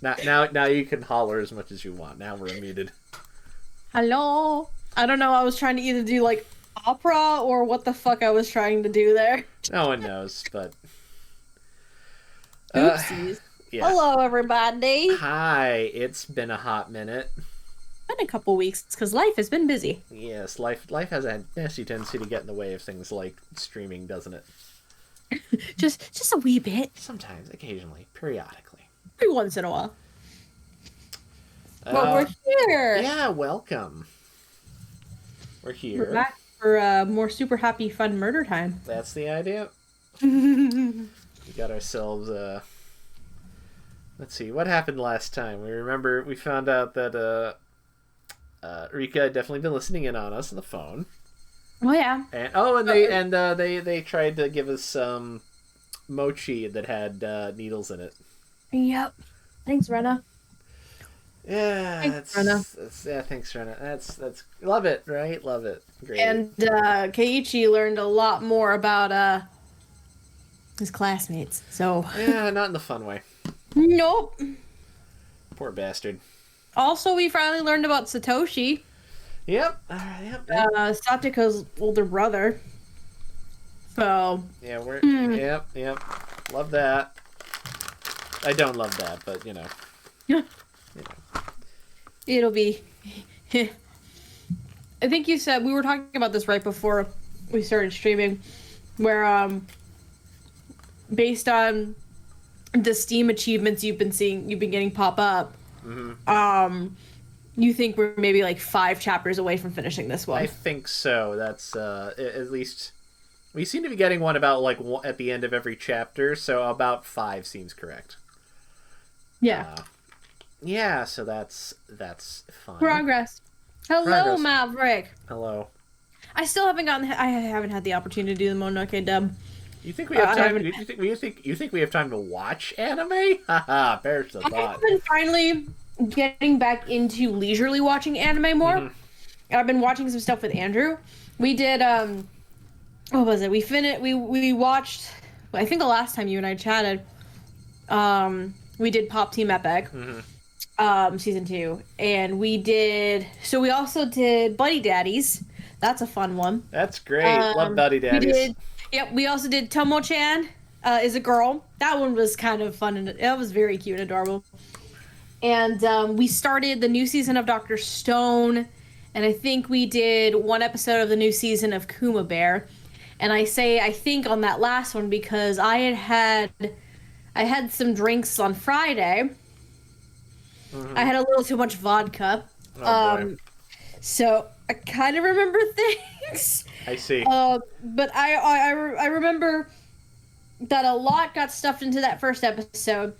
Now you can holler as much as you want. Now we're muted. Hello. I don't know. I was trying to either do like opera or what the fuck I was trying to do there. No one knows, but Oopsies. yeah. Hello, everybody. Hi, it's been a hot minute. Been a couple weeks because life has been busy. Yes, life has a nasty tendency to get in the way of things like streaming, doesn't it? just a wee bit. Sometimes, occasionally, periodically. Every once in a while. But we're here. Yeah, welcome. We're here. We're back for more super happy fun murder time. That's the idea. We got ourselves let's see, what happened last time? We found out that Rika had definitely been listening in on us on the phone. Oh yeah. And they tried to give us some mochi that had needles in it. Yep. Thanks, Rena. Yeah, thanks, Rena. Thanks, Rena. That's love it, right? Love it. Great. And Keiichi learned a lot more about his classmates. So yeah, not in the fun way. Nope. Poor bastard. Also, we finally learned about Satoshi. Yep. Satika's older brother. So. Yeah, Yep. Love that. I don't love that, but you know. It'll be. I think you said we were talking about this right before we started streaming, where based on the Steam achievements you've been getting pop up. Mm-hmm. You think we're maybe like 5 chapters away from finishing this one? I think so. That's at least we seem to be getting one about like at the end of every chapter, so about 5 seems correct. Yeah. Yeah, so that's fun. Progress. Hello, Maverick. Hello. I still haven't had the opportunity to do the Mononoke dub. You think we have time? You think we have time to watch anime? Haha, perish the thought. I've been finally getting back into leisurely watching anime more. Mm-hmm. I've been watching some stuff with Andrew. We did what was it? We watched, I think the last time you and I chatted, we did Pop Team Epic. Mm-hmm. Season 2, and we also did Buddy Daddies. That's a fun one. That's great. Love Buddy Daddies. We also did Tomo-chan is a girl. That one was kind of fun, and it was very cute and adorable. And we started the new season of Dr. Stone, and I think we did one episode of the new season of Kuma Bear. And I think on that last one because I had some drinks on Friday. Mm-hmm. I had a little too much vodka. Oh, so I kind of remember things. I see. But I remember that a lot got stuffed into that first episode,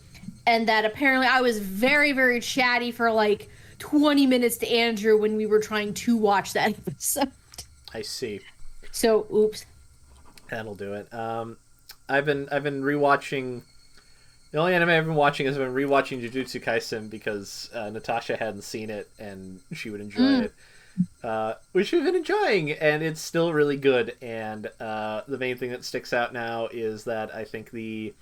and that apparently I was very, very chatty for like 20 minutes to Andrew when we were trying to watch that episode. I see. So, oops. That'll do it. I've been rewatching. The only anime I've been watching is I've been rewatching Jujutsu Kaisen because Natasha hadn't seen it and she would enjoy it, which we've been enjoying, and it's still really good. And the main thing that sticks out now is that I think the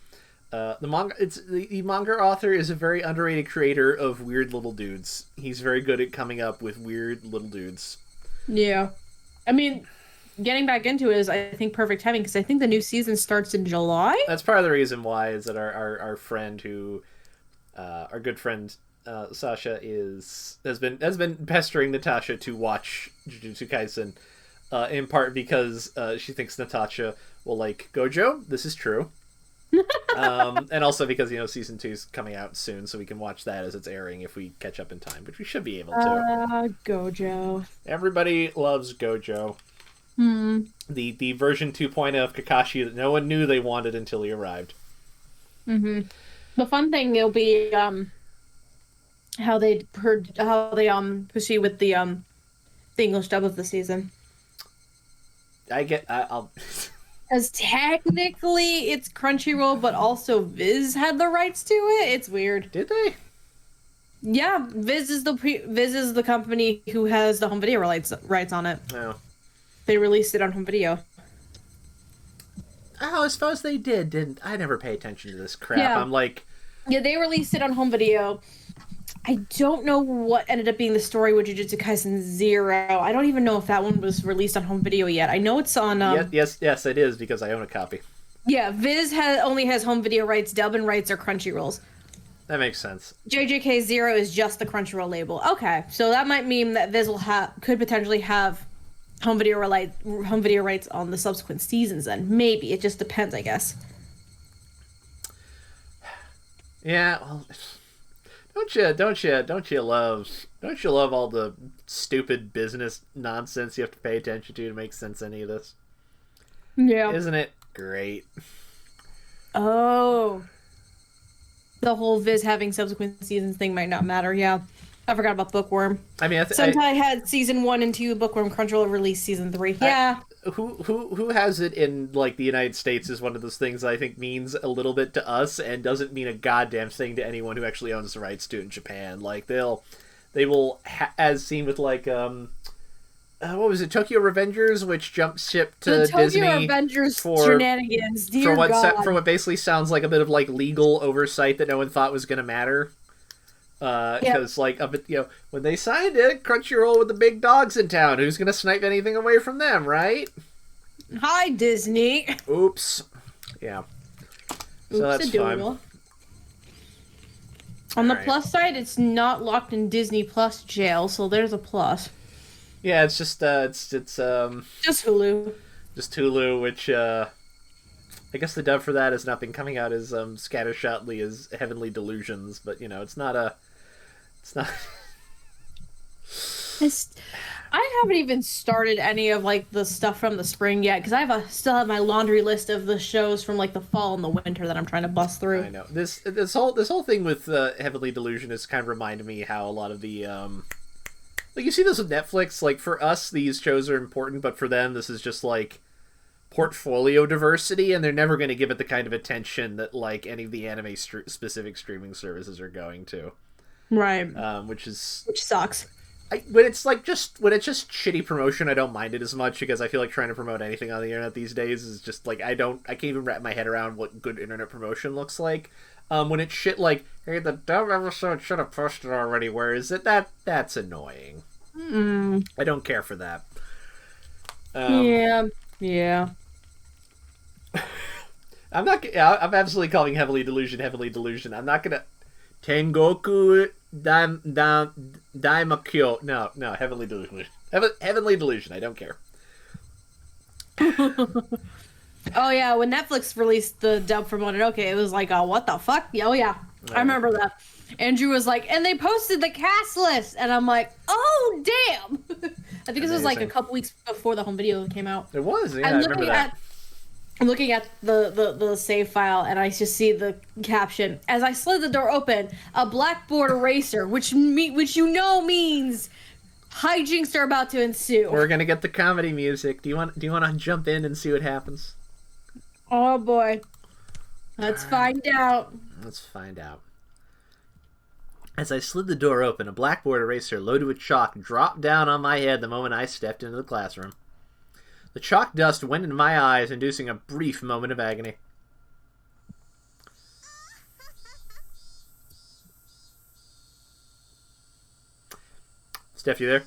manga author is a very underrated creator of weird little dudes. He's very good at coming up with weird little dudes. Yeah, I mean, getting back into it is, I think, perfect timing because I think the new season starts in July. That's part of the reason why is that our friend who, our good friend Sasha has been pestering Natasha to watch Jujutsu Kaisen, in part because she thinks Natasha will like Gojo. This is true. And also because season 2 is coming out soon, so we can watch that as it's airing if we catch up in time, which we should be able to. Gojo. Everybody loves Gojo. The version 2.0 of Kakashi that no one knew they wanted until he arrived. The fun thing will be how they proceed with the English dub of the season. I'll Because technically it's Crunchyroll, but also Viz had the rights to it. It's weird. Did they? Yeah, Viz is the company who has the home video rights on it. Oh. They released it on home video. Oh, I suppose they didn't I never pay attention to this crap. Yeah. I'm like, Yeah, they released it on home video. I don't know what ended up being the story with Jujutsu Kaisen Zero. I don't even know if that one was released on home video yet. I know it's on Yes, it is because I own a copy. yeah, only has home video rights, dubbing rights, or Crunchyroll's. That makes sense. JJK Zero is just the Crunchyroll label. Okay, so that might mean that Viz could potentially have home video rights on the subsequent seasons. Then maybe it just depends, I guess. Yeah, well, don't you love all the stupid business nonsense you have to pay attention to make sense of any of this? Yeah. Isn't it great? Oh. The whole Viz having subsequent seasons thing might not matter. Yeah. I forgot about Bookworm. I mean, Sentai had season 1 and 2. Bookworm Crunchyroll released season 3. Yeah. Who has it in like the United States is one of those things that I think means a little bit to us and doesn't mean a goddamn thing to anyone who actually owns the rights to it in Japan. Like they will as seen with like what was it, Tokyo Revengers, which jumped ship to the Tokyo Disney Revengers for shenanigans. Dear God. For what basically sounds like a bit of like legal oversight that no one thought was going to matter. Because like when they signed it, Crunchyroll with the big dogs in town, who's gonna snipe anything away from them, right? Hi, Disney. Oops. Yeah. So that's fine. On the plus side, it's not locked in Disney Plus jail, so there's a plus. Yeah, it's just it's just Hulu. Just Hulu, which I guess the dub for that has not been coming out as scattershotly as Heavenly Delusions, but it's not. I haven't even started any of like the stuff from the spring yet because I still have my laundry list of the shows from like the fall and the winter that I'm trying to bust through. I know this whole thing with Heavenly Delusion has kind of reminded me how a lot of the like you see this with Netflix. Like for us, these shows are important, but for them, this is just like portfolio diversity, and they're never going to give it the kind of attention that like any of the anime specific streaming services are going to. Right. Which sucks. When it's just shitty promotion, I don't mind it as much because I feel like trying to promote anything on the internet these days is just like I can't even wrap my head around what good internet promotion looks like. When it's shit like, hey, the dumb episode should have posted already. Where is it? That's annoying. I don't care for that. Yeah. I'm absolutely calling Heavenly Delusion. I'm not gonna Tengoku Daimakyo. No, Heavenly Delusion. Heavenly Delusion. I don't care. Oh yeah, when Netflix released the dub for Mononoke, it was like, what the fuck? Oh yeah, I remember that. Andrew was like, and they posted the cast list, and I'm like, oh damn. I think this was like a couple weeks before the home video came out. It was, yeah. I remember that. I'm looking at the save file, and I just see the caption. As I slid the door open, a blackboard eraser, which means hijinks are about to ensue. We're gonna get the comedy music. Do you want to jump in and see what happens? Oh boy, let's find out. Let's find out. As I slid the door open, a blackboard eraser loaded with chalk dropped down on my head the moment I stepped into the classroom. The chalk dust went into my eyes, inducing a brief moment of agony. Steph, you there?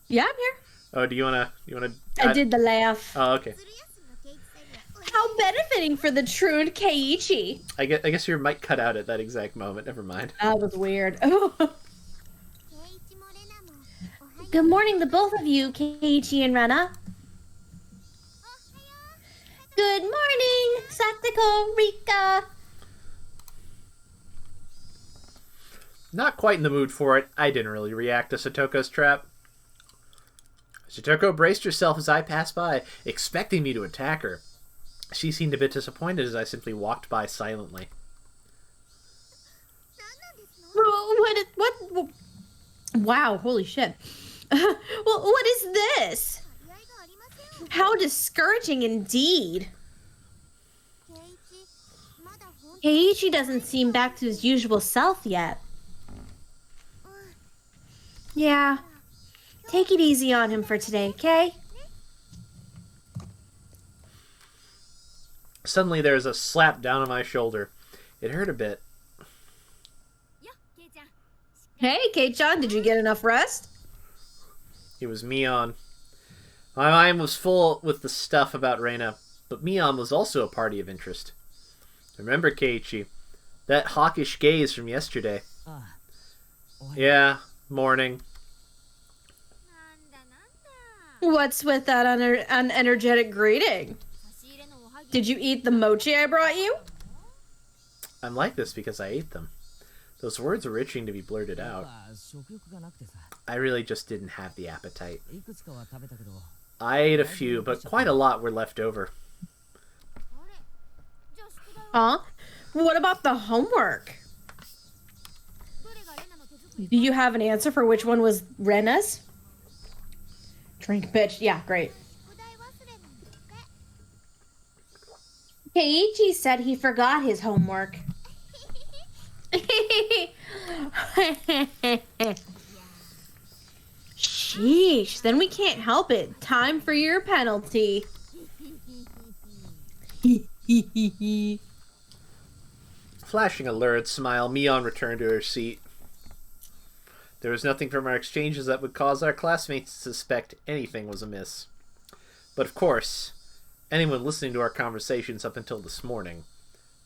Yeah, I'm here. Oh, do you wanna? I did the laugh. Oh, okay. How benefiting for the truant Keiichi. I guess your mic cut out at that exact moment. Never mind. That was weird. Good morning to both of you, Keiichi and Rena. Good morning, Satoko, Rika. Not quite in the mood for it. I didn't really react to Satoko's trap. Satoko braced herself as I passed by, expecting me to attack her. She seemed a bit disappointed as I simply walked by silently. What? Wow, holy shit. Well, what is this? How discouraging indeed. Keiichi doesn't seem back to his usual self yet. Yeah. Take it easy on him for today, okay? Suddenly there was a slap down on my shoulder. It hurt a bit. Hey, Kate-chan, did you get enough rest? It was Mion. My mind was full with the stuff about Reina, but Mion was also a party of interest. Remember, Keiichi, that hawkish gaze from yesterday. Yeah, morning. What's with that unenergetic greeting? Did you eat the mochi I brought you? I'm like this because I ate them. Those words were itching to be blurted out. I really just didn't have the appetite. I ate a few, but quite a lot were left over. Huh? What about the homework? Do you have an answer for which one was Rena's? Drink, bitch. Yeah, great. Keiichi said he forgot his homework. Sheesh, then we can't help it. Time for your penalty. Flashing a lurid smile, Mion returned to her seat. There was nothing from our exchanges that would cause our classmates to suspect anything was amiss. But of course, anyone listening to our conversations up until this morning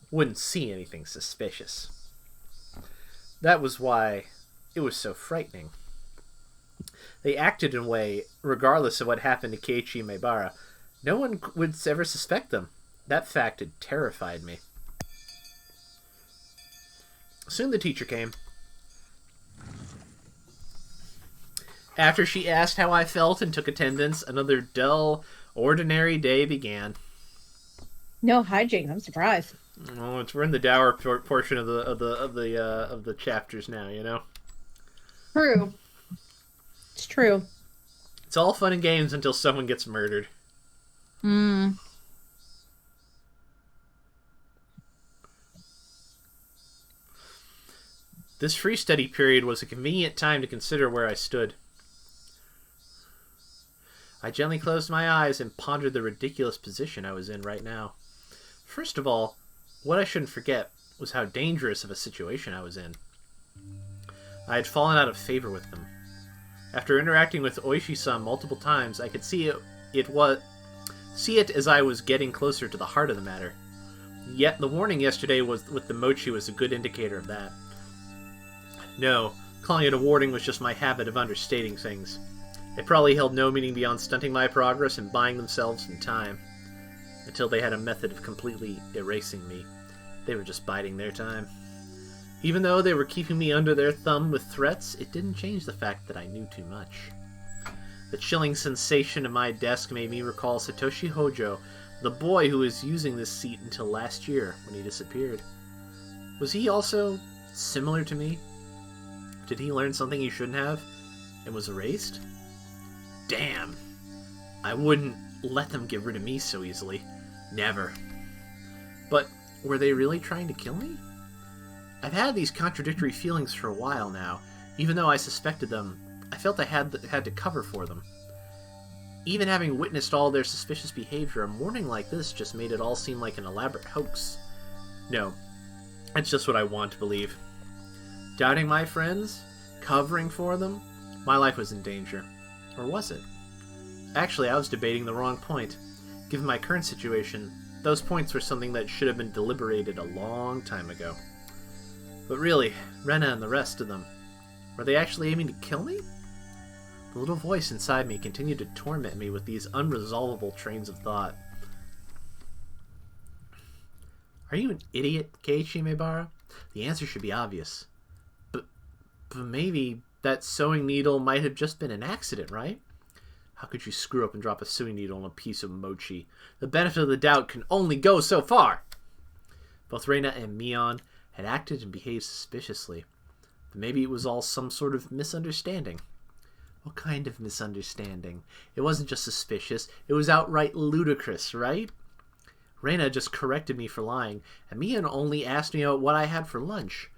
wouldn't see anything suspicious. That was why it was so frightening. They acted in a way, regardless of what happened to Keiichi and Maebara, no one would ever suspect them. That fact had terrified me. Soon the teacher came. After she asked how I felt and took attendance, another dull, ordinary day began. No hijinks. I'm surprised. Oh, we're in the dour portion of the chapters now, you know. True. It's true. It's all fun and games until someone gets murdered. This free study period was a convenient time to consider where I stood. I gently closed my eyes and pondered the ridiculous position I was in right now. First of all, what I shouldn't forget was how dangerous of a situation I was in. I had fallen out of favor with them. After interacting with Oishi-san multiple times, I could see it as I was getting closer to the heart of the matter. Yet the warning yesterday with the mochi was a good indicator of that. No, calling it a warning was just my habit of understating things. It probably held no meaning beyond stunting my progress and buying themselves some time. Until they had a method of completely erasing me. They were just biding their time. Even though they were keeping me under their thumb with threats, it didn't change the fact that I knew too much. The chilling sensation of my desk made me recall Satoshi Hojo, the boy who was using this seat until last year when he disappeared. Was he also similar to me? Did he learn something he shouldn't have and was erased? Damn! I wouldn't let them get rid of me so easily. Never. But were they really trying to kill me? I've had these contradictory feelings for a while now. Even though I suspected them, I felt I had to cover for them. Even having witnessed all their suspicious behavior, a morning like this just made it all seem like an elaborate hoax. No, it's just what I want to believe. Doubting my friends? Covering for them? My life was in danger. Or was it? Actually, I was debating the wrong point. Given my current situation, those points were something that should have been deliberated a long time ago. But really, Rena and the rest of them, were they actually aiming to kill me? The little voice inside me continued to torment me with these unresolvable trains of thought. Are you an idiot, Keiichi Maebara? The answer should be obvious. But maybe that sewing needle might have just been an accident, right? How could you screw up and drop a sewing needle on a piece of mochi? The benefit of the doubt can only go so far! Both Reina and Mion had acted and behaved suspiciously. But maybe it was all some sort of misunderstanding. What kind of misunderstanding? It wasn't just suspicious, it was outright ludicrous, right? Reina just corrected me for lying, and Mion only asked me what I had for lunch.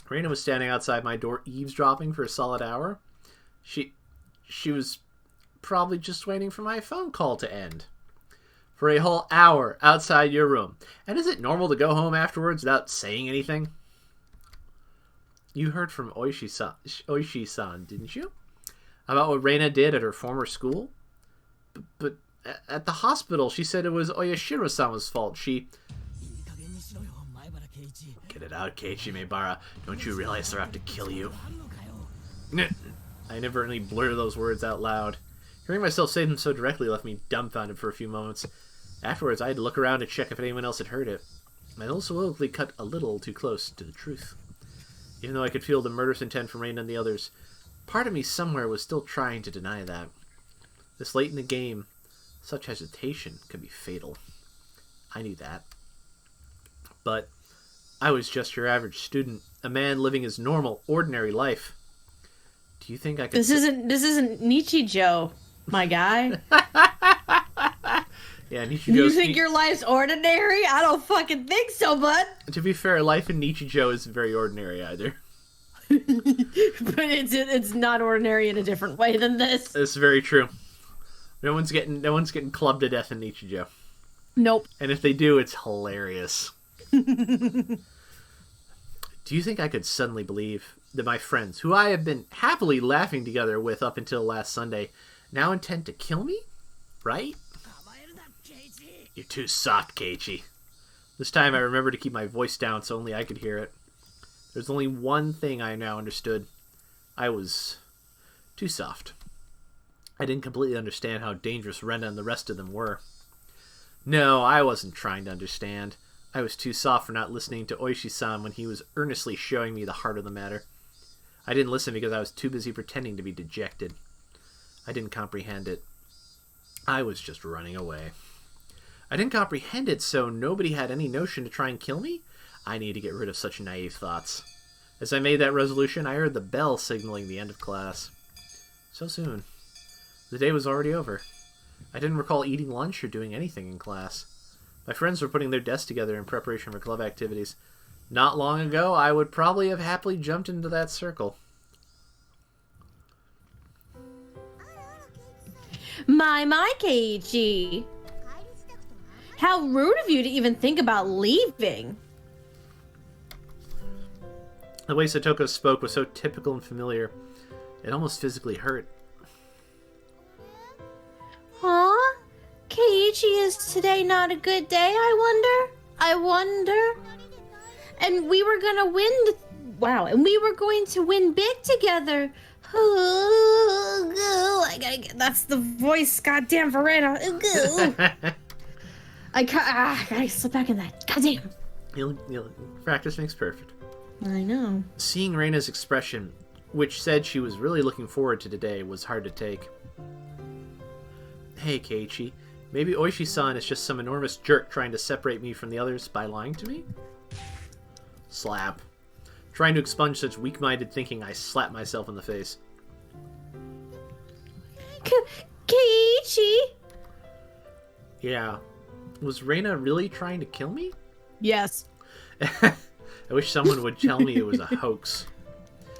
Reina was standing outside my door eavesdropping for a solid hour. She was probably just waiting for my phone call to end. For a whole hour outside your room. And is it normal to go home afterwards without saying anything? You heard from Oishi-san, didn't you? About what Reina did at her former school? But at the hospital, she said it was Oyashiro-sama's fault. She... Get it out, Keiichi Maebara. Don't you realize they're out to kill you? I never really blurted those words out loud. Hearing myself say them so directly left me dumbfounded for a few moments. Afterwards, I had to look around to check if anyone else had heard it. My little soliloquy cut a little too close to the truth. Even though I could feel the murderous intent from Reina and the others, part of me somewhere was still trying to deny that. This late in the game, such hesitation could be fatal. I knew that. But I was just your average student, a man living his normal, ordinary life. Do you think I could... This isn't Nichijou, my guy. Yeah, Nichijou's... You think your life's ordinary? I don't fucking think so, bud. To be fair, life in Nichijou isn't very ordinary either. But it's not ordinary in a different way than this. That's very true. No one's getting clubbed to death in Nichijou. Nope. And if they do, it's hilarious. Do you think I could suddenly believe that my friends, who I have been happily laughing together with up until last Sunday, now intend to kill me? Right? You're too soft, Keiichi. This time I remember to keep my voice down so only I could hear it. There's only one thing I now understood. I was too soft. I didn't completely understand how dangerous Rena and the rest of them were. No, I wasn't trying to understand. I was too soft for not listening to Oishi-san when he was earnestly showing me the heart of the matter. I didn't listen because I was too busy pretending to be dejected. I didn't comprehend it. I was just running away. I didn't comprehend it, so nobody had any notion to try and kill me? I need to get rid of such naive thoughts. As I made that resolution, I heard the bell signaling the end of class. So soon. The day was already over. I didn't recall eating lunch or doing anything in class. My friends were putting their desks together in preparation for club activities. Not long ago, I would probably have happily jumped into that circle. My, Keiichi. How rude of you to even think about leaving. The way Satoko spoke was so typical and familiar, it almost physically hurt. Huh? Keiichi, is today not a good day, I wonder? And we were gonna win and we were going to win big together. I gotta get, that's the voice, goddamn Verena. I gotta slip back in that. Goddamn. Practice makes perfect. I know. Seeing Reina's expression, which said she was really looking forward to today, was hard to take. Hey, Keiichi, maybe Oishi-san is just some enormous jerk trying to separate me from the others by lying to me? Slap. Trying to expunge such weak-minded thinking, I slapped myself in the face. Keiichi? Yeah. Was Reina really trying to kill me? Yes. I wish someone would tell me it was a hoax.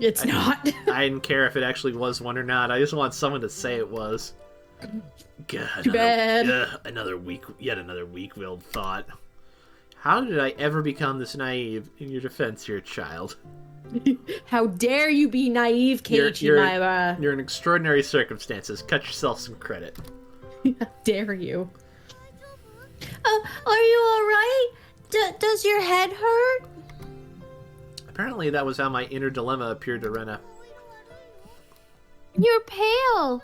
It's not. I didn't care if it actually was one or not. I just want someone to say it was. God, Too bad. Yet another weak-willed thought. How did I ever become this naive? In your defense, you're a child. How dare you be naive, Keiichi Maebara. You're in extraordinary circumstances. Cut yourself some credit. How dare you? Are you alright? Does your head hurt? Apparently that was how my inner dilemma appeared to Rena. You're pale.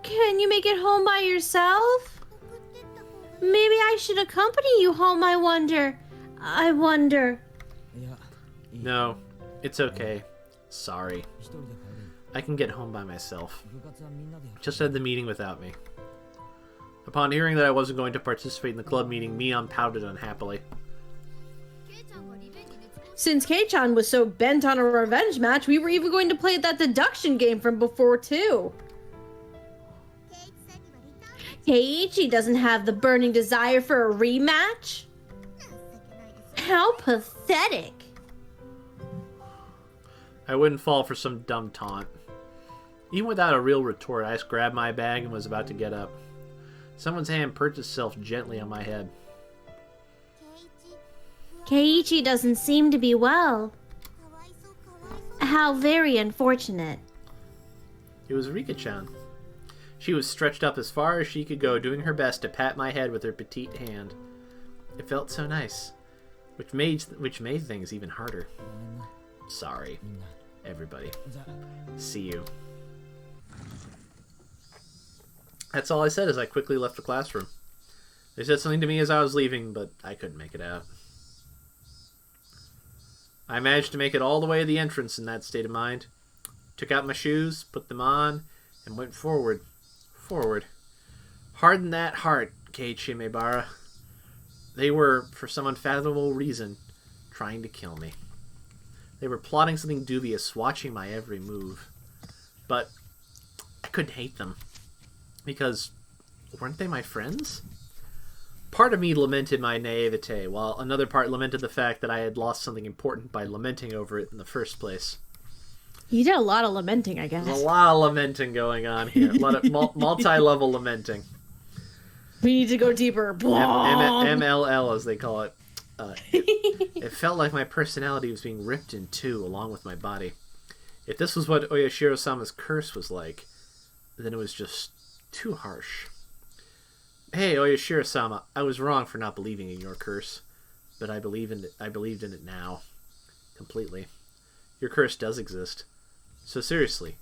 Can you make it home by yourself? Maybe I should accompany you home, I wonder. No, it's okay. Sorry. I can get home by myself. Just had the meeting without me. Upon hearing that I wasn't going to participate in the club meeting, Mion pouted unhappily. Since Kei-chan was so bent on a revenge match, we were even going to play that deduction game from before, too. Keiichi doesn't have the burning desire for a rematch? How pathetic. I wouldn't fall for some dumb taunt. Even without a real retort, I just grabbed my bag and was about to get up. Someone's hand perched itself gently on my head. Keiichi doesn't seem to be well. How very unfortunate. It was Rika-chan. She was stretched up as far as she could go, doing her best to pat my head with her petite hand. It felt so nice, which made things even harder. Sorry, everybody. See you. That's all I said as I quickly left the classroom. They said something to me as I was leaving, but I couldn't make it out. I managed to make it all the way to the entrance in that state of mind. Took out my shoes, put them on, and went forward. Forward. Harden that heart, Keiichi Maebara. They were, for some unfathomable reason, trying to kill me. They were plotting something dubious, watching my every move. But I couldn't hate them. Because weren't they my friends? Part of me lamented my naivete, while another part lamented the fact that I had lost something important by lamenting over it in the first place. You did a lot of lamenting, I guess. There's a lot of lamenting going on here. A lot of multi-level lamenting. We need to go deeper. MLL, as they call it. It felt like my personality was being ripped in two, along with my body. If this was what Oyashiro-sama's curse was like, then it was just too harsh. Hey, Oyashiro-sama, I was wrong for not believing in your curse, but I believed in it now. Completely. Your curse does exist. So seriously,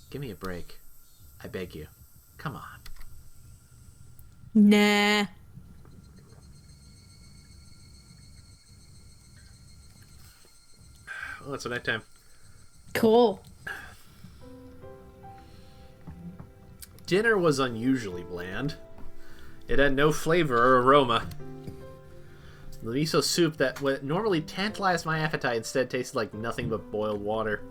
give me a break. I beg you. Come on. Nah. Well, it's nighttime. Cool. Dinner was unusually bland. It had no flavor or aroma. The miso soup that would normally tantalize my appetite instead tasted like nothing but boiled water.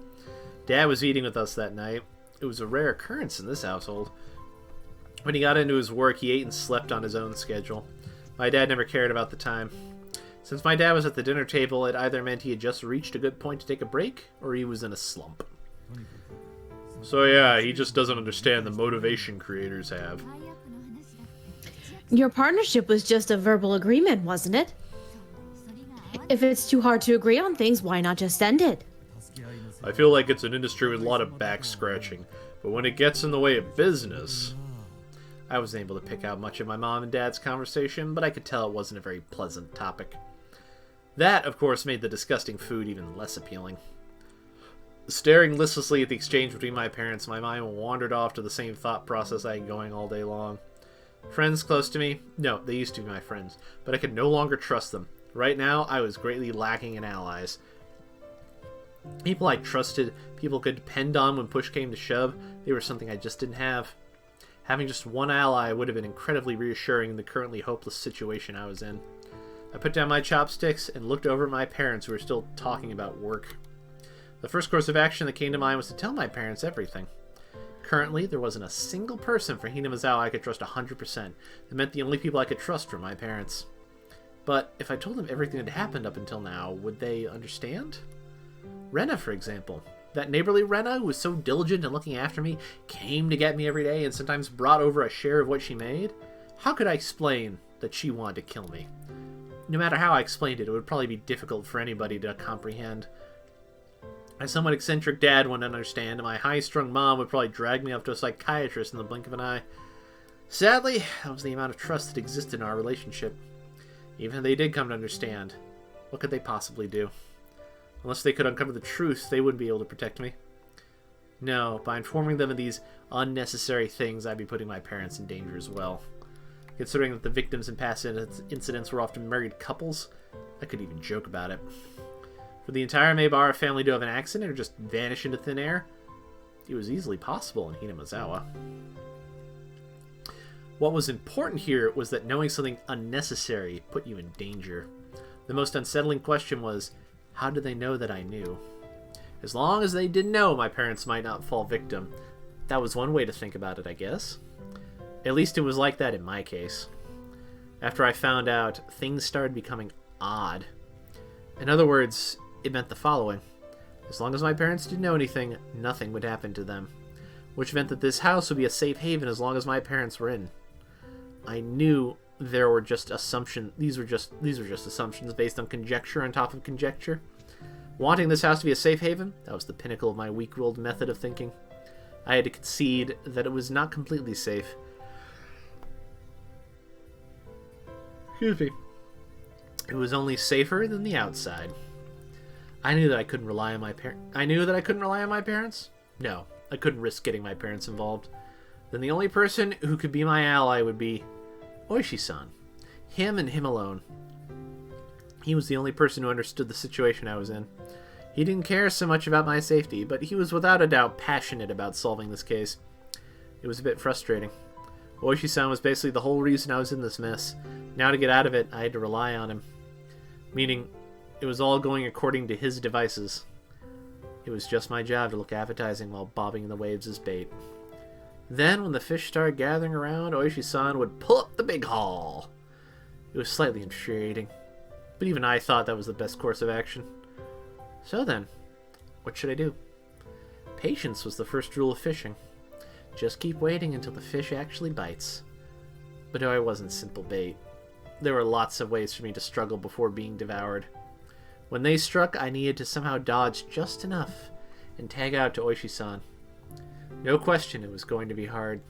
Dad was eating with us that night. It was a rare occurrence in this household. When he got into his work, he ate and slept on his own schedule. My dad never cared about the time. Since my dad was at the dinner table, it either meant he had just reached a good point to take a break, or he was in a slump. So yeah, he just doesn't understand the motivation creators have. Your partnership was just a verbal agreement, wasn't it? If it's too hard to agree on things, why not just end it? I feel like it's an industry with a lot of back scratching, but when it gets in the way of business... I wasn't able to pick out much of my mom and dad's conversation, but I could tell it wasn't a very pleasant topic. That, of course, made the disgusting food even less appealing. Staring listlessly at the exchange between my parents, my mind wandered off to the same thought process I had going all day long. Friends close to me? No, they used to be my friends, but I could no longer trust them. Right now, I was greatly lacking in allies. People I trusted, people could depend on when push came to shove, they were something I just didn't have. Having just one ally would have been incredibly reassuring in the currently hopeless situation I was in. I put down my chopsticks and looked over at my parents who were still talking about work. The first course of action that came to mind was to tell my parents everything. Currently, there wasn't a single person for Hinamizawa I could trust 100%. It meant the only people I could trust were my parents. But if I told them everything that had happened up until now, would they understand? Rena, for example. That neighborly Rena, who was so diligent in looking after me, came to get me every day and sometimes brought over a share of what she made. How could I explain that she wanted to kill me? No matter how I explained it, it would probably be difficult for anybody to comprehend. My somewhat eccentric dad wouldn't understand, and my high-strung mom would probably drag me up to a psychiatrist in the blink of an eye. Sadly, that was the amount of trust that existed in our relationship. Even if they did come to understand, what could they possibly do? Unless they could uncover the truth, they wouldn't be able to protect me. No, by informing them of these unnecessary things, I'd be putting my parents in danger as well. Considering that the victims in past incidents were often married couples, I could even joke about it. For the entire Maebara family to have an accident or just vanish into thin air, it was easily possible in Hinamizawa. What was important here was that knowing something unnecessary put you in danger. The most unsettling question was, how did they know that I knew? As long as they didn't know, my parents might not fall victim. That was one way to think about it, I guess. At least it was like that in my case. After I found out, things started becoming odd. In other words, it meant the following. As long as my parents didn't know anything, nothing would happen to them. Which meant that this house would be a safe haven as long as my parents were in. I knew there were just assumptions. These were just assumptions based on conjecture on top of conjecture. Wanting this house to be a safe haven, that was the pinnacle of my weak-willed method of thinking. I had to concede that it was not completely safe. Excuse me. It was only safer than the outside. I knew that I couldn't rely on my parents. No, I couldn't risk getting my parents involved. Then the only person who could be my ally would be Oishi-san. Him and him alone. He was the only person who understood the situation I was in. He didn't care so much about my safety, but he was without a doubt passionate about solving this case. It was a bit frustrating. Oishi-san was basically the whole reason I was in this mess. Now to get out of it, I had to rely on him. Meaning, it was all going according to his devices. It was just my job to look appetizing while bobbing in the waves as bait. Then, when the fish started gathering around, Oishi-san would pull up the big haul. It was slightly infuriating, but even I thought that was the best course of action. So then, what should I do? Patience was the first rule of fishing. Just keep waiting until the fish actually bites. But no, I wasn't simple bait. There were lots of ways for me to struggle before being devoured. When they struck, I needed to somehow dodge just enough and tag out to Oishi-san. No question it was going to be hard.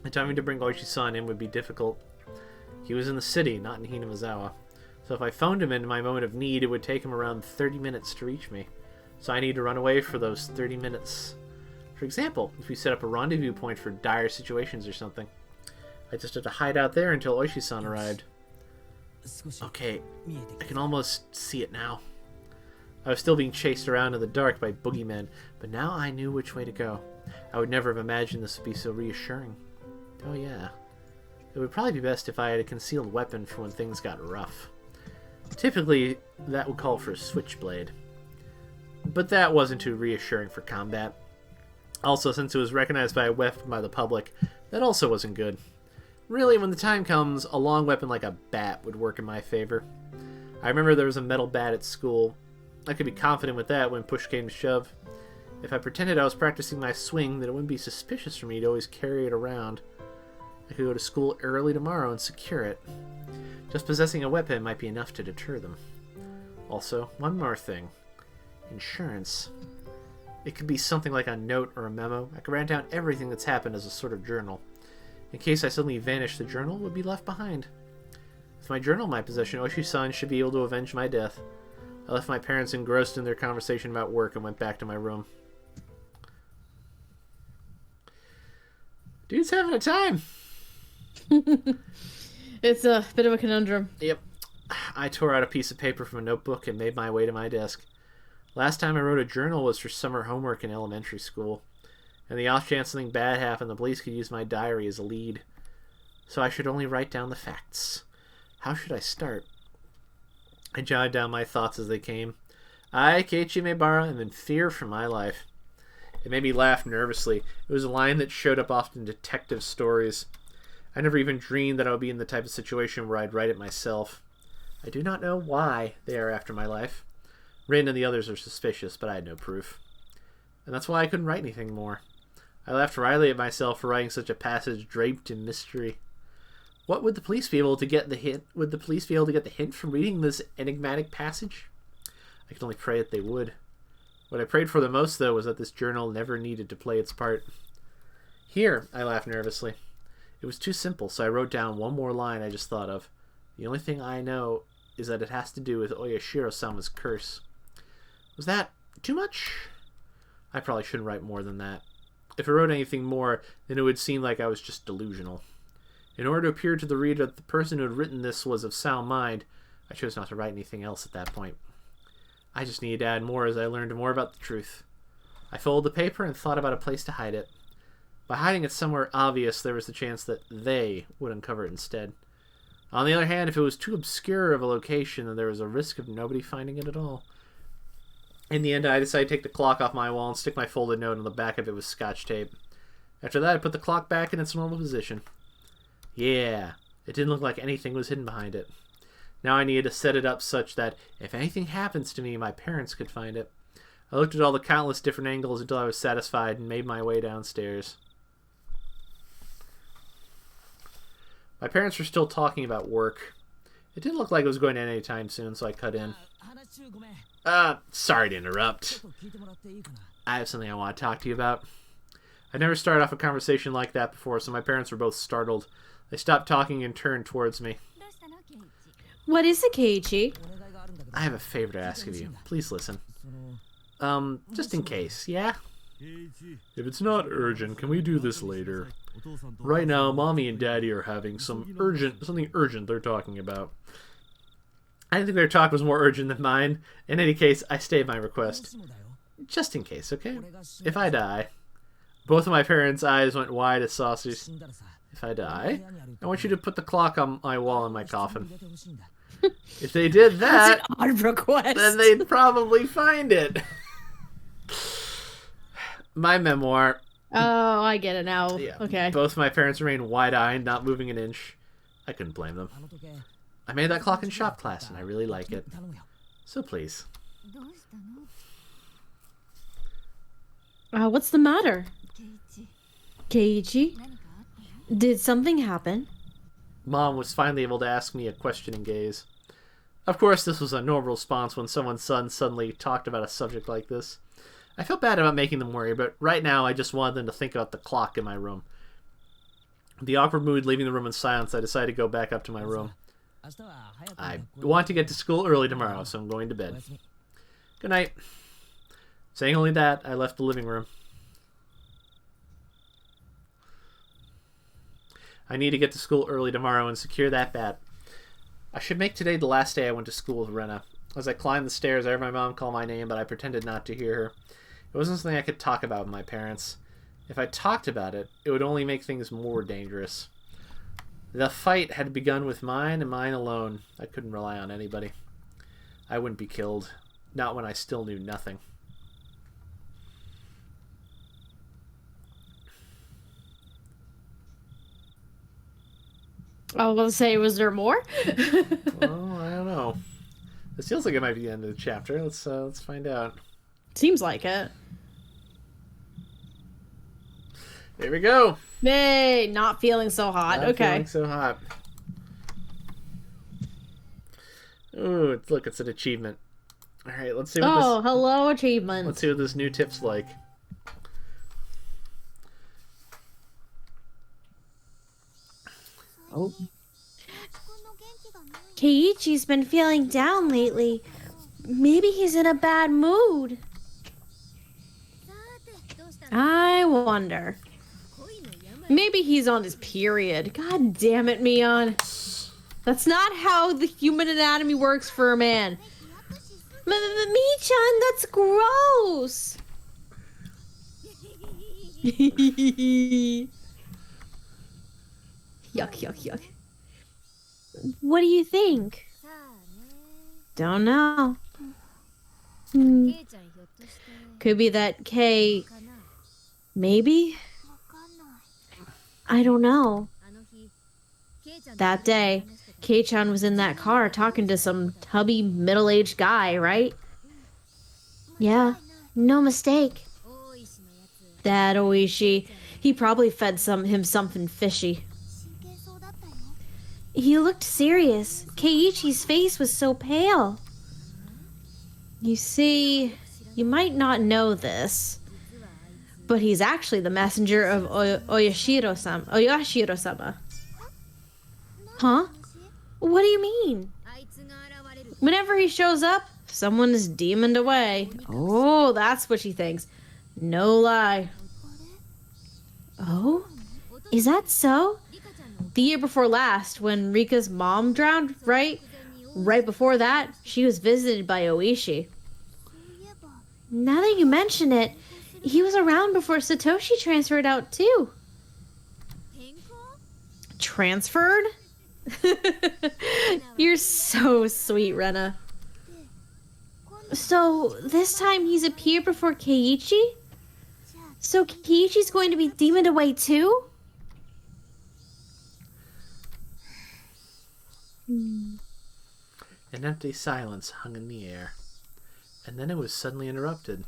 The timing to bring Oishi-san in would be difficult. He was in the city, not in Hinamizawa. So if I phoned him in my moment of need, it would take him around 30 minutes to reach me. So I need to run away for those 30 minutes. For example, if we set up a rendezvous point for dire situations or something. I just had to hide out there until Oishi-san arrived. Okay, I can almost see it now. I was still being chased around in the dark by boogeymen, but now I knew which way to go. I would never have imagined this would be so reassuring. Oh yeah. It would probably be best if I had a concealed weapon for when things got rough. Typically, that would call for a switchblade. But that wasn't too reassuring for combat. Also, since it was recognized by a weapon by the public, that also wasn't good. Really, when the time comes, a long weapon like a bat would work in my favor. I remember there was a metal bat at school. I could be confident with that when push came to shove. If I pretended I was practicing my swing, then it wouldn't be suspicious for me to always carry it around. I could go to school early tomorrow and secure it. Just possessing a weapon might be enough to deter them. Also, one more thing. Insurance. It could be something like a note or a memo. I could write down everything that's happened as a sort of journal. In case I suddenly vanish, the journal would be left behind. With my journal in my possession, Oishi-san should be able to avenge my death. I left my parents engrossed in their conversation about work and went back to my room. Dude's having a time. It's a bit of a conundrum. Yep. I tore out a piece of paper from a notebook and made my way to my desk. Last time I wrote a journal was for summer homework in elementary school. And the off chance something bad happened, the police could use my diary as a lead. So I should only write down the facts. How should I start? I jotted down my thoughts as they came. I, Keiichi Maebara, am in fear for my life. It made me laugh nervously. It was a line that showed up often in detective stories. I never even dreamed that I would be in the type of situation where I'd write it myself. I do not know why they are after my life. Rin and the others are suspicious, but I had no proof. And that's why I couldn't write anything more. I laughed wryly at myself for writing such a passage draped in mystery. What would the police be able to get the hint? Would the police be able to get the hint from reading this enigmatic passage? I could only pray that they would. What I prayed for the most, though, was that this journal never needed to play its part. Here, I laughed nervously. It was too simple, so I wrote down one more line I just thought of. The only thing I know is that it has to do with Oyashiro-sama's curse. Was that too much? I probably shouldn't write more than that. If I wrote anything more, then it would seem like I was just delusional. In order to appear to the reader that the person who had written this was of sound mind, I chose not to write anything else at that point. I just needed to add more as I learned more about the truth. I folded the paper and thought about a place to hide it. By hiding it somewhere obvious, there was the chance that they would uncover it instead. On the other hand, if it was too obscure of a location, then there was a risk of nobody finding it at all. In the end, I decided to take the clock off my wall and stick my folded note on the back of it with scotch tape. After that, I put the clock back in its normal position. Yeah, it didn't look like anything was hidden behind it. Now I needed to set it up such that if anything happens to me, my parents could find it. I looked at all the countless different angles until I was satisfied and made my way downstairs. My parents were still talking about work. It didn't look like it was going to end anytime soon, so I cut in. Sorry to interrupt. I have something I want to talk to you about. I never started off a conversation like that before, so my parents were both startled. They stopped talking and turned towards me. What is it, Keiichi? I have a favor to ask of you. Please listen. Just in case, yeah? If it's not urgent, can we do this later? Right now, Mommy and Daddy are having something urgent they're talking about. I didn't think their talk was more urgent than mine. In any case, I stayed my request. Just in case, okay? If I die... Both of my parents' eyes went wide as saucers. If I die, I want you to put the clock on my wall in my coffin. If they did that, That's an odd request. then they'd probably find it. My memoir. Oh, I get it now. Yeah, Okay. both my parents remained wide-eyed, not moving an inch. I couldn't blame them. I made that clock in shop class, and I really like it. So please. What's the matter? Keiichi? Did something happen? Mom was finally able to ask me a questioning gaze. Of course, this was a normal response when someone's son suddenly talked about a subject like this. I felt bad about making them worry, but right now I just wanted them to think about the clock in my room. The awkward mood leaving the room in silence, I decided to go back up to my room. I want to get to school early tomorrow, so I'm going to bed. Good night. Saying only that, I left the living room. I need to get to school early tomorrow and secure that bat. I should make today the last day I went to school with Rena. As I climbed the stairs, I heard my mom call my name, but I pretended not to hear her. It wasn't something I could talk about with my parents. If I talked about it, it would only make things more dangerous. The fight had begun with mine and mine alone. I couldn't rely on anybody. I wouldn't be killed. Not when I still knew nothing. I was gonna say, was there more? Well, I don't know. This feels like it might be the end of the chapter. Let's find out. Seems like it. There we go. Hey, not feeling so hot. Not Okay. feeling so hot. Ooh, look, it's an achievement. All right, let's see what Oh, hello, achievement. let's see what this new tip's like. Oh. Keiichi's been feeling down lately. Maybe he's in a bad mood. I wonder. Maybe he's on his period. God damn it, Mion. That's not how the human anatomy works for a man. Mi-chan, that's gross. Yuck, yuck, yuck. What do you think? Don't know. Could be that Kay. Maybe? I don't know. That day, Kei-chan was in that car talking to some tubby middle-aged guy, right? Yeah, no mistake. That Oishi. He probably fed him something fishy. He looked serious. Keiichi's face was so pale. You see, you might not know this, but he's actually the messenger of Oyashiro-sama. Huh? What do you mean? Whenever he shows up, someone is demoned away. Oh, that's what she thinks. No lie. Oh? Is that so? The year before last, when Rika's mom drowned, right? Right before that, she was visited by Oishi. Now that you mention it, he was around before Satoshi transferred out too. Transferred? You're so sweet, Rena. So, this time he's appeared before Keiichi? So Keiichi's going to be demoned away too? An empty silence hung in the air, and then it was suddenly interrupted.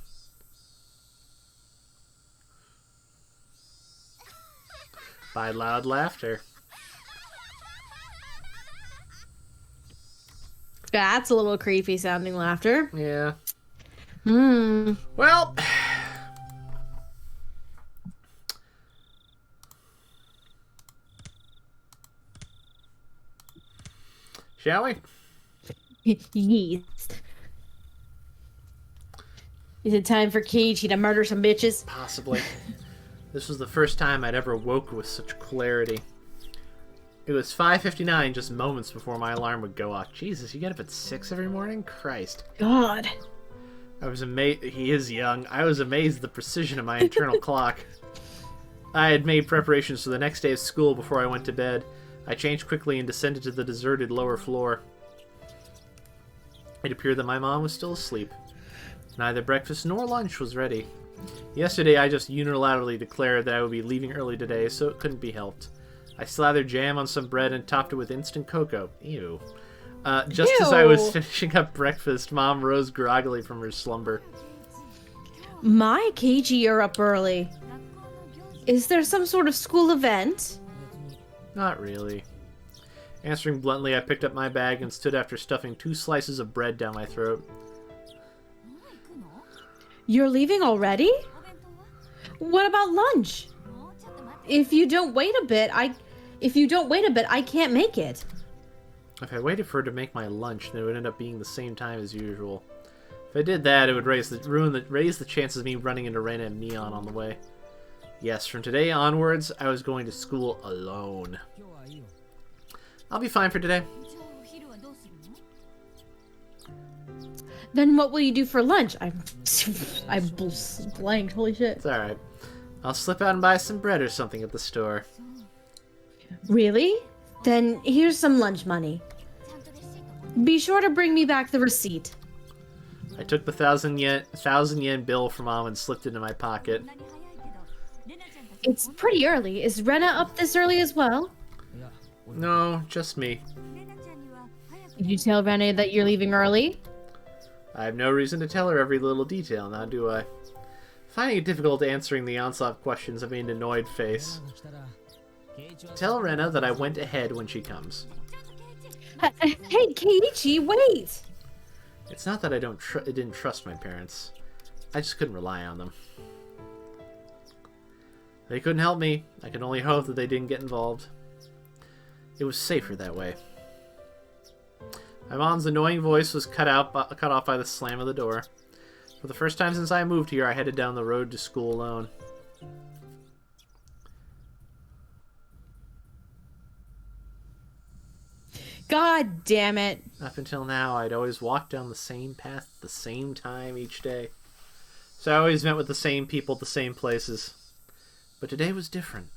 By loud laughter. That's a little creepy sounding laughter. Yeah. Hmm. Well, shall we? Yes. Is it time for Keiichi to murder some bitches? Possibly. This was the first time I'd ever woke with such clarity. It was 5:59, just moments before my alarm would go off. Jesus, you get up at 6 every morning? Christ. God. I was amazed. He is young. I was amazed at the precision of my internal clock. I had made preparations for the next day of school before I went to bed. I changed quickly and descended to the deserted lower floor. It appeared that my mom was still asleep. Neither breakfast nor lunch was ready. Yesterday, I just unilaterally declared that I would be leaving early today, so it couldn't be helped. I slathered jam on some bread and topped it with instant cocoa. Ew. Just as I was finishing up breakfast, Mom rose groggily from her slumber. My Keiichi, you're up early. Is there some sort of school event? Not really. Answering bluntly, I picked up my bag and stood after stuffing 2 slices of bread down my throat. You're leaving already? What about lunch? If you don't wait a bit, I can't make it. If I waited for her to make my lunch, then it would end up being the same time as usual. If I did that, it would raise the chances of me running into Rena and Mion on the way. Yes, from today onwards, I was going to school alone. I'll be fine for today. Then what will you do for lunch? I blanked. Holy shit. It's alright. I'll slip out and buy some bread or something at the store. Really? Then here's some lunch money. Be sure to bring me back the receipt. I took the 1,000 yen bill from Mom and slipped it into my pocket. It's pretty early. Is Rena up this early as well? No, just me. Did you tell Rena that you're leaving early? I have no reason to tell her every little detail, now do I? Finding it difficult answering the onslaught of questions, I made an annoyed face. Tell Rena that I went ahead when she comes. Hey, Keiichi, wait! It's not that I didn't trust my parents. I just couldn't rely on them. They couldn't help me. I can only hope that they didn't get involved. It was safer that way. My mom's annoying voice was cut off by the slam of the door. For the first time since I moved here, I headed down the road to school alone. God damn it. Up until now, I'd always walked down the same path at the same time each day. So I always met with the same people at the same places. But today was different.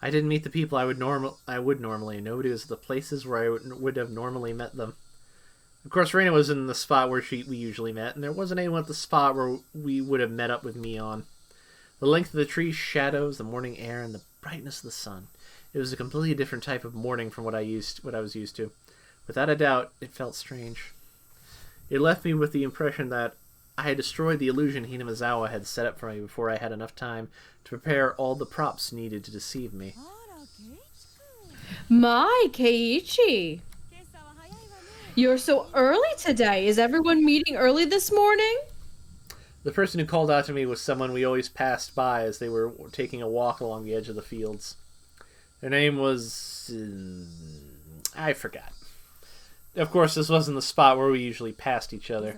I didn't meet the people I would normally. Nobody was at the places where I would have normally met them. Of course, Rena was in the spot where we usually met, and there wasn't anyone at the spot where we would have met up with me on. The length of the tree's shadows, the morning air, and the brightness of the sun. It was a completely different type of morning from what I was used to. Without a doubt, it felt strange. It left me with the impression that I had destroyed the illusion Hinamizawa had set up for me before I had enough time to prepare all the props needed to deceive me. My Keiichi. You're so early today. Is everyone meeting early this morning? The person who called out to me was someone we always passed by as they were taking a walk along the edge of the fields. Their name was... I forgot. Of course, this wasn't the spot where we usually passed each other.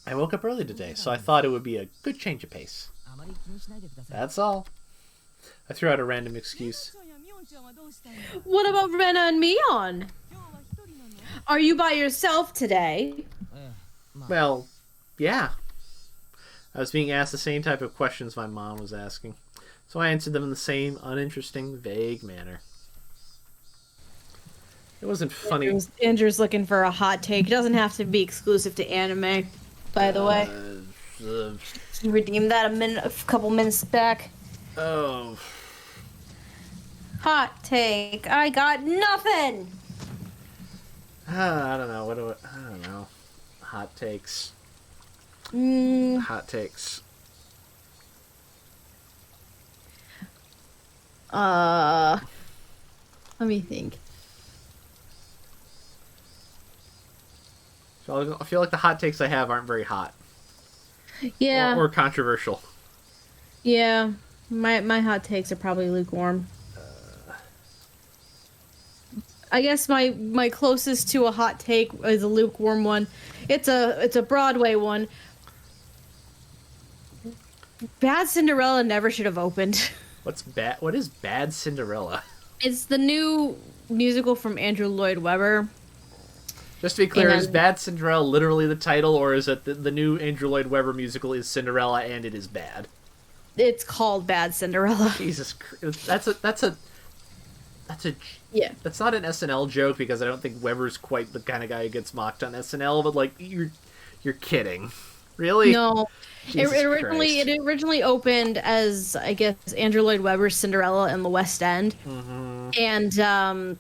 I woke up early today, so I thought it would be a good change of pace. That's all. I threw out a random excuse. What about Rena and Mion? Are you by yourself today? Well, yeah. I was being asked the same type of questions my mom was asking, so I answered them in the same uninteresting, vague manner. It wasn't funny. Andrew's looking for a hot take. It doesn't have to be exclusive to anime, by the way. You redeemed that a couple minutes back. Oh. Hot take. I got nothing. I don't know. I don't know. Hot takes. Hot takes. Let me think. So I feel like the hot takes I have aren't very hot. Yeah. Or controversial. Yeah. My hot takes are probably lukewarm. I guess my closest to a hot take is a lukewarm one. It's a Broadway one. Bad Cinderella never should have opened. What is Bad Cinderella? It's the new musical from Andrew Lloyd Webber. Just to be clear, is Bad Cinderella literally the title, or is it the new Andrew Lloyd Webber musical is Cinderella and it is bad? It's called Bad Cinderella. Jesus Christ. That's a Yeah. That's not an SNL joke, because I don't think Webber's quite the kind of guy who gets mocked on SNL, but like you're kidding. Really? No. Jesus It originally opened as, I guess, Andrew Lloyd Webber's Cinderella in the West End. Mm-hmm. And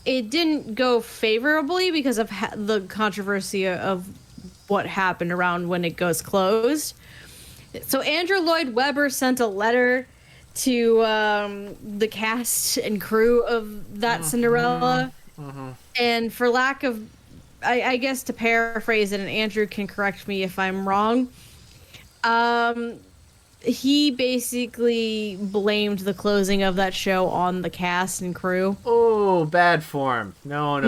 it didn't go favorably because of the controversy of what happened around when it goes closed. So Andrew Lloyd Webber sent a letter to the cast and crew of that Cinderella. Mm-hmm. And for lack of, I guess to paraphrase it, and Andrew can correct me if I'm wrong, he basically blamed the closing of that show on the cast and crew. Oh, bad form. No.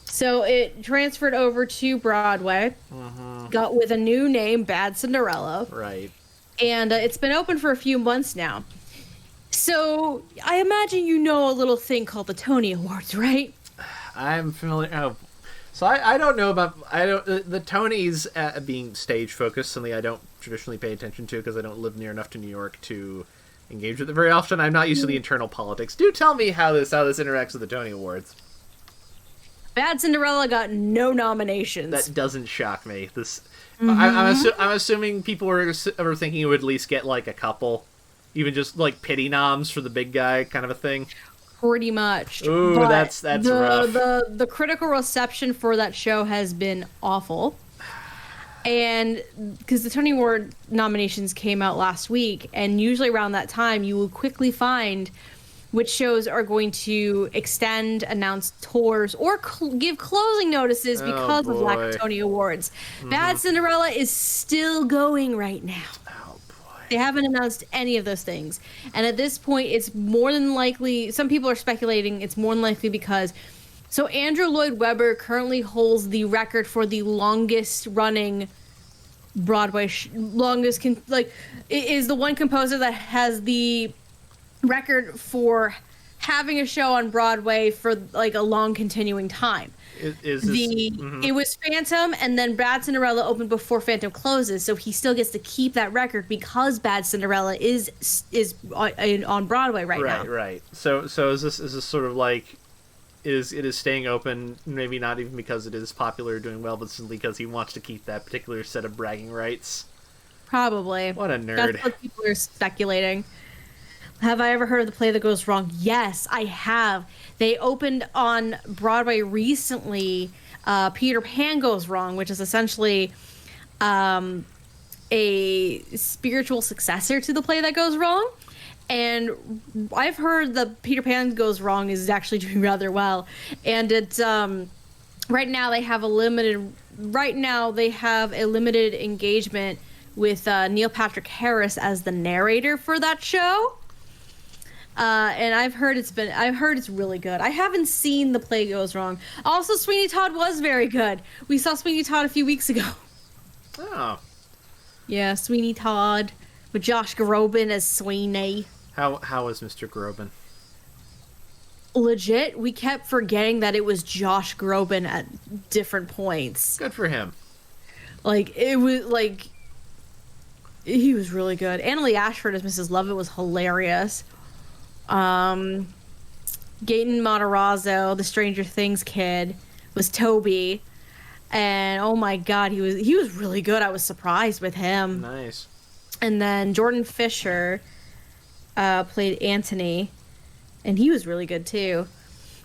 So it transferred over to Broadway, got with a new name, Bad Cinderella. Right. And it's been open for a few months now. So I imagine you know a little thing called the Tony Awards, right? I'm familiar. Oh, so I don't know about the Tonys being stage focused. Something I don't traditionally pay attention to because I don't live near enough to New York to engage with it very often. I'm not used to the internal politics. Do tell me how this interacts with the Tony Awards. Bad Cinderella got no nominations. That doesn't shock me. I'm assuming people were thinking it would at least get like a couple, even just like pity noms for the big guy kind of a thing. Pretty much. Ooh, but that's rough. The critical reception for that show has been awful. And because the Tony Award nominations came out last week, and usually around that time you will quickly find which shows are going to extend, announce tours, or give closing notices because of lack of Tony Awards. Mm-hmm. Bad Cinderella is still going right now. They haven't announced any of those things. And at this point, it's more than likely, some people are speculating it's more than likely because, so Andrew Lloyd Webber currently holds the record for the longest running Broadway, is the one composer that has the record for having a show on Broadway for like a long continuing time. It was Phantom, and then Bad Cinderella opened before Phantom closes, so he still gets to keep that record because Bad Cinderella is on Broadway right now. Right. So is this sort of like it is staying open, maybe not even because it is popular or doing well, but simply because he wants to keep that particular set of bragging rights? Probably. What a nerd. That's what people are speculating. Have I ever heard of the play that goes wrong? Yes, I have. They opened on Broadway recently, Peter Pan Goes Wrong, which is essentially a spiritual successor to the play that goes wrong. And I've heard the Peter Pan Goes Wrong is actually doing rather well. And it's right now they have a limited engagement with Neil Patrick Harris as the narrator for that show. And I've heard it's really good. I haven't seen The Play Goes Wrong. Also, Sweeney Todd was very good. We saw Sweeney Todd a few weeks ago. Oh. Yeah, Sweeney Todd with Josh Groban as Sweeney. How was Mr. Groban? Legit, we kept forgetting that it was Josh Groban at different points. Good for him. Like, it was like he was really good. Annalee Ashford as Mrs. Lovett was hilarious. Gaten Matarazzo, the Stranger Things kid, was Toby, and oh my god, he was really good. I was surprised with him. Nice. And then Jordan Fisher played Anthony, and he was really good too.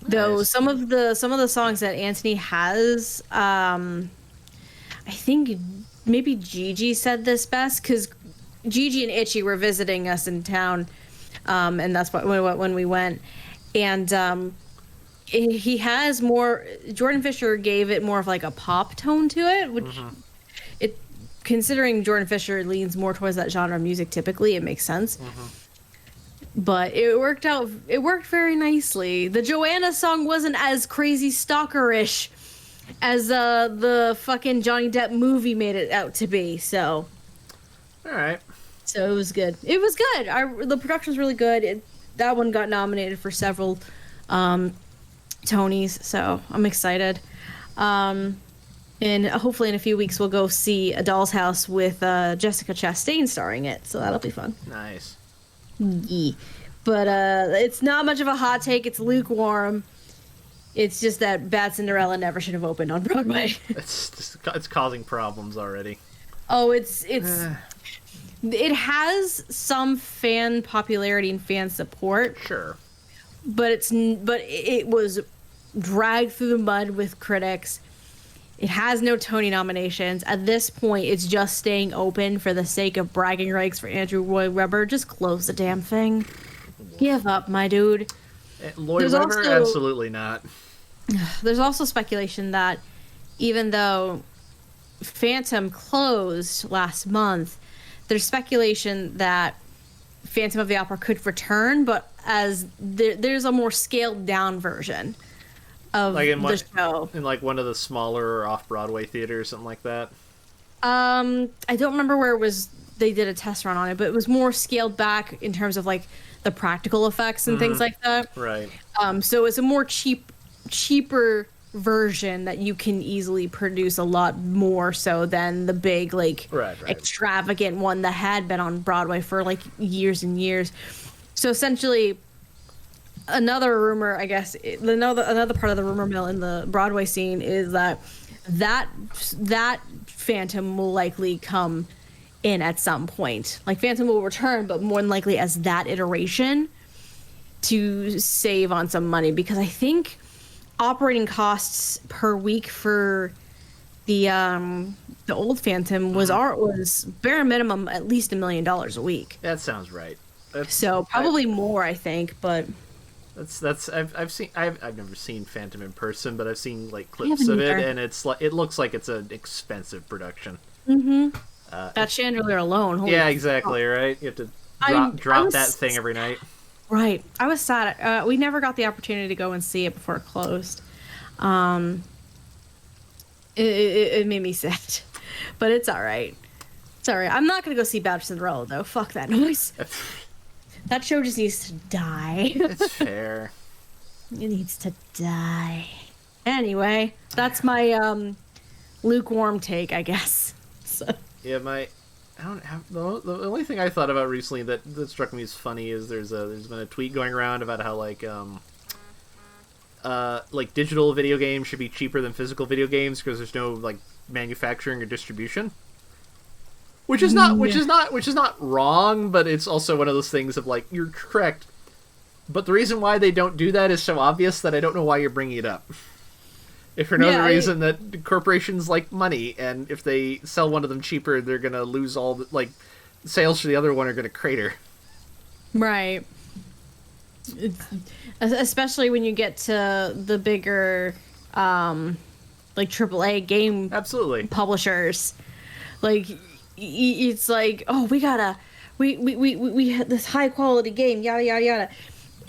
Nice. Though some of the songs that Anthony has, I think maybe Gigi said this best, because Gigi and Itchy were visiting us in town. And that's when we went, and he has more. Jordan Fisher gave it more of like a pop tone to it, which it considering Jordan Fisher leans more towards that genre of music. Typically, it makes sense. But it worked out. It worked very nicely. The Joanna song wasn't as crazy stalkerish as the fucking Johnny Depp movie made it out to be. So, all right. So it was good. It was good. The production was really good. That one got nominated for several Tonys. So I'm excited. And hopefully in a few weeks we'll go see A Doll's House with Jessica Chastain starring it. So that'll be fun. Nice. Yeah. But it's not much of a hot take. It's lukewarm. It's just that Bad Cinderella never should have opened on Broadway. It's causing problems already. Oh, it has some fan popularity and fan support. Sure. But it was dragged through the mud with critics. It has no Tony nominations. At this point, it's just staying open for the sake of bragging rights for Andrew Lloyd Webber. Just close the damn thing. Give up, my dude. Lloyd Webber? Absolutely not. There's also speculation that even though Phantom closed last month, there's speculation that Phantom of the Opera could return, but as there's a more scaled down version of the show. In like one of the smaller off-Broadway theaters, something like that? I don't remember where it was. They did a test run on it, but it was more scaled back in terms of like the practical effects and things like that. Right. So it's a more cheaper version that you can easily produce a lot more so than the big extravagant one that had been on Broadway for like years and years. So essentially another rumor, I guess, another part of the rumor mill in the Broadway scene is that Phantom will likely come in at some point. Like Phantom will return, but more than likely as that iteration to save on some money, because I think operating costs per week for the old Phantom was bare minimum at least $1 million a week. That sounds right. So probably more, I think, but I've never seen Phantom in person, but I've seen like clips of it, and it looks like it's an expensive production. Mm-hmm. That chandelier alone. Yeah, exactly. Right. You have to drop that thing every night. Right. I was sad. We never got the opportunity to go and see it before it closed. It made me sad, but it's all right. It's all right. I'm not gonna go see Bad Cinderella though. Fuck that noise. That show just needs to die. It's fair. It needs to die. Anyway, that's my lukewarm take, I guess. So. Yeah, I don't have the only thing I thought about recently that struck me as funny is there's been a tweet going around about how like digital video games should be cheaper than physical video games because there's no like manufacturing or distribution. Which is not wrong, but it's also one of those things of like, you're correct, but the reason why they don't do that is so obvious that I don't know why you're bringing it up. If for no other reason that corporations like money, and if they sell one of them cheaper, they're gonna lose all the, like, sales for the other one are gonna crater. Right. Especially when you get to the bigger, like AAA game publishers, like. It's like, oh, we had this high quality game, yada yada yada.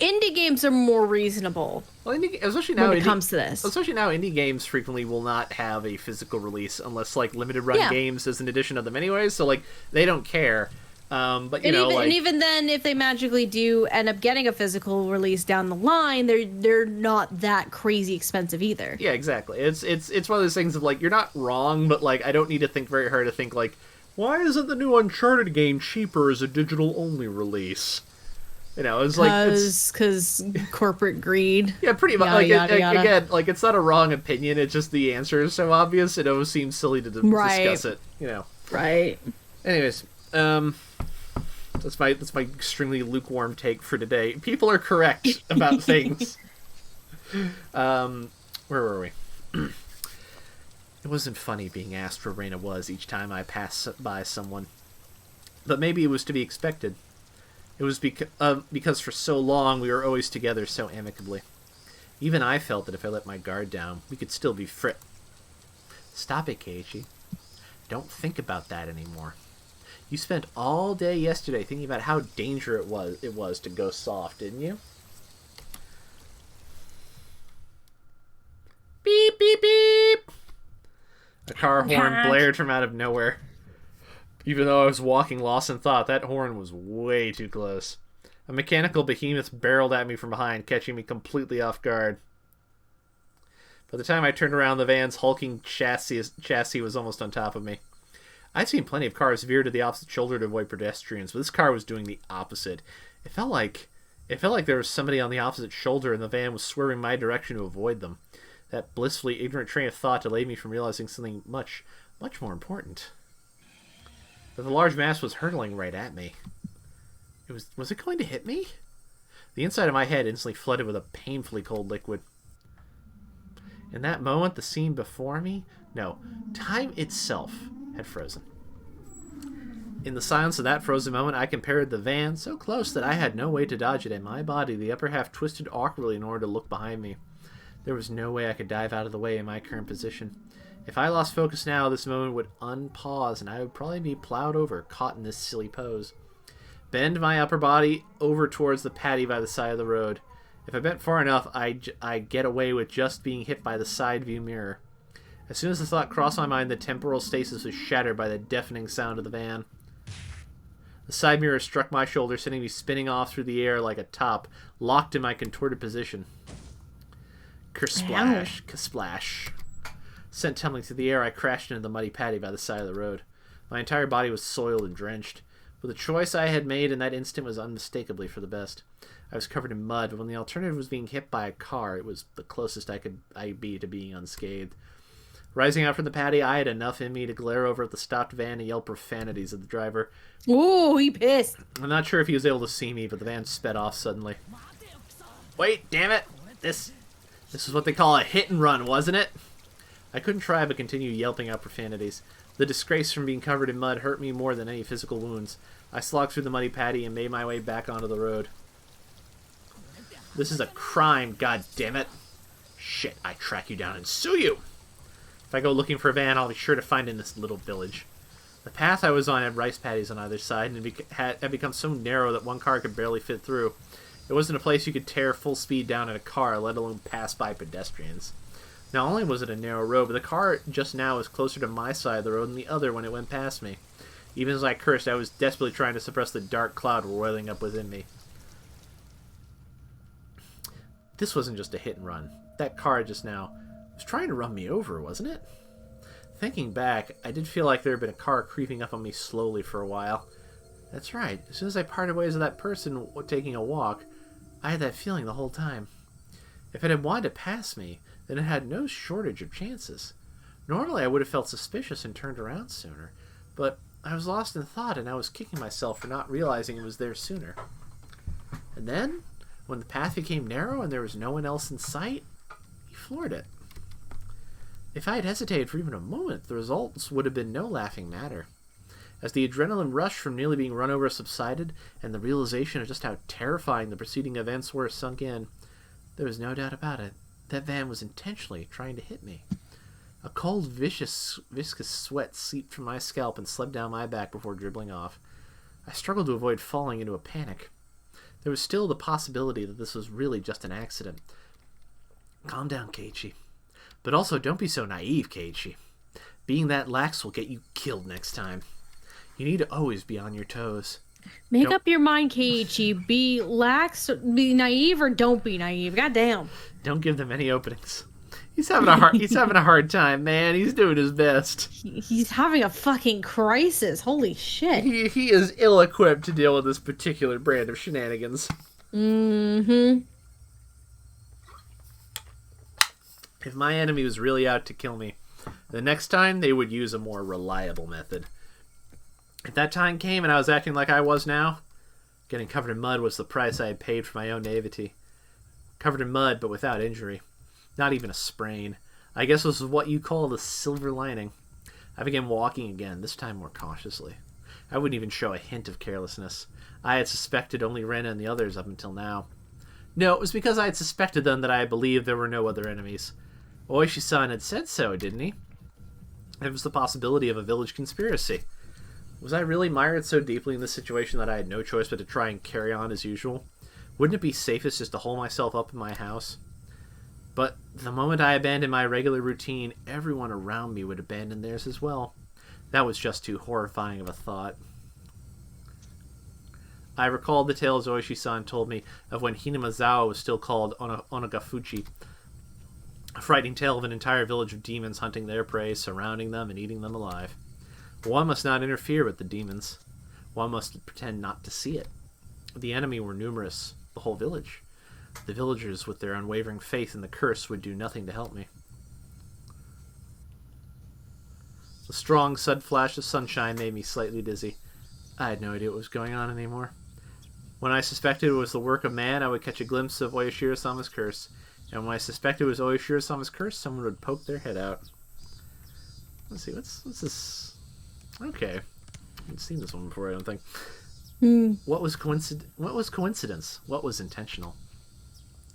Indie games are more reasonable. Well, especially now when it comes to this. Especially now, indie games frequently will not have a physical release unless like limited run games is an edition of them anyways. So like they don't care. But and even then, if they magically do end up getting a physical release down the line, they're not that crazy expensive either. Yeah, exactly. It's one of those things of like, you're not wrong, but like I don't need to think very hard to think like, why isn't the new Uncharted game cheaper as a digital-only release? It's like... Because corporate greed. Yeah, pretty much. Again, like, it's not a wrong opinion, it's just the answer is so obvious, it always seems silly to discuss it, Right. Anyways, that's my extremely lukewarm take for today. People are correct about things. Where were we? It wasn't funny being asked where Raina was each time I passed by someone. But maybe it was to be expected. It was because for so long we were always together so amicably. Even I felt that if I let my guard down, we could still be Stop it, Keiichi. Don't think about that anymore. You spent all day yesterday thinking about how dangerous it was to go soft, didn't you? Beep, beep, beep! A car horn blared from out of nowhere. Even though I was walking lost in thought, that horn was way too close. A mechanical behemoth barreled at me from behind, catching me completely off guard. By the time I turned around, the van's hulking chassis was almost on top of me. I'd seen plenty of cars veer to the opposite shoulder to avoid pedestrians, but this car was doing the opposite. It felt like there was somebody on the opposite shoulder and the van was swerving my direction to avoid them. That blissfully ignorant train of thought delayed me from realizing something much, much more important. That the large mass was hurtling right at me. Was it going to hit me? The inside of my head instantly flooded with a painfully cold liquid. In that moment, the scene before me, no, time itself had frozen. In the silence of that frozen moment, I compared the van so close that I had no way to dodge it, and my body, the upper half, twisted awkwardly in order to look behind me. There was no way I could dive out of the way in my current position. If I lost focus now, this moment would unpause, and I would probably be plowed over, caught in this silly pose. Bend my upper body over towards the patty by the side of the road. If I bent far enough, I'd get away with just being hit by the side view mirror. As soon as the thought crossed my mind, the temporal stasis was shattered by the deafening sound of the van. The side mirror struck my shoulder, sending me spinning off through the air like a top, locked in my contorted position. Kersplash, kasplash. Sent tumbling through the air, I crashed into the muddy patty by the side of the road. My entire body was soiled and drenched. But the choice I had made in that instant was unmistakably for the best. I was covered in mud, but when the alternative was being hit by a car, it was the closest I'd be to being unscathed. Rising out from the patty, I had enough in me to glare over at the stopped van and yell profanities at the driver. Ooh, he pissed. I'm not sure if he was able to see me, but the van sped off suddenly. Wait, damn it! This is what they call a hit and run, wasn't it? I couldn't try but continue yelping out profanities. The disgrace from being covered in mud hurt me more than any physical wounds. I slogged through the muddy patty and made my way back onto the road. This is a crime, goddammit. Shit, I track you down and sue you! If I go looking for a van, I'll be sure to find it in this little village. The path I was on had rice paddies on either side, and had become so narrow that one car could barely fit through. It wasn't a place you could tear full speed down in a car, let alone pass by pedestrians. Not only was it a narrow road, but the car just now was closer to my side of the road than the other when it went past me. Even as I cursed, I was desperately trying to suppress the dark cloud roiling up within me. This wasn't just a hit and run. That car just now was trying to run me over, wasn't it? Thinking back, I did feel like there had been a car creeping up on me slowly for a while. That's right. As soon as I parted ways with that person taking a walk, I had that feeling the whole time. If it had wanted to pass me, then it had no shortage of chances. Normally I would have felt suspicious and turned around sooner, but I was lost in thought and I was kicking myself for not realizing it was there sooner. And then, when the path became narrow and there was no one else in sight, he floored it. If I had hesitated for even a moment, the results would have been no laughing matter. As the adrenaline rush from nearly being run over subsided, and the realization of just how terrifying the preceding events were sunk in, there was no doubt about it. That van was intentionally trying to hit me. A cold, viscous sweat seeped from my scalp and slid down my back before dribbling off. I struggled to avoid falling into a panic. There was still the possibility that this was really just an accident. Calm down, Keiichi. But also, don't be so naive, Keiichi. Being that lax will get you killed next time. You need to always be on your toes. Make up your mind, Keiichi. Be lax, be naive, or don't be naive. Goddamn. Don't give them any openings. He's having a hard time, man. He's doing his best. He's having a fucking crisis. Holy shit. He is ill-equipped to deal with this particular brand of shenanigans. Mm-hmm. If my enemy was really out to kill me, the next time they would use a more reliable method. If that time came and I was acting like I was now, getting covered in mud was the price I had paid for my own naivety. Covered in mud, but without injury. Not even a sprain. I guess this is what you call the silver lining. I began walking again, this time more cautiously. I wouldn't even show a hint of carelessness. I had suspected only Ren and the others up until now. No, it was because I had suspected them that I believed there were no other enemies. Oishi-san had said so, didn't he? There was the possibility of a village conspiracy. Was I really mired so deeply in this situation that I had no choice but to try and carry on as usual? Wouldn't it be safest just to hole myself up in my house? But the moment I abandoned my regular routine, everyone around me would abandon theirs as well. That was just too horrifying of a thought. I recalled the tales Oishi-san told me of when Hinamazawa was still called Onagafuchi, a frightening tale of an entire village of demons hunting their prey, surrounding them, and eating them alive. One must not interfere with the demons. One must pretend not to see it. The enemy were numerous, the whole village. The villagers, with their unwavering faith in the curse, would do nothing to help me. The strong, sudden flash of sunshine made me slightly dizzy. I had no idea what was going on anymore. When I suspected it was the work of man, I would catch a glimpse of Oyashiro-sama's curse. And when I suspected it was Oyashiro-sama's curse, someone would poke their head out. Let's see, what's this? Okay. I haven't seen this one before, I don't think. What was coincidence? What was intentional?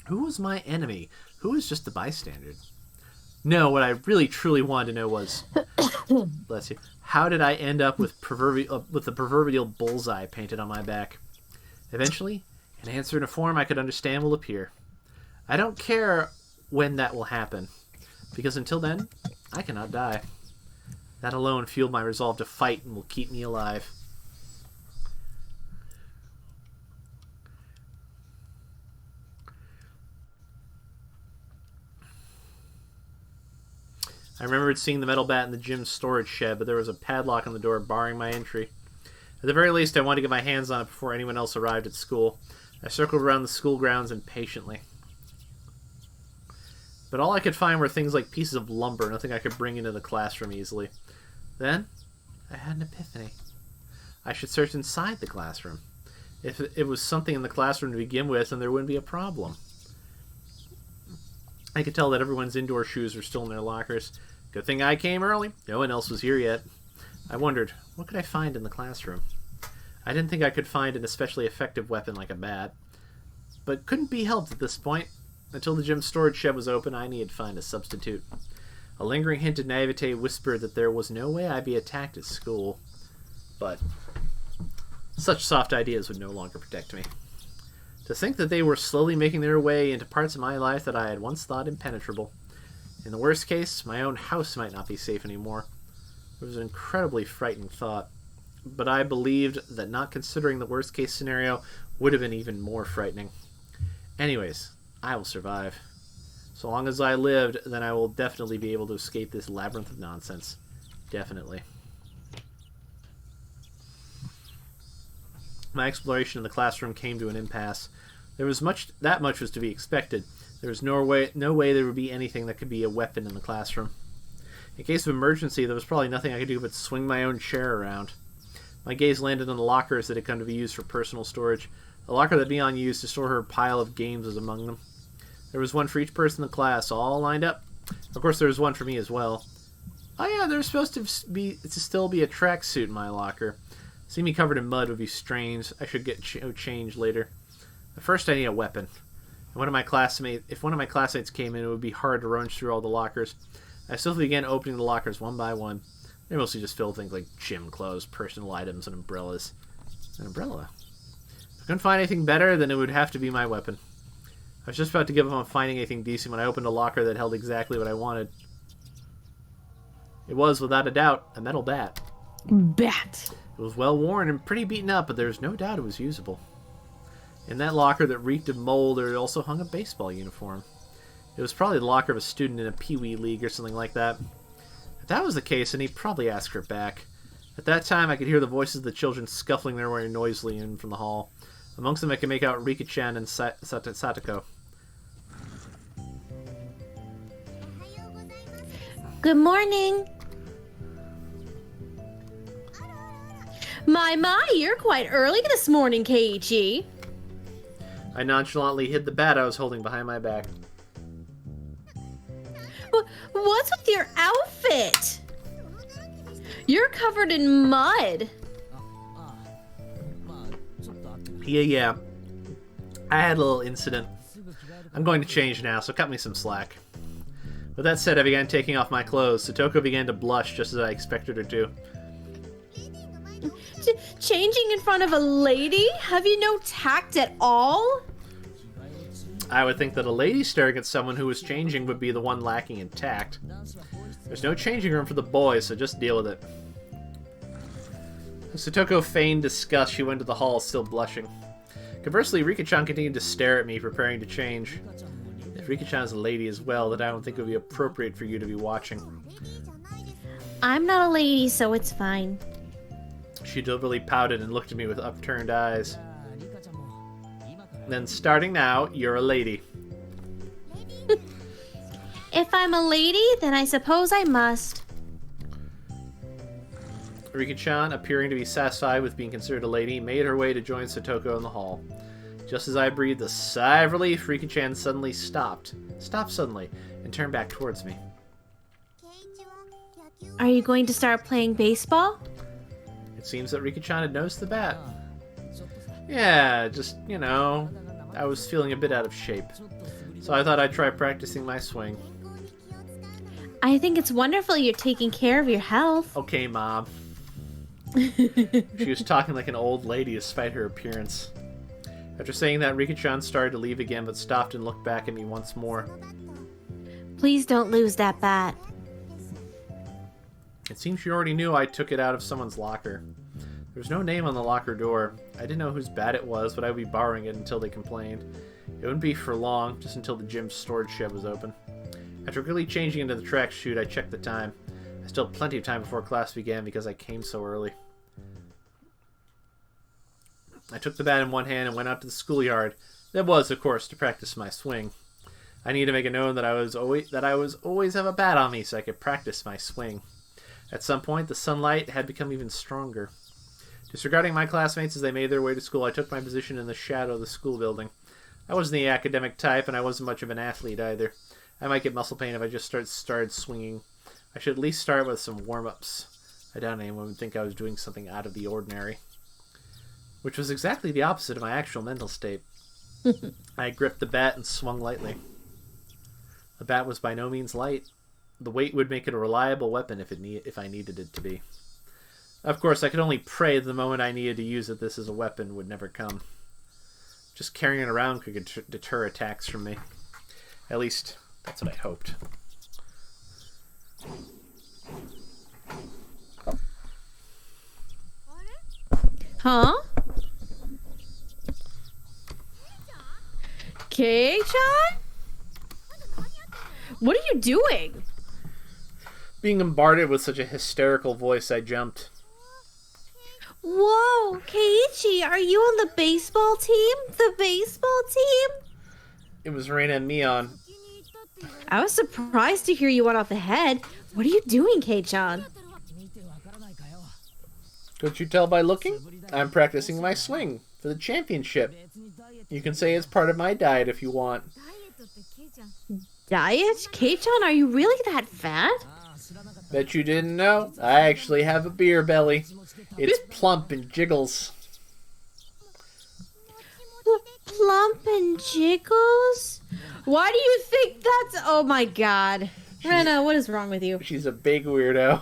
Who was my enemy? Who was just the bystander? No, what I really truly wanted to know was, bless you, how did I end up with the proverbial bullseye painted on my back? Eventually, an answer in a form I could understand will appear. I don't care when that will happen, because until then, I cannot die. That alone fueled my resolve to fight and will keep me alive. I remembered seeing the metal bat in the gym's storage shed, but there was a padlock on the door barring my entry. At the very least, I wanted to get my hands on it before anyone else arrived at school. I circled around the school grounds impatiently. But all I could find were things like pieces of lumber, nothing I could bring into the classroom easily. Then, I had an epiphany. I should search inside the classroom. If it was something in the classroom to begin with, then there wouldn't be a problem. I could tell that everyone's indoor shoes were still in their lockers. Good thing I came early. No one else was here yet. I wondered, what could I find in the classroom? I didn't think I could find an especially effective weapon like a bat, but couldn't be helped at this point. Until the gym storage shed was open, I needed to find a substitute. A lingering hint of naivete whispered that there was no way I'd be attacked at school, but such soft ideas would no longer protect me. To think that they were slowly making their way into parts of my life that I had once thought impenetrable. In the worst case, my own house might not be safe anymore. It was an incredibly frightening thought, but I believed that not considering the worst case scenario would have been even more frightening. Anyways, I will survive. So long as I lived, then I will definitely be able to escape this labyrinth of nonsense. Definitely. My exploration of the classroom came to an impasse. That much was to be expected. There was no way there would be anything that could be a weapon in the classroom. In case of emergency, there was probably nothing I could do but swing my own chair around. My gaze landed on the lockers that had come to be used for personal storage. The locker that Mion used to store her pile of games was among them. There was one for each person in the class, all lined up. Of course, there was one for me as well. Oh yeah, there's supposed to still be a tracksuit in my locker. See me covered in mud would be strange. I should get changed later. But first, I need a weapon. If one of my classmates came in, it would be hard to rummage through all the lockers. I swiftly began opening the lockers one by one. They mostly just filled things like gym clothes, personal items, and umbrellas. An umbrella? If I couldn't find anything better, then it would have to be my weapon. I was just about to give up on finding anything decent when I opened a locker that held exactly what I wanted. It was, without a doubt, a metal bat. Bat. It was well worn and pretty beaten up, but there was no doubt it was usable. In that locker that reeked of mold, there also hung a baseball uniform. It was probably the locker of a student in a Pee-wee league or something like that. If that was the case, then he'd probably ask her back. At that time, I could hear the voices of the children scuffling their way noisily in from the hall. Amongst them, I could make out Rika-chan and Satoko. Good morning. My, you're quite early this morning, Keiichi. I nonchalantly hid the bat I was holding behind my back. What's with your outfit? You're covered in mud. Yeah. I had a little incident I'm going to change now, so cut me some slack. With that said, I began taking off my clothes. Satoko began to blush just as I expected her to. Changing in front of a lady? Have you no tact at all? I would think that a lady staring at someone who was changing would be the one lacking in tact. There's no changing room for the boys, so just deal with it. As Satoko feigned disgust, she went to the hall, still blushing. Conversely, Rika-chan continued to stare at me, preparing to change. If Rika-chan is a lady as well, then I don't think it would be appropriate for you to be watching. I'm not a lady, so it's fine. She deliberately pouted and looked at me with upturned eyes. Then, starting now, you're a lady. If I'm a lady, then I suppose I must. Rika-chan, appearing to be satisfied with being considered a lady, made her way to join Satoko in the hall. Just as I breathed a sigh of relief, Rika-chan suddenly stopped suddenly, and turned back towards me. Are you going to start playing baseball? It seems that Rika-chan had noticed the bat. Yeah, just, I was feeling a bit out of shape. So I thought I'd try practicing my swing. I think it's wonderful you're taking care of your health. Okay, Mom. She was talking like an old lady despite her appearance. After saying that, Rika-chan started to leave again, but stopped and looked back at me once more. Please don't lose that bat. It seems she already knew I took it out of someone's locker. There was no name on the locker door. I didn't know whose bat it was, but I would be borrowing it until they complained. It wouldn't be for long, just until the gym's storage shed was open. After quickly changing into the track chute, I checked the time. I still had plenty of time before class began because I came so early. I took the bat in one hand and went out to the schoolyard. That was, of course, to practice my swing. I needed to make it known that I was always have a bat on me so I could practice my swing. At some point, the sunlight had become even stronger. Disregarding my classmates as they made their way to school, I took my position in the shadow of the school building. I wasn't the academic type, and I wasn't much of an athlete either. I might get muscle pain if I just started swinging. I should at least start with some warm-ups. I doubt anyone would think I was doing something out of the ordinary. Which was exactly the opposite of my actual mental state. I gripped the bat and swung lightly. The bat was by no means light. The weight would make it a reliable weapon if I needed it to be. Of course, I could only pray that the moment I needed to use this as a weapon would never come. Just carrying it around could deter attacks from me. At least, that's what I hoped. Huh? Kei-chan? What are you doing? Being bombarded with such a hysterical voice, I jumped. Whoa, Keiichi, are you on the baseball team? The baseball team? It was Reina and Mion. I was surprised to hear you went off ahead. What are you doing, Kei-chan? Couldn't you tell by looking? I'm practicing my swing for the championship. You can say it's part of my diet if you want. Diet? Kei-chan, are you really that fat? Bet you didn't know? I actually have a beer belly. It's plump and jiggles. Plump and jiggles? Why do you think that's... Oh my god. Rena, what is wrong with you? She's a big weirdo.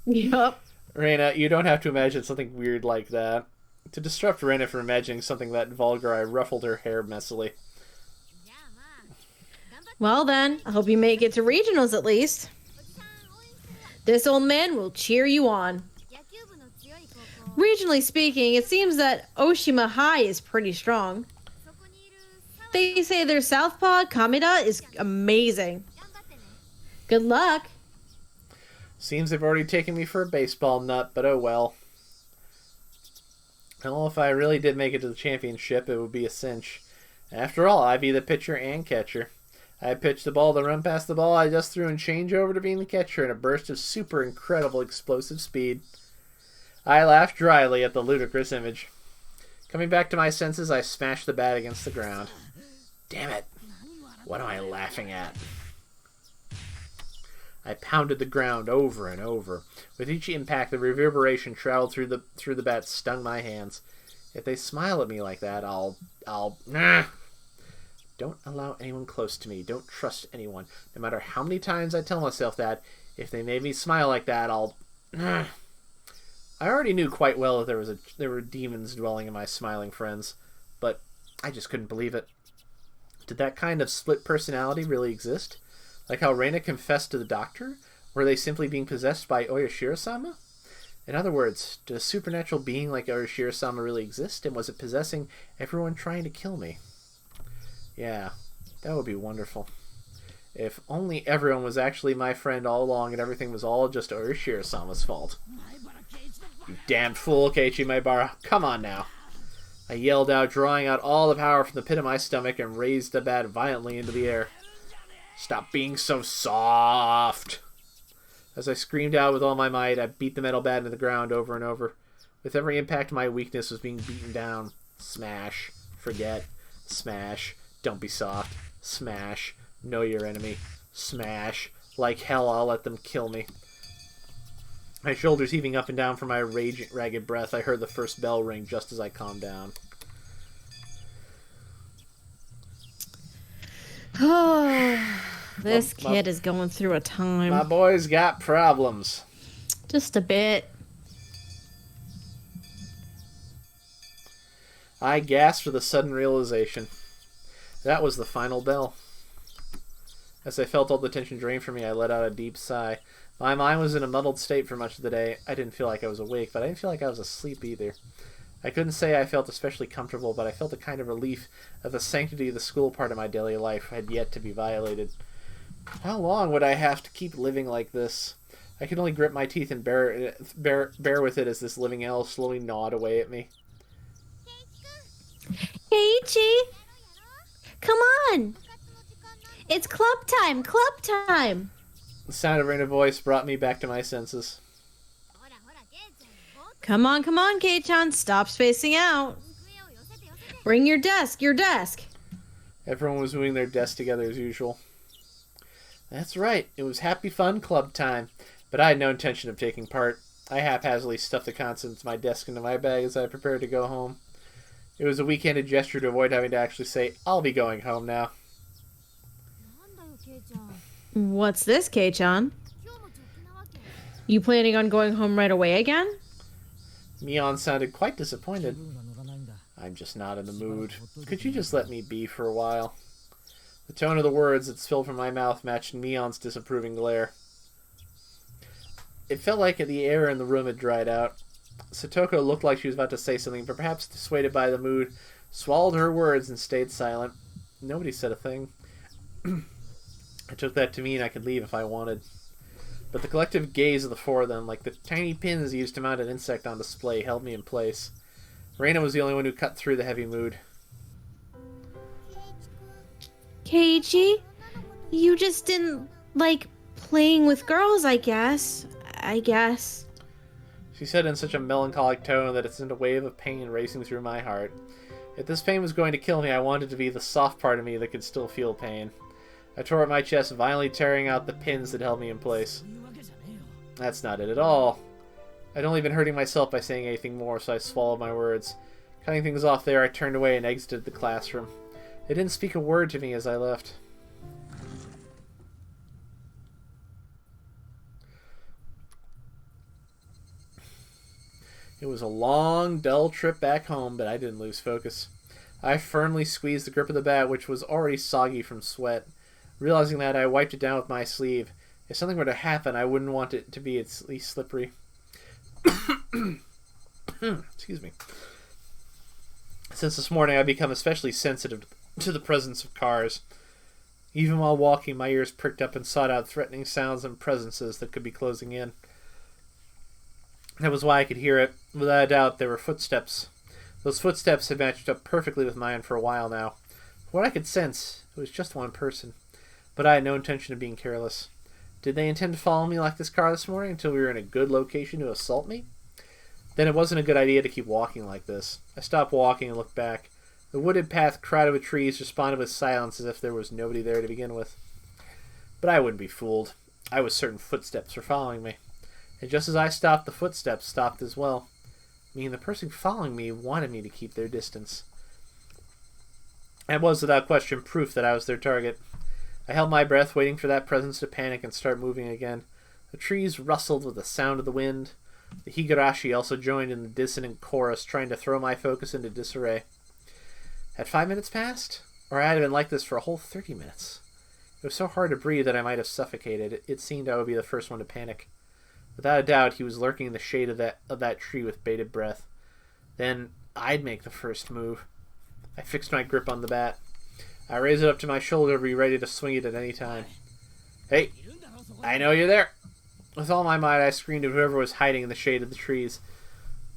Yup. Reina, you don't have to imagine something weird like that. To disrupt Reina from imagining something that vulgar, I ruffled her hair messily. Well then, I hope you make it to regionals at least. This old man will cheer you on. Regionally speaking, it seems that Oshima High is pretty strong. They say their southpaw, Kameda, is amazing. Good luck. Seems they've already taken me for a baseball nut, but oh well. Well, if I really did make it to the championship, it would be a cinch. After all, I'd be the pitcher and catcher. I pitch the ball, then run past the ball I just threw and change over to being the catcher in a burst of super incredible explosive speed. I laughed dryly at the ludicrous image. Coming back to my senses, I smashed the bat against the ground. Damn it! What am I laughing at? I pounded the ground over and over. With each impact, the reverberation traveled through the bat, stung my hands. If they smile at me like that, I'll... Don't allow anyone close to me. Don't trust anyone. No matter how many times I tell myself that, if they made me smile like that, I'll... I already knew quite well that there were demons dwelling in my smiling friends, but I just couldn't believe it. Did that kind of split personality really exist? Like how Reina confessed to the doctor? Were they simply being possessed by Oyashiro-sama? In other words, did a supernatural being like Oyashiro-sama really exist, and was it possessing everyone trying to kill me? Yeah, that would be wonderful. If only everyone was actually my friend all along and everything was all just Oyashiro-sama's fault. You damned fool, Keiichi Maebara. Come on now. I yelled out, drawing out all the power from the pit of my stomach, and raised the bat violently into the air. Stop being so soft. As I screamed out with all my might, I beat the metal bat into the ground over and over. With every impact, my weakness was being beaten down. Smash. Forget. Smash. Don't be soft. Smash. Know your enemy. Smash. Like hell, I'll let them kill me. My shoulders heaving up and down from my ragged breath, I heard the first bell ring just as I calmed down. This kid is going through a time. My boy's got problems. Just a bit. I gasped with a sudden realization. That was the final bell. As I felt all the tension drain from me, I let out a deep sigh. My mind was in a muddled state for much of the day. I didn't feel like I was awake, but I didn't feel like I was asleep either. I couldn't say I felt especially comfortable, but I felt a kind of relief that the sanctity of the school part of my daily life had yet to be violated. How long would I have to keep living like this? I could only grit my teeth and bear with it as this living hell slowly gnawed away at me. Keiichi! Come on! It's club time! Club time! The sound of Reina's voice brought me back to my senses. Come on, Kei-chan. Stop spacing out. Bring your desk, Everyone was moving their desks together as usual. That's right, it was happy fun club time, but I had no intention of taking part. I haphazardly stuffed the contents of my desk into my bag as I prepared to go home. It was a weak-handed gesture to avoid having to actually say, I'll be going home now. What's this, Kei-chan? You planning on going home right away again? Mion sounded quite disappointed. I'm just not in the mood. Could you just let me be for a while? The tone of the words that spilled from my mouth matched Mion's disapproving glare. It felt like the air in the room had dried out. Satoko looked like she was about to say something, but perhaps dissuaded by the mood, swallowed her words and stayed silent. Nobody said a thing. I took that to mean I could leave if I wanted. But the collective gaze of the four of them, like the tiny pins used to mount an insect on display, held me in place. Reina was the only one who cut through the heavy mood. Keiichi, you just didn't like playing with girls, I guess. She said in such a melancholic tone that it sent a wave of pain racing through my heart. If this pain was going to kill me, I wanted to be the soft part of me that could still feel pain. I tore at my chest, violently tearing out the pins that held me in place. That's not it at all. I'd only been hurting myself by saying anything more, so I swallowed my words. Cutting things off there, I turned away and exited the classroom. They didn't speak a word to me as I left. It was a long, dull trip back home, but I didn't lose focus. I firmly squeezed the grip of the bat, which was already soggy from sweat. Realizing that, I wiped it down with my sleeve. If something were to happen, I wouldn't want it to be at least slippery. Excuse me. Since this morning, I've become especially sensitive to the presence of cars. Even while walking, my ears pricked up and sought out threatening sounds and presences that could be closing in. That was why I could hear it. Without a doubt, there were footsteps. Those footsteps had matched up perfectly with mine for a while now. From what I could sense, it was just one person. But I had no intention of being careless. Did they intend to follow me like this car this morning until we were in a good location to assault me? Then it wasn't a good idea to keep walking like this. I stopped walking and looked back. The wooded path crowded with trees responded with silence as if there was nobody there to begin with. But I wouldn't be fooled. I was certain footsteps were following me. And just as I stopped, the footsteps stopped as well. Meaning the person following me wanted me to keep their distance. And was without question proof that I was their target. I held my breath, waiting for that presence to panic and start moving again. The trees rustled with the sound of the wind. The Higurashi also joined in the dissonant chorus, trying to throw my focus into disarray. Had 5 minutes passed? Or had I been like this for a whole 30 minutes? It was so hard to breathe that I might have suffocated. It seemed I would be the first one to panic. Without a doubt, he was lurking in the shade of that tree with bated breath. Then I'd make the first move. I fixed my grip on the bat. I raised it up to my shoulder to be ready to swing it at any time. Hey, I know you're there. With all my might, I screamed at whoever was hiding in the shade of the trees.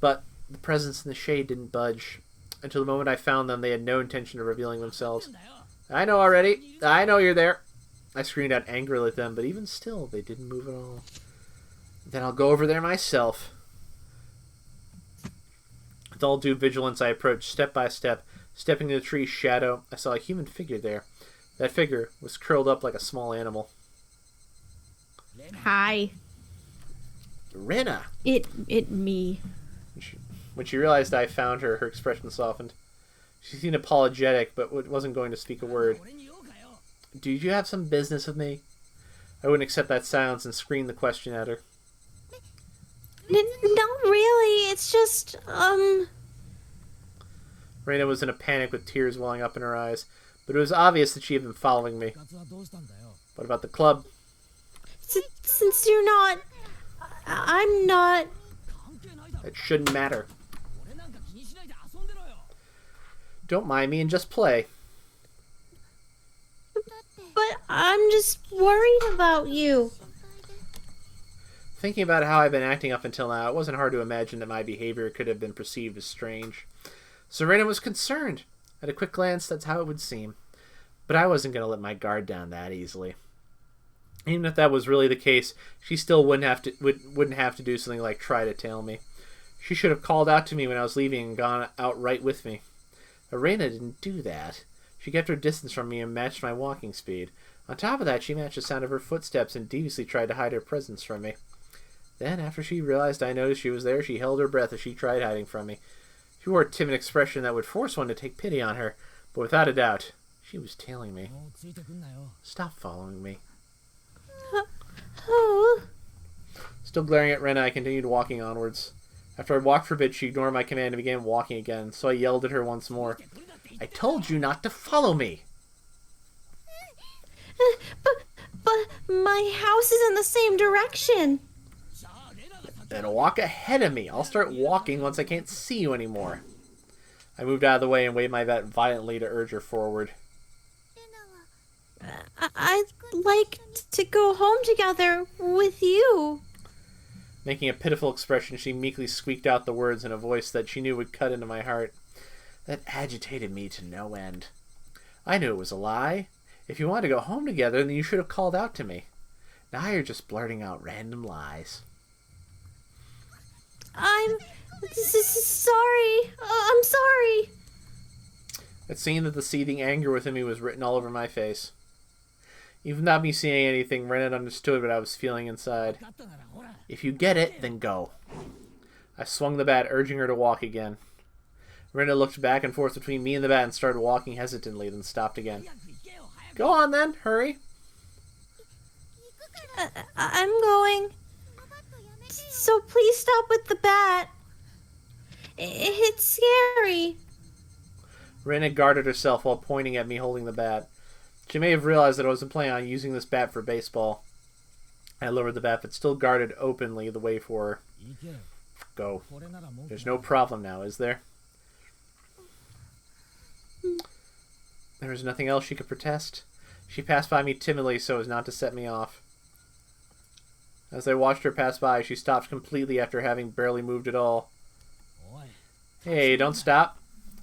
But the presence in the shade didn't budge. Until the moment I found them, they had no intention of revealing themselves. I know already. I know you're there. I screamed out angrily at them, but even still, they didn't move at all. Then I'll go over there myself. With all due vigilance, I approached step by step. Stepping into the tree's shadow, I saw a human figure there. That figure was curled up like a small animal. Hi. Rena! It me. When she realized I found her, her expression softened. She seemed apologetic, but wasn't going to speak a word. Do you have some business with me? I wouldn't accept that silence and screamed the question at her. Not really. It's just, Reina was in a panic with tears welling up in her eyes, but it was obvious that she had been following me. What about the club? Since you're not... I'm not... It shouldn't matter. Don't mind me and just play. But I'm just worried about you. Thinking about how I've been acting up until now, it wasn't hard to imagine that my behavior could have been perceived as strange. Serena was concerned. At a quick glance, that's how it would seem. But I wasn't going to let my guard down that easily. Even if that was really the case, she still wouldn't have to do something like try to tail me. She should have called out to me when I was leaving and gone out right with me. Arena didn't do that. She kept her distance from me and matched my walking speed. On top of that, she matched the sound of her footsteps and deviously tried to hide her presence from me. Then, after she realized I noticed she was there, she held her breath as she tried hiding from me. She wore a timid expression that would force one to take pity on her, but without a doubt, she was tailing me. Stop following me. Still glaring at Rena, I continued walking onwards. After I'd walked for a bit, she ignored my command and began walking again, so I yelled at her once more. I told you not to follow me! But my house is in the same direction. Then walk ahead of me. I'll start walking once I can't see you anymore. I moved out of the way and waved my bat violently to urge her forward. I'd like to go home together with you. Making a pitiful expression, she meekly squeaked out the words in a voice that she knew would cut into my heart. That agitated me to no end. I knew it was a lie. If you wanted to go home together, then you should have called out to me. Now you're just blurting out random lies. I'm sorry. I'm sorry. It seemed that the seething anger within me was written all over my face. Even without me seeing anything, Renan understood what I was feeling inside. If you get it, then go. I swung the bat, urging her to walk again. Renan looked back and forth between me and the bat and started walking hesitantly, then stopped again. Go on then, hurry. I'm going. So please stop with the bat. It's scary. Renan guarded herself while pointing at me holding the bat. She may have realized that I wasn't planning on using this bat for baseball. I lowered the bat, but still guarded openly the way for her. Go. There's no problem now, is there? There was nothing else she could protest. She passed by me timidly so as not to set me off. As I watched her pass by, she stopped completely after having barely moved at all. Hey, don't stop.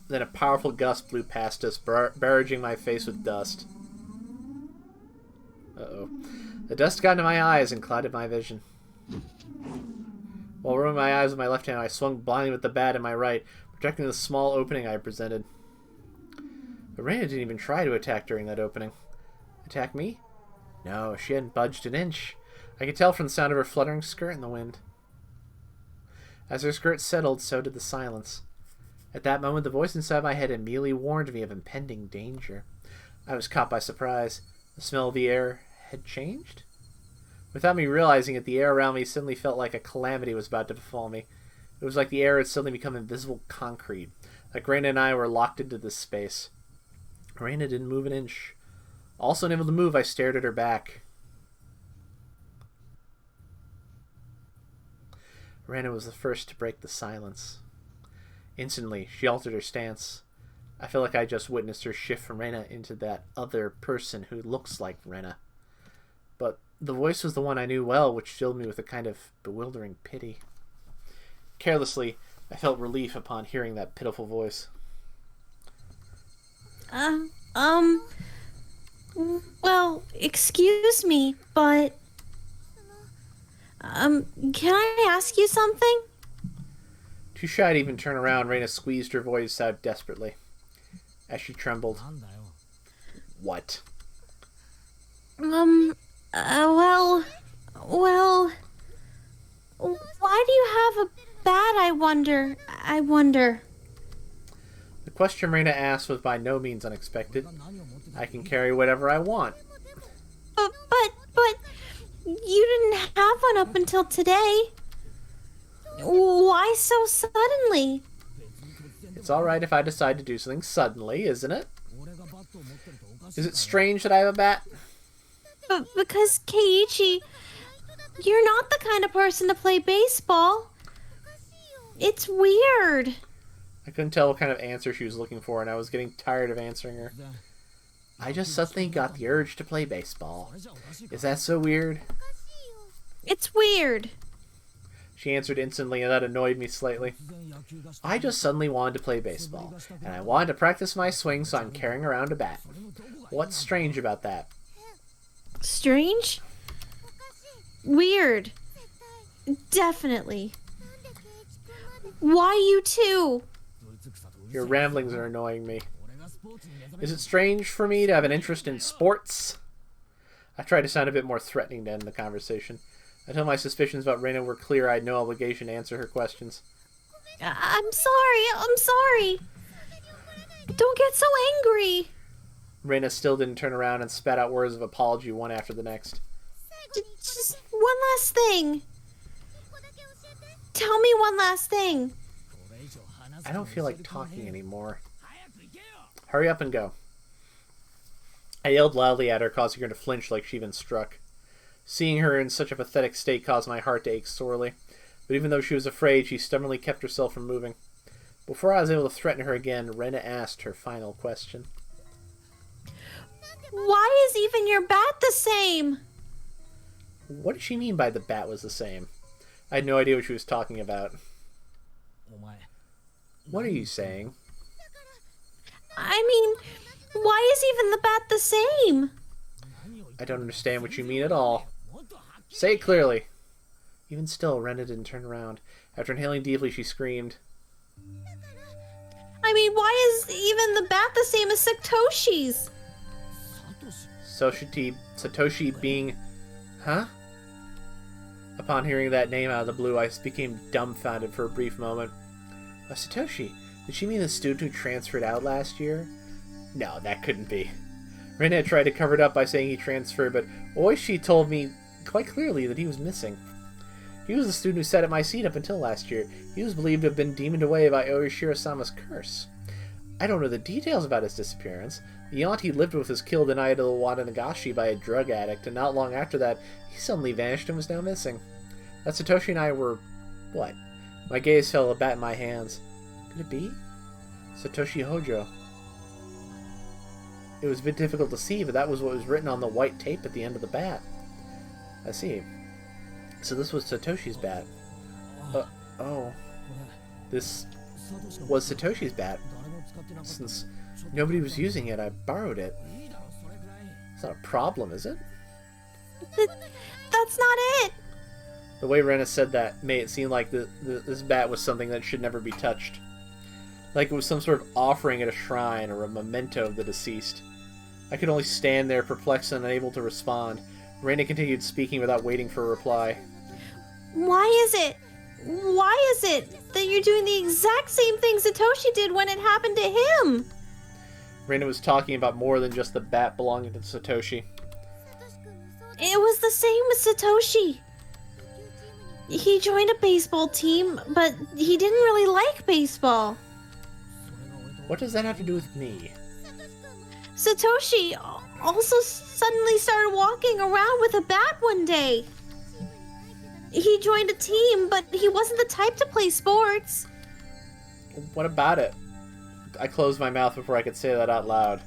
Then a powerful gust blew past us, barraging my face with dust. Uh-oh. The dust got into my eyes and clouded my vision. While rubbing my eyes with my left hand, I swung blindly with the bat in my right, protecting the small opening I had presented. But Reina didn't even try to attack during that opening. Attack me? No, she hadn't budged an inch. I could tell from the sound of her fluttering skirt in the wind. As her skirt settled, so did the silence. At that moment, the voice inside my head immediately warned me of impending danger. I was caught by surprise. The smell of the air had changed? Without me realizing it, the air around me suddenly felt like a calamity was about to befall me. It was like the air had suddenly become invisible concrete. Like Reina and I were locked into this space. Reina didn't move an inch. Also unable to move, I stared at her back. Reina was the first to break the silence. Instantly, she altered her stance. I feel like I just witnessed her shift from Reina into that other person who looks like Reina. But the voice was the one I knew well, which filled me with a kind of bewildering pity. Carelessly, I felt relief upon hearing that pitiful voice. Well, excuse me, but... can I ask you something? Too shy to even turn around, Reina squeezed her voice out desperately. As she trembled. What? Well... Why do you have a bat, I wonder? The question Reina asked was by no means unexpected. I can carry whatever I want. But... You didn't have one up until today. Why so suddenly? It's alright if I decide to do something suddenly, isn't it? Is it strange that I have a bat? But because, Keiichi, you're not the kind of person to play baseball. It's weird. I couldn't tell what kind of answer she was looking for, and I was getting tired of answering her. I just suddenly got the urge to play baseball. Is that so weird? It's weird. She answered instantly, and that annoyed me slightly. I just suddenly wanted to play baseball, and I wanted to practice my swing, so I'm carrying around a bat. What's strange about that? Strange? Weird. Definitely. Why you too? Your ramblings are annoying me. Is it strange for me to have an interest in sports? I tried to sound a bit more threatening to end the conversation. Until my suspicions about Reina were clear, I had no obligation to answer her questions. I'm sorry. Don't get so angry. Reina still didn't turn around and spat out words of apology one after the next. Just one last thing. Tell me one last thing. I don't feel like talking anymore. Hurry up and go. I yelled loudly at her, causing her to flinch like she'd been struck. Seeing her in such a pathetic state caused my heart to ache sorely, but even though she was afraid, she stubbornly kept herself from moving. Before I was able to threaten her again, Reina asked her final question. Why is even your bat the same? What did she mean by the bat was the same? I had no idea what she was talking about. What are you saying? I mean, why is even the bat the same? I don't understand what you mean at all. Say it clearly. Even still, Reina didn't turn around. After inhaling deeply, she screamed. I mean, why is even the bat the same as Satoshi's? Satoshi being... Huh? Upon hearing that name out of the blue, I became dumbfounded for a brief moment. Satoshi? Did she mean the student who transferred out last year? No, that couldn't be. Reina tried to cover it up by saying he transferred, but Oishi told me quite clearly that he was missing. He was the student who sat at my seat up until last year. He was believed to have been demoned away by Oishiro-sama's curse. I don't know the details about his disappearance. The aunt he lived with was killed in Idol Wadanagashi by a drug addict, and not long after that, he suddenly vanished and was now missing. That Satoshi and I were... what? My gaze fell a bat in my hands. Could it be? Satoshi Hojo. It was a bit difficult to see, but that was what was written on the white tape at the end of the bat. I see. So this was Satoshi's bat. Oh. This was Satoshi's bat. Since nobody was using it, I borrowed it. It's not a problem, is it? That's not it. The way Reina said that made it seem like this bat was something that should never be touched. Like it was some sort of offering at a shrine or a memento of the deceased. I could only stand there perplexed and unable to respond. Reina continued speaking without waiting for a reply. Why is it that you're doing the exact same thing Satoshi did when it happened to him. Reina was talking about more than just the bat belonging to Satoshi. It was the same with Satoshi. He joined a baseball team, but he didn't really like baseball. What does that have to do with me? Satoshi also suddenly started walking around with a bat one day. He joined a team, but he wasn't the type to play sports. What about it? I closed my mouth before I could say that out loud.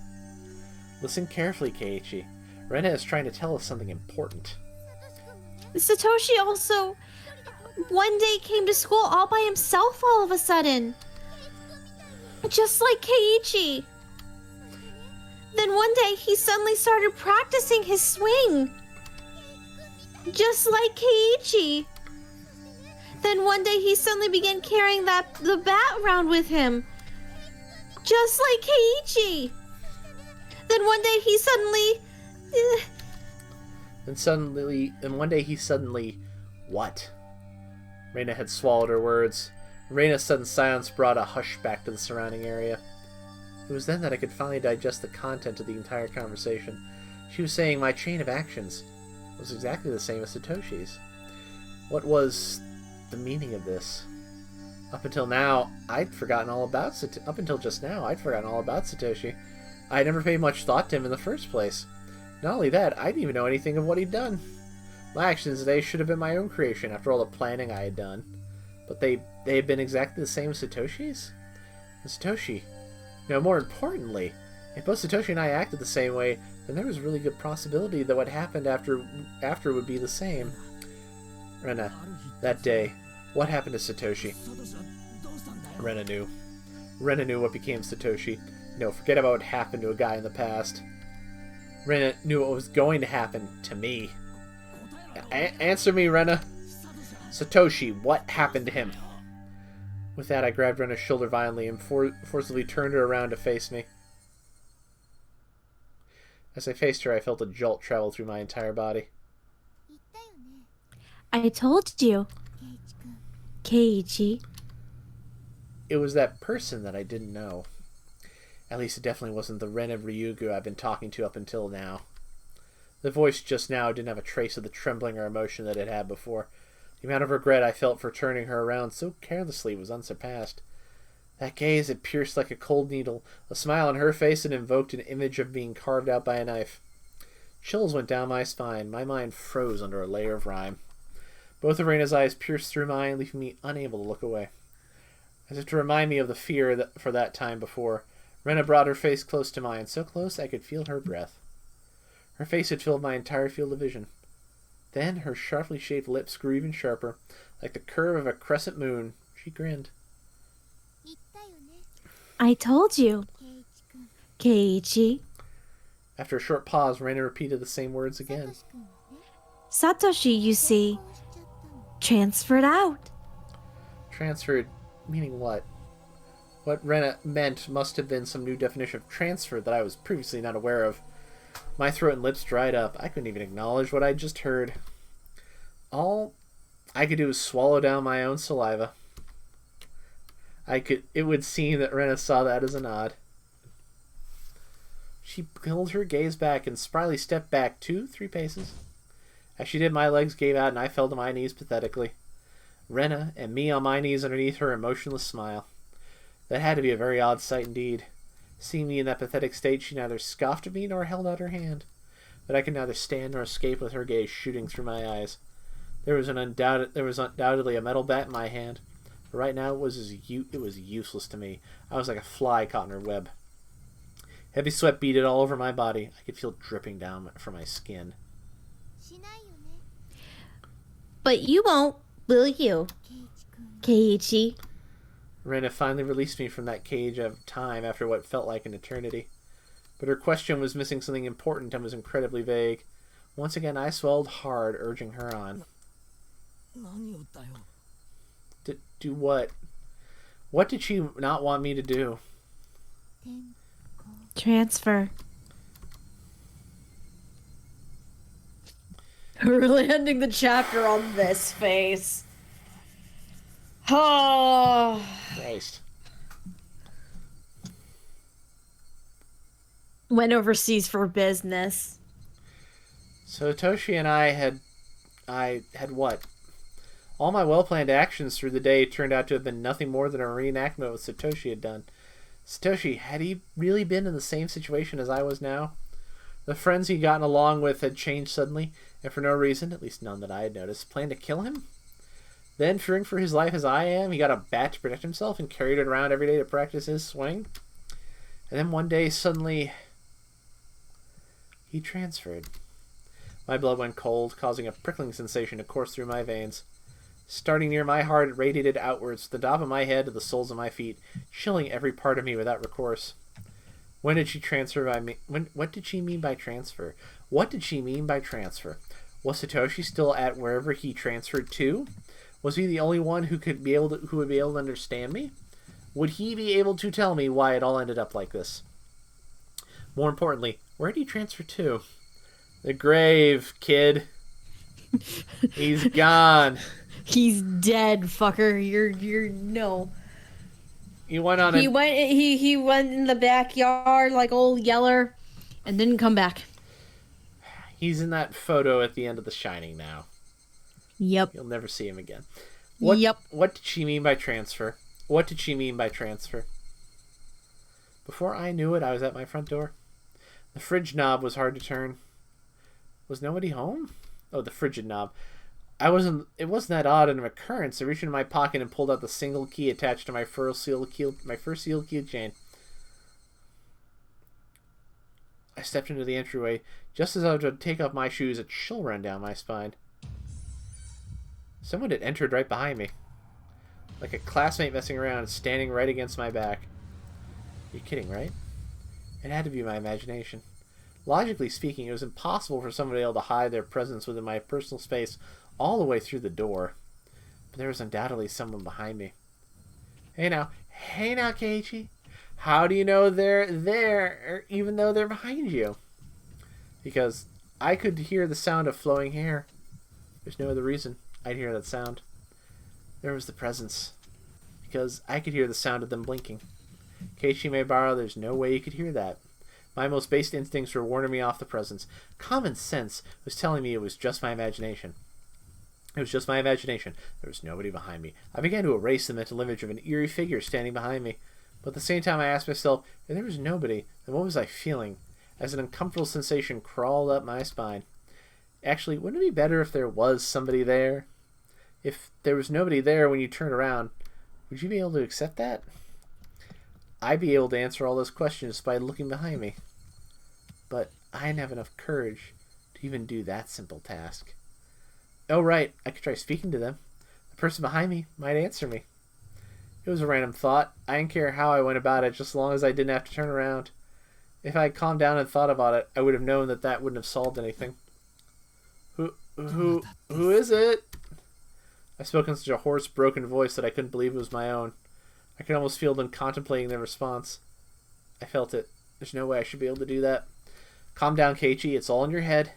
Listen carefully, Keiichi. Reina is trying to tell us something important. Satoshi also one day came to school all by himself all of a sudden. Just like Keiichi. Then one day he suddenly started practicing his swing. Just like Keiichi. Then one day he suddenly began carrying the bat around with him. Just like Keiichi. Then one day he suddenly... And one day he suddenly... What? Reina had swallowed her words. Reina's sudden silence brought a hush back to the surrounding area. It was then that I could finally digest the content of the entire conversation. She was saying my chain of actions was exactly the same as Satoshi's. What was the meaning of this? Up until now, I'd forgotten all about Satoshi. I had never paid much thought to him in the first place. Not only that, I didn't even know anything of what he'd done. My actions today should have been my own creation after all the planning I had done. But they had been exactly the same as Satoshi's? And Satoshi... No, more importantly, if both Satoshi and I acted the same way, then there was a really good possibility that what happened after would be the same. Reina, that day, what happened to Satoshi? Reina knew. Reina knew what became Satoshi. No, forget about what happened to a guy in the past. Reina knew what was going to happen to me. Answer me, Reina. Satoshi, what happened to him? With that, I grabbed Rena's shoulder violently and forcibly turned her around to face me. As I faced her, I felt a jolt travel through my entire body. I told you, Keiichi. It was that person that I didn't know. At least it definitely wasn't the Ren of Ryugu I've been talking to up until now. The voice just now didn't have a trace of the trembling or emotion that it had before. The amount of regret I felt for turning her around so carelessly was unsurpassed. That gaze had pierced like a cold needle. A smile on her face had invoked an image of being carved out by a knife. Chills went down my spine. My mind froze under a layer of rime. Both of Reina's eyes pierced through mine, leaving me unable to look away. As if to remind me of the fear for that time before, Reina brought her face close to mine, so close I could feel her breath. Her face had filled my entire field of vision. Then her sharply shaped lips grew even sharper, like the curve of a crescent moon. She grinned. I told you, Keiichi. After a short pause, Reina repeated the same words again. Satoshi, you see, transferred out. Transferred, meaning what? What Reina meant must have been some new definition of transfer that I was previously not aware of. My throat and lips dried up. I couldn't even acknowledge what I'd just heard. All I could do was swallow down my own saliva. It would seem that Reina saw that as a nod. She pulled her gaze back and spryly stepped back 2-3 paces. As she did, my legs gave out and I fell to my knees pathetically. Reina and me on my knees underneath her emotionless smile. That had to be a very odd sight indeed. Seeing me in that pathetic state, she neither scoffed at me nor held out her hand. But I could neither stand nor escape with her gaze shooting through my eyes. There was undoubtedly a metal bat in my hand. But right now it was useless to me. I was like a fly caught in her web. Heavy sweat beaded all over my body. I could feel it dripping down from my skin. But you won't, will you, Keiichi? Reina finally released me from that cage of time after what felt like an eternity. But her question was missing something important and was incredibly vague. Once again, I swelled hard, urging her on. Do what? What did she not want me to do? Transfer. Really ending the chapter on this face. Oh. Christ. Went overseas for business. So Toshi and I had what? All my well-planned actions through the day turned out to have been nothing more than a reenactment of what Satoshi had done. Satoshi, had he really been in the same situation as I was now? The friends he'd gotten along with had changed suddenly, and for no reason, at least none that I had noticed, planned to kill him? Then, fearing for his life as I am, he got a bat to protect himself and carried it around every day to practice his swing? And then one day, suddenly, he transferred. My blood went cold, causing a prickling sensation to course through my veins. Starting near my heart, it radiated outwards, from the top of my head to the soles of my feet, chilling every part of me without recourse. When did she transfer by me? What did she mean by transfer? What did she mean by transfer? Was Satoshi still at wherever he transferred to? Was he the only one who would be able to understand me? Would he be able to tell me why it all ended up like this? More importantly, where did he transfer to? The grave, kid. He's gone. He's dead, fucker. You're no. He went on. He went in the backyard like old Yeller, and didn't come back. He's in that photo at the end of The Shining now. Yep. You'll never see him again. Yep. What did she mean by transfer? What did she mean by transfer? Before I knew it, I was at my front door. The fridge knob was hard to turn. Was nobody home? Oh, the frigid knob. It wasn't that odd an occurrence. I reached into my pocket and pulled out the single key attached to my first sealed keychain. I stepped into the entryway. Just as I was to take off my shoes, a chill ran down my spine. Someone had entered right behind me. Like a classmate messing around, standing right against my back. You're kidding, right? It had to be my imagination. Logically speaking, it was impossible for somebody able to hide their presence within my personal space all the way through the door. But there was undoubtedly someone behind me. Hey now, Keiichi. How do you know they're there, even though they're behind you? Because I could hear the sound of flowing hair. There's no other reason I'd hear that sound. There was the presence. Because I could hear the sound of them blinking. Keiichi Maebara, there's no way you could hear that. My most basic instincts were warning me off the presence. Common sense was telling me it was just my imagination. It was just my imagination. There was nobody behind me. I began to erase the mental image of an eerie figure standing behind me. But at the same time I asked myself, if there was nobody, then what was I feeling? As an uncomfortable sensation crawled up my spine. Actually, wouldn't it be better if there was somebody there? If there was nobody there when you turned around, would you be able to accept that? I'd be able to answer all those questions by looking behind me. But I didn't have enough courage to even do that simple task. Oh, right, I could try speaking to them. The person behind me might answer me. It was a random thought. I didn't care how I went about it, just as long as I didn't have to turn around. If I had calmed down and thought about it, I would have known that wouldn't have solved anything. Who is it? I spoke in such a hoarse, broken voice that I couldn't believe it was my own. I could almost feel them contemplating their response. I felt it. There's no way I should be able to do that. Calm down, Keiichi. It's all in your head.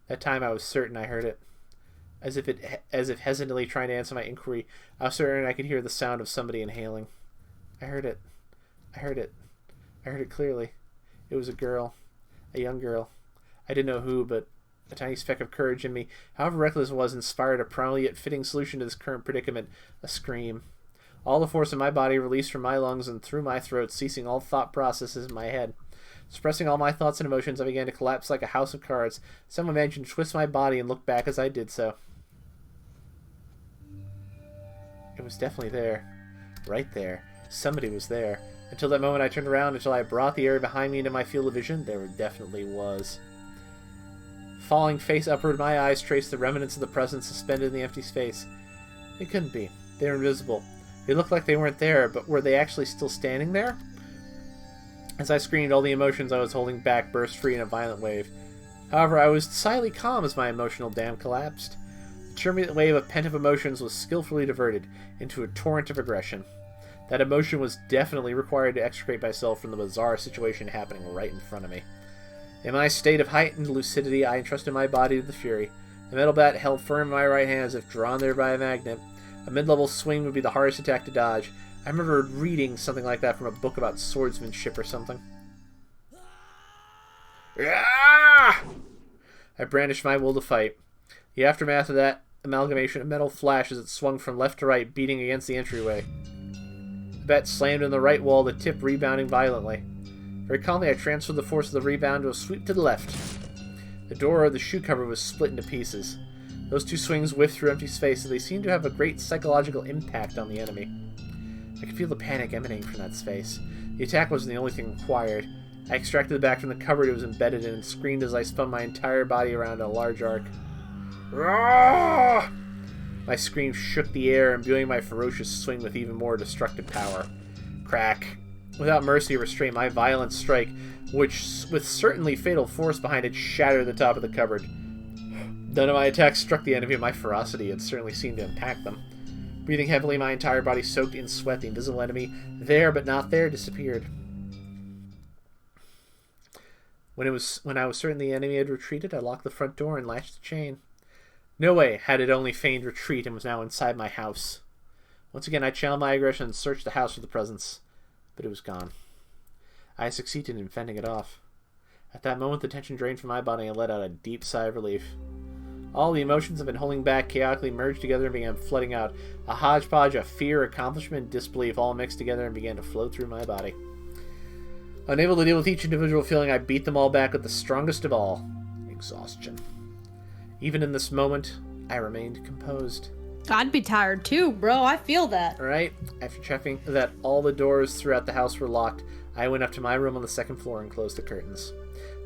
That time I was certain I heard it. As if hesitantly trying to answer my inquiry, I was certain I could hear the sound of somebody inhaling. I heard it. I heard it clearly. It was a girl. A young girl. I didn't know who, but a tiny speck of courage in me, however reckless it was, inspired a primal yet fitting solution to this current predicament, a scream. All the force of my body released from my lungs and through my throat, ceasing all thought processes in my head. Suppressing all my thoughts and emotions, I began to collapse like a house of cards. Someone managed to twist my body and look back as I did so. It was definitely there. Right there. Somebody was there. Until that moment I turned around, until I brought the area behind me into my field of vision, there definitely was. Falling face upward, my eyes traced the remnants of the presence suspended in the empty space. It couldn't be. They were invisible. They looked like they weren't there, but were they actually still standing there? As I screamed, all the emotions I was holding back burst free in a violent wave. However, I was silently calm as my emotional dam collapsed. The turbulent wave of pent-up emotions was skillfully diverted into a torrent of aggression. That emotion was definitely required to extricate myself from the bizarre situation happening right in front of me. In my state of heightened lucidity, I entrusted my body to the fury. The metal bat held firm in my right hand as if drawn there by a magnet. A mid-level swing would be the hardest attack to dodge. I remember reading something like that from a book about swordsmanship or something. Ah! I brandished my will to fight. The aftermath of that amalgamation of metal flashed as it swung from left to right, beating against the entryway. The bat slammed in the right wall, the tip rebounding violently. Very calmly, I transferred the force of the rebound to a sweep to the left. The door of the shoe cupboard was split into pieces. Those two swings whiffed through empty space, and they seemed to have a great psychological impact on the enemy. I could feel the panic emanating from that space. The attack wasn't the only thing required. I extracted the bat from the cupboard it was embedded in and screamed as I spun my entire body around in a large arc. Roar! My scream shook the air, imbuing my ferocious swing with even more destructive power. Crack. Without mercy or restraint, my violent strike, which with certainly fatal force behind it, shattered the top of the cupboard. None of my attacks struck the enemy, and my ferocity had certainly seemed to impact them. Breathing heavily, my entire body soaked in sweat, the invisible enemy, there but not there, disappeared. When I was certain the enemy had retreated, I locked the front door and latched the chain. No way had it only feigned retreat and was now inside my house. Once again, I channeled my aggression and searched the house for the presence, but it was gone. I succeeded in fending it off. At that moment, the tension drained from my body and let out a deep sigh of relief. All the emotions I've been holding back chaotically merged together and began flooding out. A hodgepodge of fear, accomplishment, and disbelief all mixed together and began to flow through my body. Unable to deal with each individual feeling, I beat them all back with the strongest of all, exhaustion. Even in this moment, I remained composed. I'd be tired too, bro. I feel that. Alright, after checking that all the doors throughout the house were locked, I went up to my room on the second floor and closed the curtains.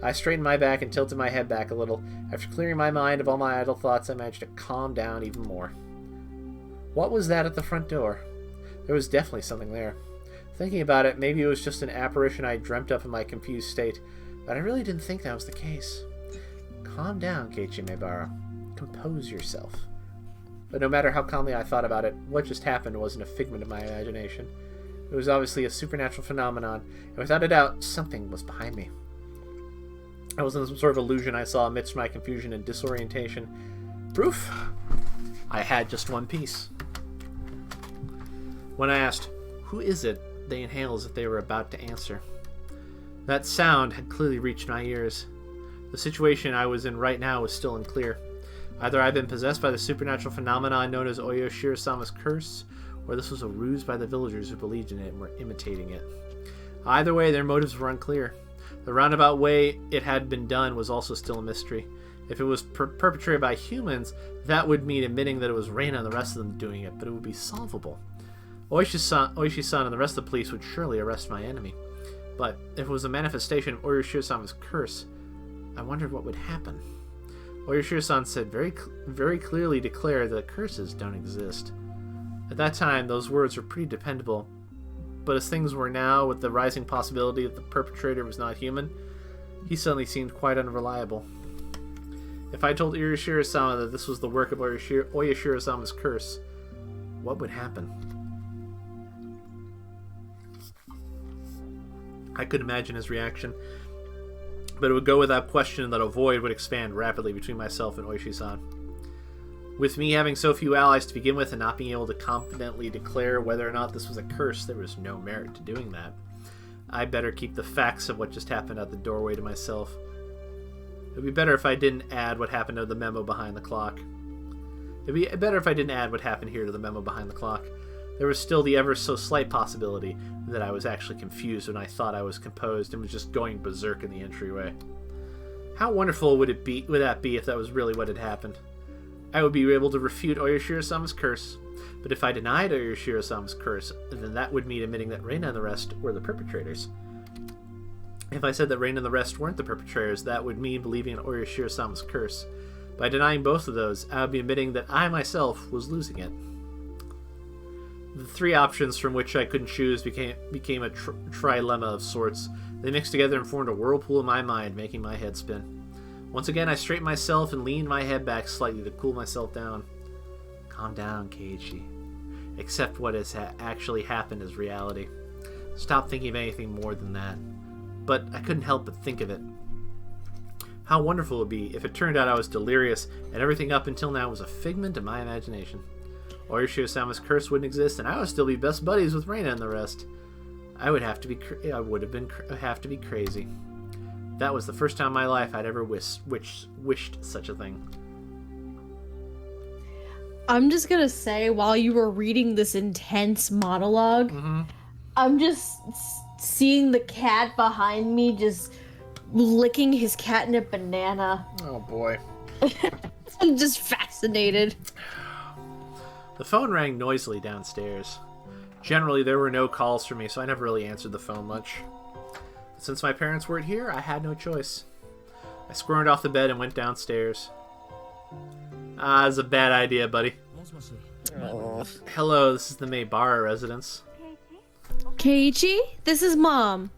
I straightened my back and tilted my head back a little. After clearing my mind of all my idle thoughts, I managed to calm down even more. What was that at the front door? There was definitely something there. Thinking about it, maybe it was just an apparition I dreamt up in my confused state, but I really didn't think that was the case. Calm down, Keiichi Maebara. Compose yourself. But no matter how calmly I thought about it, what just happened wasn't a figment of my imagination. It was obviously a supernatural phenomenon, and without a doubt, something was behind me. I wasn't some sort of illusion I saw amidst my confusion and disorientation. Proof? I had just one piece. When I asked, "Who is it?" they inhaled as if they were about to answer. That sound had clearly reached my ears. The situation I was in right now was still unclear. Either I'd been possessed by the supernatural phenomenon known as Oyo Shirosawa's curse, or this was a ruse by the villagers who believed in it and were imitating it. Either way, their motives were unclear. The roundabout way it had been done was also still a mystery. If it was perpetrated by humans, that would mean admitting that it was Reina and the rest of them doing it, but it would be solvable. Oishi-san and the rest of the police would surely arrest my enemy. But if it was a manifestation of Oyo Shirosawa's curse, I wondered what would happen. Oyo Shiro-san said very clearly declared that curses don't exist. At that time, those words were pretty dependable, but as things were now, with the rising possibility that the perpetrator was not human, he suddenly seemed quite unreliable. If I told Oyo Shiro-sama that this was the work of Oyo Shiro-sama's curse, what would happen? I could imagine his reaction, but it would go without question that a void would expand rapidly between myself and Oishi-san. With me having so few allies to begin with and not being able to confidently declare whether or not this was a curse, there was no merit to doing that. I'd better keep the facts of what just happened at the doorway to myself. It would be better if I didn't add what happened to the memo behind the clock. It would be better if I didn't add what happened here to the memo behind the clock. There was still the ever so slight possibility that I was actually confused when I thought I was composed and was just going berserk in the entryway. How wonderful would that be if that was really what had happened? I would be able to refute Oyo Shiro-sama's curse, but if I denied Oyo Shiro-sama's curse, then that would mean admitting that Reina and the rest were the perpetrators. If I said that Reina and the rest weren't the perpetrators, that would mean believing in Oyo Shiro-sama's curse. By denying both of those, I would be admitting that I myself was losing it. The three options from which I couldn't choose became a trilemma of sorts. They mixed together and formed a whirlpool in my mind, making my head spin. Once again, I straightened myself and leaned my head back slightly to cool myself down. Calm down, Keiichi. Accept what has actually happened as reality. Stop thinking of anything more than that. But I couldn't help but think of it. How wonderful it would be if it turned out I was delirious and everything up until now was a figment of my imagination. Oyoshiro-sama's curse wouldn't exist and I would still be best buddies with Reina and the rest. I would have to be crazy. That was the first time in my life I'd ever wished such a thing. I'm just gonna say, while you were reading this intense monologue, I'm just seeing the cat behind me just licking his catnip banana. Oh boy. I'm just fascinated. The phone rang noisily downstairs. Generally, there were no calls for me, so I never really answered the phone much. But since my parents weren't here, I had no choice. I squirmed off the bed and went downstairs. It's a bad idea, buddy. Oh. Hello, this is the Maybara residence. Keiichi, this is Mom.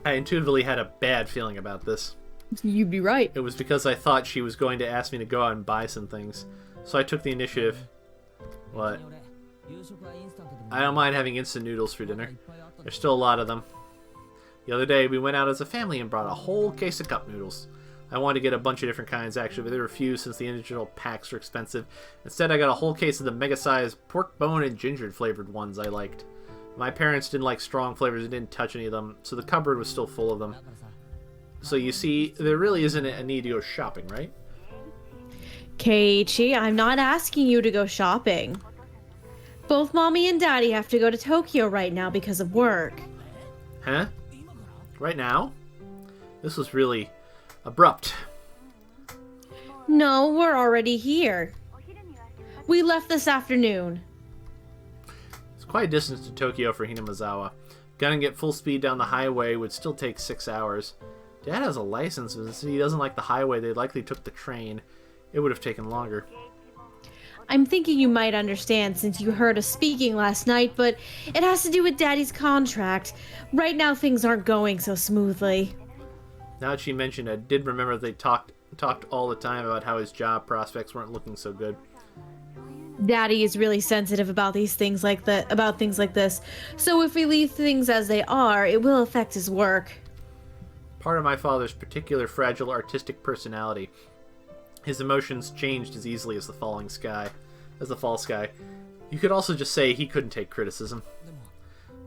I intuitively had a bad feeling about this. You'd be right. It was because I thought she was going to ask me to go out and buy some things. So I took the initiative. What? I don't mind having instant noodles for dinner. There's still a lot of them. The other day, we went out as a family and brought a whole case of cup noodles. I wanted to get a bunch of different kinds, actually, but they refused since the individual packs were expensive. Instead, I got a whole case of the mega-sized pork bone and ginger flavored ones I liked. My parents didn't like strong flavors and didn't touch any of them, so the cupboard was still full of them. So you see, there really isn't a need to go shopping, right? Keiichi, I'm not asking you to go shopping. Both Mommy and Daddy have to go to Tokyo right now because of work. Huh? Right now? This was really abrupt. No, we're already here. We left this afternoon. It's quite a distance to Tokyo for Hinamizawa. Gunning at full speed down the highway would still take 6 hours. Dad has a license, but since he doesn't like the highway, they likely took the train. It would have taken longer. I'm thinking you might understand since you heard us speaking last night, but it has to do with Daddy's contract. Right now things aren't going so smoothly. Now that she mentioned, I did remember they talked all the time about how his job prospects weren't looking so good. Daddy is really sensitive about things like this. So if we leave things as they are, it will affect his work. Part of my father's particular fragile artistic personality. His emotions changed as easily as the fall sky. You could also just say he couldn't take criticism.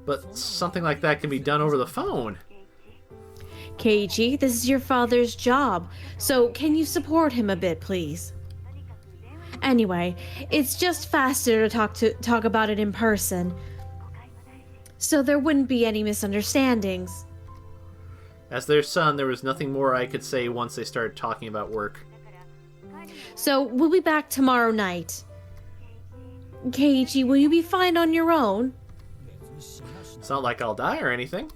But something like that can be done over the phone. Keiichi, this is your father's job, so can you support him a bit, please? Anyway, it's just faster to talk about it in person, so there wouldn't be any misunderstandings. As their son, there was nothing more I could say once they started talking about work. So, we'll be back tomorrow night. Keiichi, will you be fine on your own? It's not like I'll die or anything.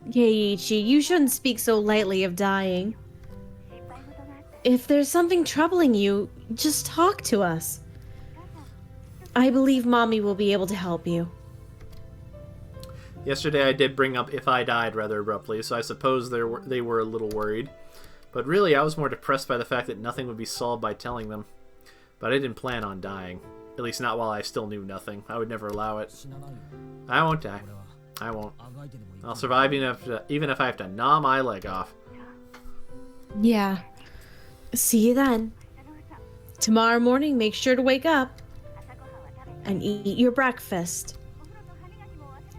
Keiichi, you shouldn't speak so lightly of dying. If there's something troubling you, just talk to us. I believe Mommy will be able to help you. Yesterday I did bring up if I died rather abruptly, so I suppose they were a little worried. But really, I was more depressed by the fact that nothing would be solved by telling them. But I didn't plan on dying. At least not while I still knew nothing. I would never allow it. I won't die. I won't. I'll survive even if I have to gnaw my leg off. Yeah. See you then. Tomorrow morning, make sure to wake up and eat your breakfast.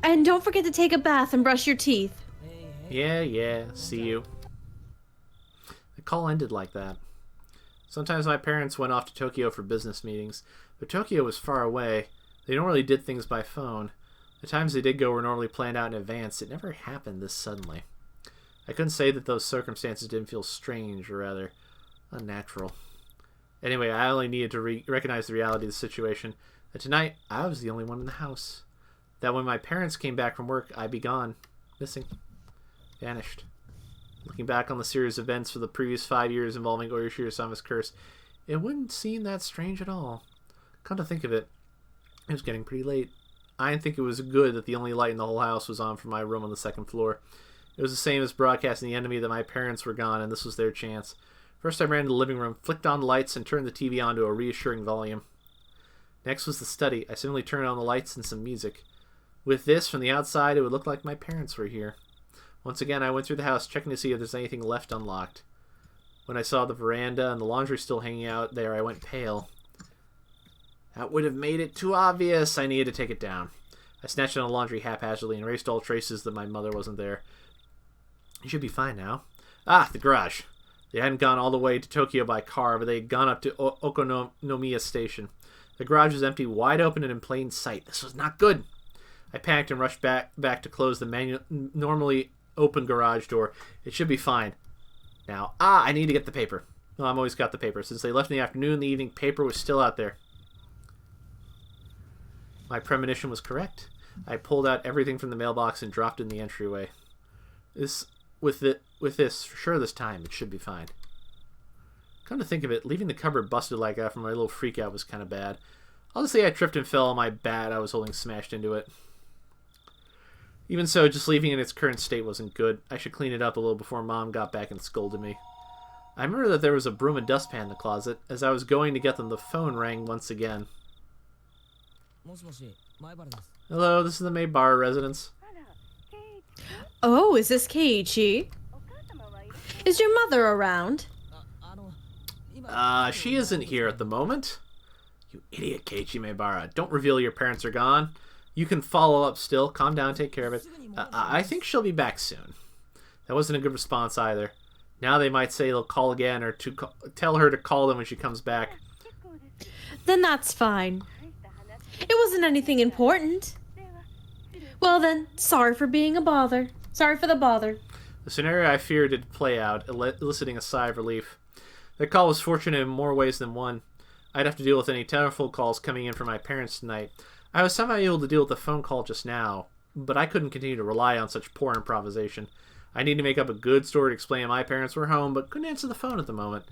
And don't forget to take a bath and brush your teeth. Yeah, see you. The call ended like that. Sometimes my parents went off to Tokyo for business meetings, but Tokyo was far away. They normally did things by phone. The times they did go were normally planned out in advance. It never happened this suddenly. I couldn't say that those circumstances didn't feel strange, or rather, unnatural. Anyway, I only needed to recognize the reality of the situation, that tonight I was the only one in the house. That when my parents came back from work, I'd be gone. Missing. Vanished. Looking back on the series of events for the previous 5 years involving Oyoshiro-sama's curse, it wouldn't seem that strange at all. Come to think of it, it was getting pretty late. I didn't think it was good that the only light in the whole house was on from my room on the second floor. It was the same as broadcasting the enemy that my parents were gone, and this was their chance. First I ran to the living room, flicked on the lights, and turned the TV on to a reassuring volume. Next was the study. I simply turned on the lights and some music. With this, from the outside, it would look like my parents were here. Once again, I went through the house, checking to see if there's anything left unlocked. When I saw the veranda and the laundry still hanging out there, I went pale. That would have made it too obvious. I needed to take it down. I snatched down the laundry haphazardly and erased all traces that my mother wasn't there. You should be fine now. Ah, the garage. They hadn't gone all the way to Tokyo by car, but they had gone up to Okonomiya Station. The garage was empty, wide open and in plain sight. This was not good. I panicked and rushed back to close the normally open garage door. It should be fine. Now, I need to get the paper. Well, I've always got the paper. Since they left in the afternoon, the evening paper was still out there. My premonition was correct. I pulled out everything from the mailbox and dropped it in the entryway. With this, for sure this time, it should be fine. Come to think of it, leaving the cupboard busted like that from my little freak out was kind of bad. I'll just say I tripped and fell on my bat I was holding smashed into it. Even so, just leaving it in its current state wasn't good. I should clean it up a little before Mom got back and scolded me. I remember that there was a broom and dustpan in the closet. As I was going to get them, the phone rang once again. Hello, this is the Maebara residence. Oh, is this Keiichi? Is your mother around? She isn't here at the moment. You idiot, Keiichi Maebara. Don't reveal your parents are gone. You can follow up still. Calm down, take care of it. I think she'll be back soon. That wasn't a good response either. Now they might say they'll call again or tell her to call them when she comes back. Then that's fine. It wasn't anything important. Well then, sorry for being a bother. Sorry for the bother. The scenario I feared did play out, eliciting a sigh of relief. The call was fortunate in more ways than one. I'd have to deal with any telephone calls coming in from my parents tonight. I was somehow able to deal with the phone call just now, but I couldn't continue to rely on such poor improvisation. I needed to make up a good story to explain my parents were home, but couldn't answer the phone at the moment.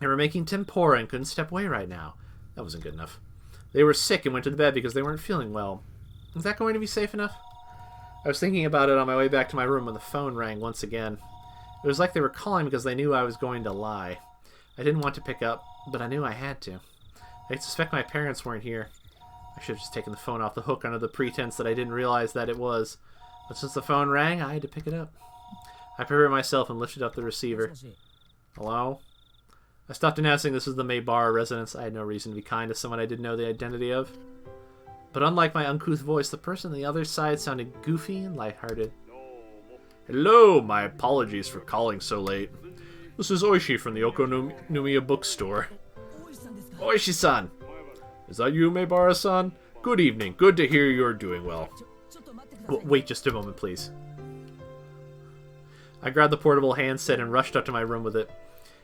They were making tempura and couldn't step away right now. That wasn't good enough. They were sick and went to the bed because they weren't feeling well. Is that going to be safe enough? I was thinking about it on my way back to my room when the phone rang once again. It was like they were calling because they knew I was going to lie. I didn't want to pick up, but I knew I had to. I suspect my parents weren't here. I should have just taken the phone off the hook under the pretense that I didn't realize that it was. But since the phone rang, I had to pick it up. I prepared myself and lifted up the receiver. Hello? I stopped announcing this was the Maebara residence. I had no reason to be kind to someone I didn't know the identity of. But unlike my uncouth voice, the person on the other side sounded goofy and lighthearted. Hello, my apologies for calling so late. This is Oishi from the Okonomiya bookstore. Oishi-san! Is that you, Maebara-san? Good evening. Good to hear you're doing well. Wait just a moment, please. I grabbed the portable handset and rushed up to my room with it.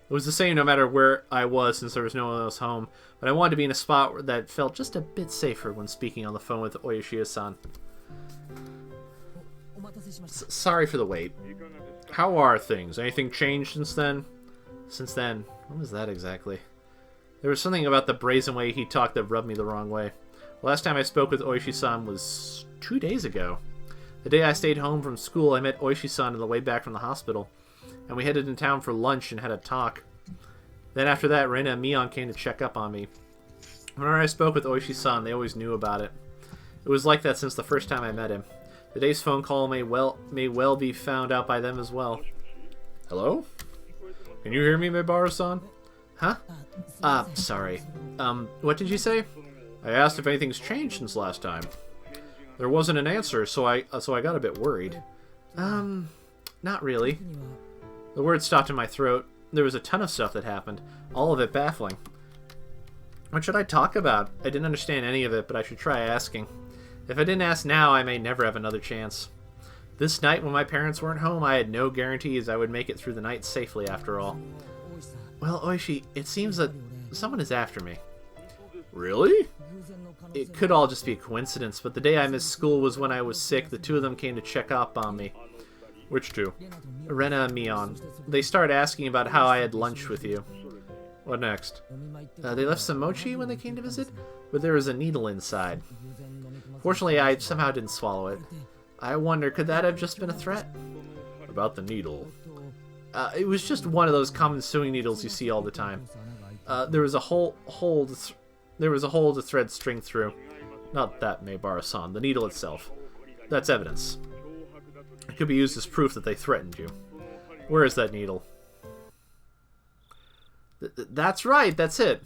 It was the same no matter where I was since there was no one else home, but I wanted to be in a spot that felt just a bit safer when speaking on the phone with Oishi-san. Sorry for the wait. How are things? Anything changed since then? Since then? What was that exactly? There was something about the brazen way he talked that rubbed me the wrong way. The last time I spoke with Oishi-san was 2 days ago. The day I stayed home from school, I met Oishi-san on the way back from the hospital, and we headed in town for lunch and had a talk. Then after that, Reina and Mion came to check up on me. Whenever I spoke with Oishi-san, they always knew about it. It was like that since the first time I met him. Today's phone call may well be found out by them as well. Hello? Can you hear me, Maebara-san? Huh? Sorry. What did you say? I asked if anything's changed since last time. There wasn't an answer, so I got a bit worried. Not really. The words stopped in my throat. There was a ton of stuff that happened, all of it baffling. What should I talk about? I didn't understand any of it, but I should try asking. If I didn't ask now, I may never have another chance. This night, when my parents weren't home, I had no guarantees I would make it through the night safely after all. Well, Oishi, it seems that someone is after me. Really? It could all just be a coincidence, but the day I missed school was when I was sick. The two of them came to check up on me. Which two? Rena and Mion. They started asking about how I had lunch with you. What next? They left some mochi when they came to visit, but there was a needle inside. Fortunately, I somehow didn't swallow it. I wonder, could that have just been a threat? About the needle. It was just one of those common sewing needles you see all the time. There was a hole to thread string through. Not that, Maebara-san. The needle itself. That's evidence. It could be used as proof that they threatened you. Where is that needle? That's right, that's it.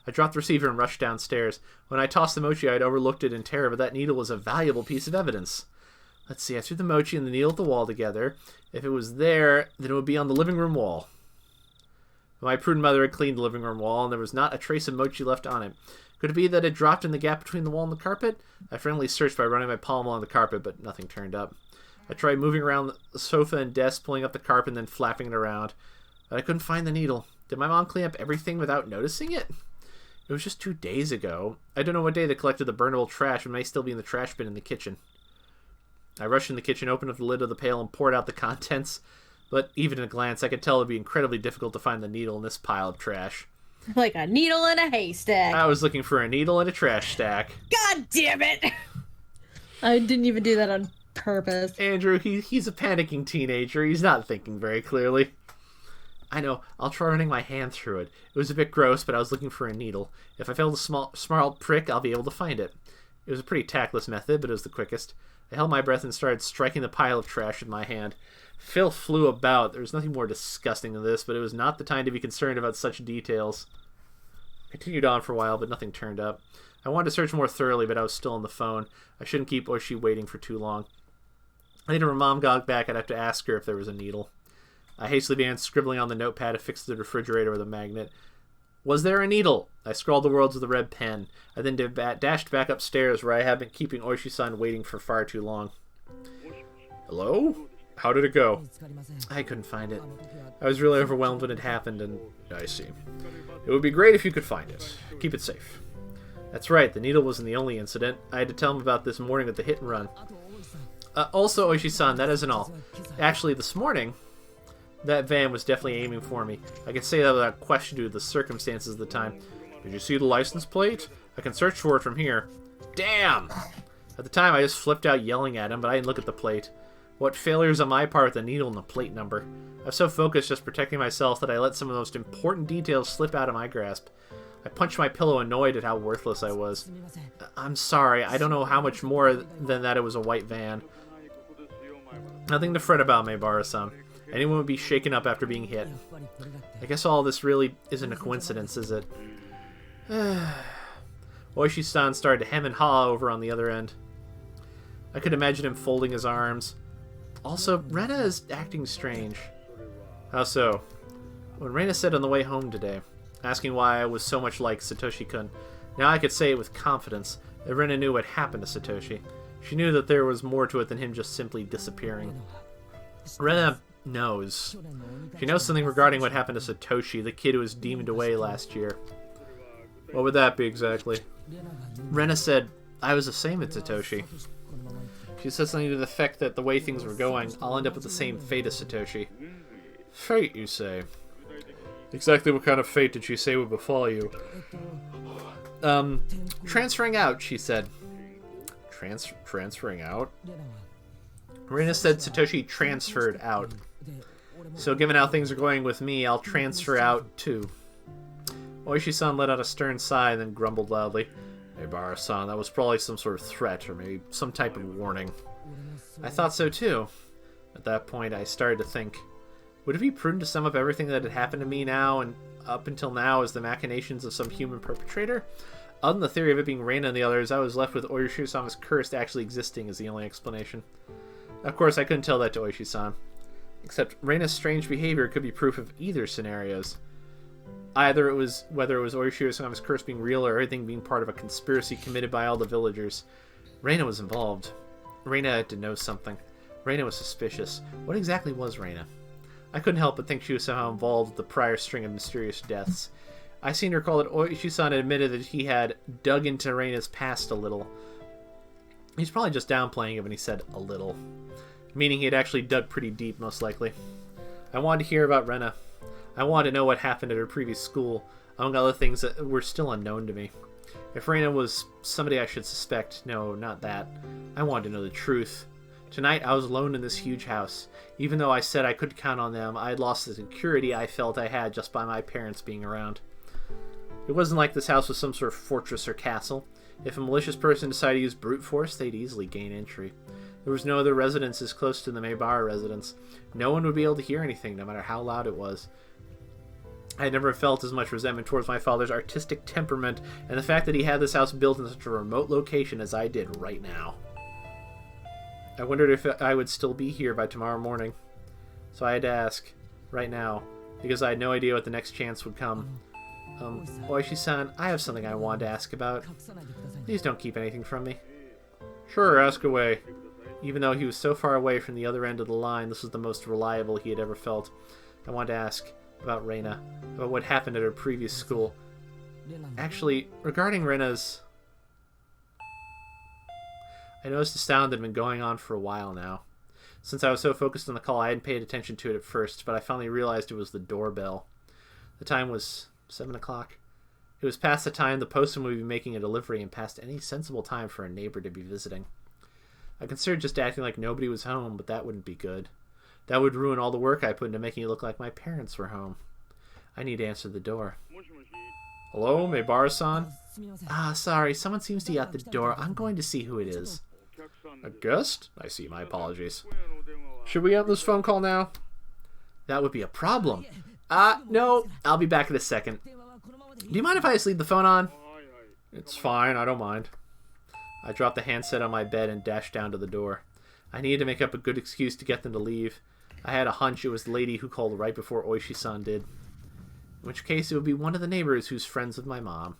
I dropped the receiver and rushed downstairs. When I tossed the mochi, I had overlooked it in terror, but that needle was a valuable piece of evidence. Let's see, I threw the mochi and the needle at the wall together. If it was there, then it would be on the living room wall. My prudent mother had cleaned the living room wall, and there was not a trace of mochi left on it. Could it be that it dropped in the gap between the wall and the carpet? I frantically searched by running my palm along the carpet, but nothing turned up. I tried moving around the sofa and desk, pulling up the carpet and then flapping it around. But I couldn't find the needle. Did my mom clean up everything without noticing it? It was just 2 days ago. I don't know what day they collected the burnable trash. It may still be in the trash bin in the kitchen. I rushed in the kitchen, opened up the lid of the pail, and poured out the contents. But even at a glance, I could tell it would be incredibly difficult to find the needle in this pile of trash. Like a needle in a haystack. I was looking for a needle in a trash stack. God damn it! I didn't even do that on purpose. Andrew, he's a panicking teenager. He's not thinking very clearly. I know. I'll try running my hand through it. It was a bit gross, but I was looking for a needle. If I felt a small prick, I'll be able to find it. It was a pretty tactless method, but it was the quickest. I held my breath and started striking the pile of trash with my hand. Filth flew about. There was nothing more disgusting than this, but it was not the time to be concerned about such details. I continued on for a while, but nothing turned up. I wanted to search more thoroughly, but I was still on the phone. I shouldn't keep Oishi waiting for too long. Later, when Mom got back, I'd have to ask her if there was a needle. I hastily began scribbling on the notepad affixed to the refrigerator with a magnet. Was there a needle? I scrawled the words with a red pen. I then dashed back upstairs, where I had been keeping Oishi-san waiting for far too long. Hello? How did it go? I couldn't find it. I was really overwhelmed when it happened, and I see. It would be great if you could find it. Keep it safe. That's right, the needle wasn't the only incident. I had to tell him about this morning with the hit and run. Also, Oishi-san, that isn't all. Actually, this morning, that van was definitely aiming for me. I can say that without question due to the circumstances of the time. Did you see the license plate? I can search for it from here. Damn! At the time, I just flipped out yelling at him, but I didn't look at the plate. What failures on my part with the needle and the plate number. I was so focused just protecting myself that I let some of the most important details slip out of my grasp. I punched my pillow, annoyed at how worthless I was. I'm sorry, I don't know how much more than that it was a white van. Nothing to fret about, Maebara-san. Anyone would be shaken up after being hit. I guess all this really isn't a coincidence, is it? Oishi-san started to hem and haw over on the other end. I could imagine him folding his arms. Also, Rena is acting strange. How so? When Rena said on the way home today, asking why I was so much like Satoshi-kun, now I could say it with confidence that Rena knew what happened to Satoshi. She knew that there was more to it than him just simply disappearing. Rena knows. She knows something regarding what happened to Satoshi, the kid who was demoned away last year. What would that be exactly? Rena said, I was the same as Satoshi. She said something to the effect that the way things were going, I'll end up with the same fate as Satoshi. Fate, you say? Exactly what kind of fate did she say would befall you? Transferring out, she said. Transferring out? Rena said Satoshi transferred out. So given how things are going with me, I'll transfer out too. Oishi-san let out a stern sigh and then grumbled loudly. Maebara-san, that was probably some sort of threat, or maybe some type of warning. I thought so too. At that point, I started to think, would it be prudent to sum up everything that had happened to me now and up until now as the machinations of some human perpetrator? Other than the theory of it being Reina and the others, I was left with Oishi-san's curse actually existing as the only explanation. Of course, I couldn't tell that to Oishi-san. Except Reina's strange behavior could be proof of either scenarios. Whether it was Oishi-san's curse being real or everything being part of a conspiracy committed by all the villagers. Reina was involved. Reina had to know something. Reina was suspicious. What exactly was Reina? I couldn't help but think she was somehow involved with the prior string of mysterious deaths. I seem to recall that Oishi-san admitted that he had dug into Reina's past a little. He's probably just downplaying it when he said a little. Meaning he had actually dug pretty deep, most likely. I wanted to hear about Rena. I wanted to know what happened at her previous school, among other things that were still unknown to me. If Reina was somebody I should suspect, no, not that. I wanted to know the truth. Tonight I was alone in this huge house. Even though I said I could count on them, I had lost the security I felt I had just by my parents being around. It wasn't like this house was some sort of fortress or castle. If a malicious person decided to use brute force, they'd easily gain entry. There was no other residence as close to the Maybara residence. No one would be able to hear anything, no matter how loud it was. I had never felt as much resentment towards my father's artistic temperament and the fact that he had this house built in such a remote location as I did right now. I wondered if I would still be here by tomorrow morning. So I had to ask, right now, because I had no idea what the next chance would come. Oishi-san, I have something I wanted to ask about. Please don't keep anything from me. Sure, ask away. Even though he was so far away from the other end of the line, this was the most reliable he had ever felt. I wanted to ask about Reina, about what happened at her previous school. Actually, regarding Reina's... I noticed a sound that had been going on for a while now. Since I was so focused on the call, I hadn't paid attention to it at first, but I finally realized it was the doorbell. The time was 7 o'clock. It was past the time the postman would be making a delivery and past any sensible time for a neighbor to be visiting. I considered just acting like nobody was home, but that wouldn't be good. That would ruin all the work I put into making it look like my parents were home. I need to answer the door. Hello, Maybara-san? Sorry, someone seems to be at the door. I'm going to see who it is. A guest? I see, my apologies. Should we end this phone call now? That would be a problem. No, I'll be back in a second. Do you mind if I just leave the phone on? It's fine, I don't mind. I dropped the handset on my bed and dashed down to the door. I needed to make up a good excuse to get them to leave. I had a hunch it was the lady who called right before Oishi-san did. In which case, it would be one of the neighbors who's friends with my mom.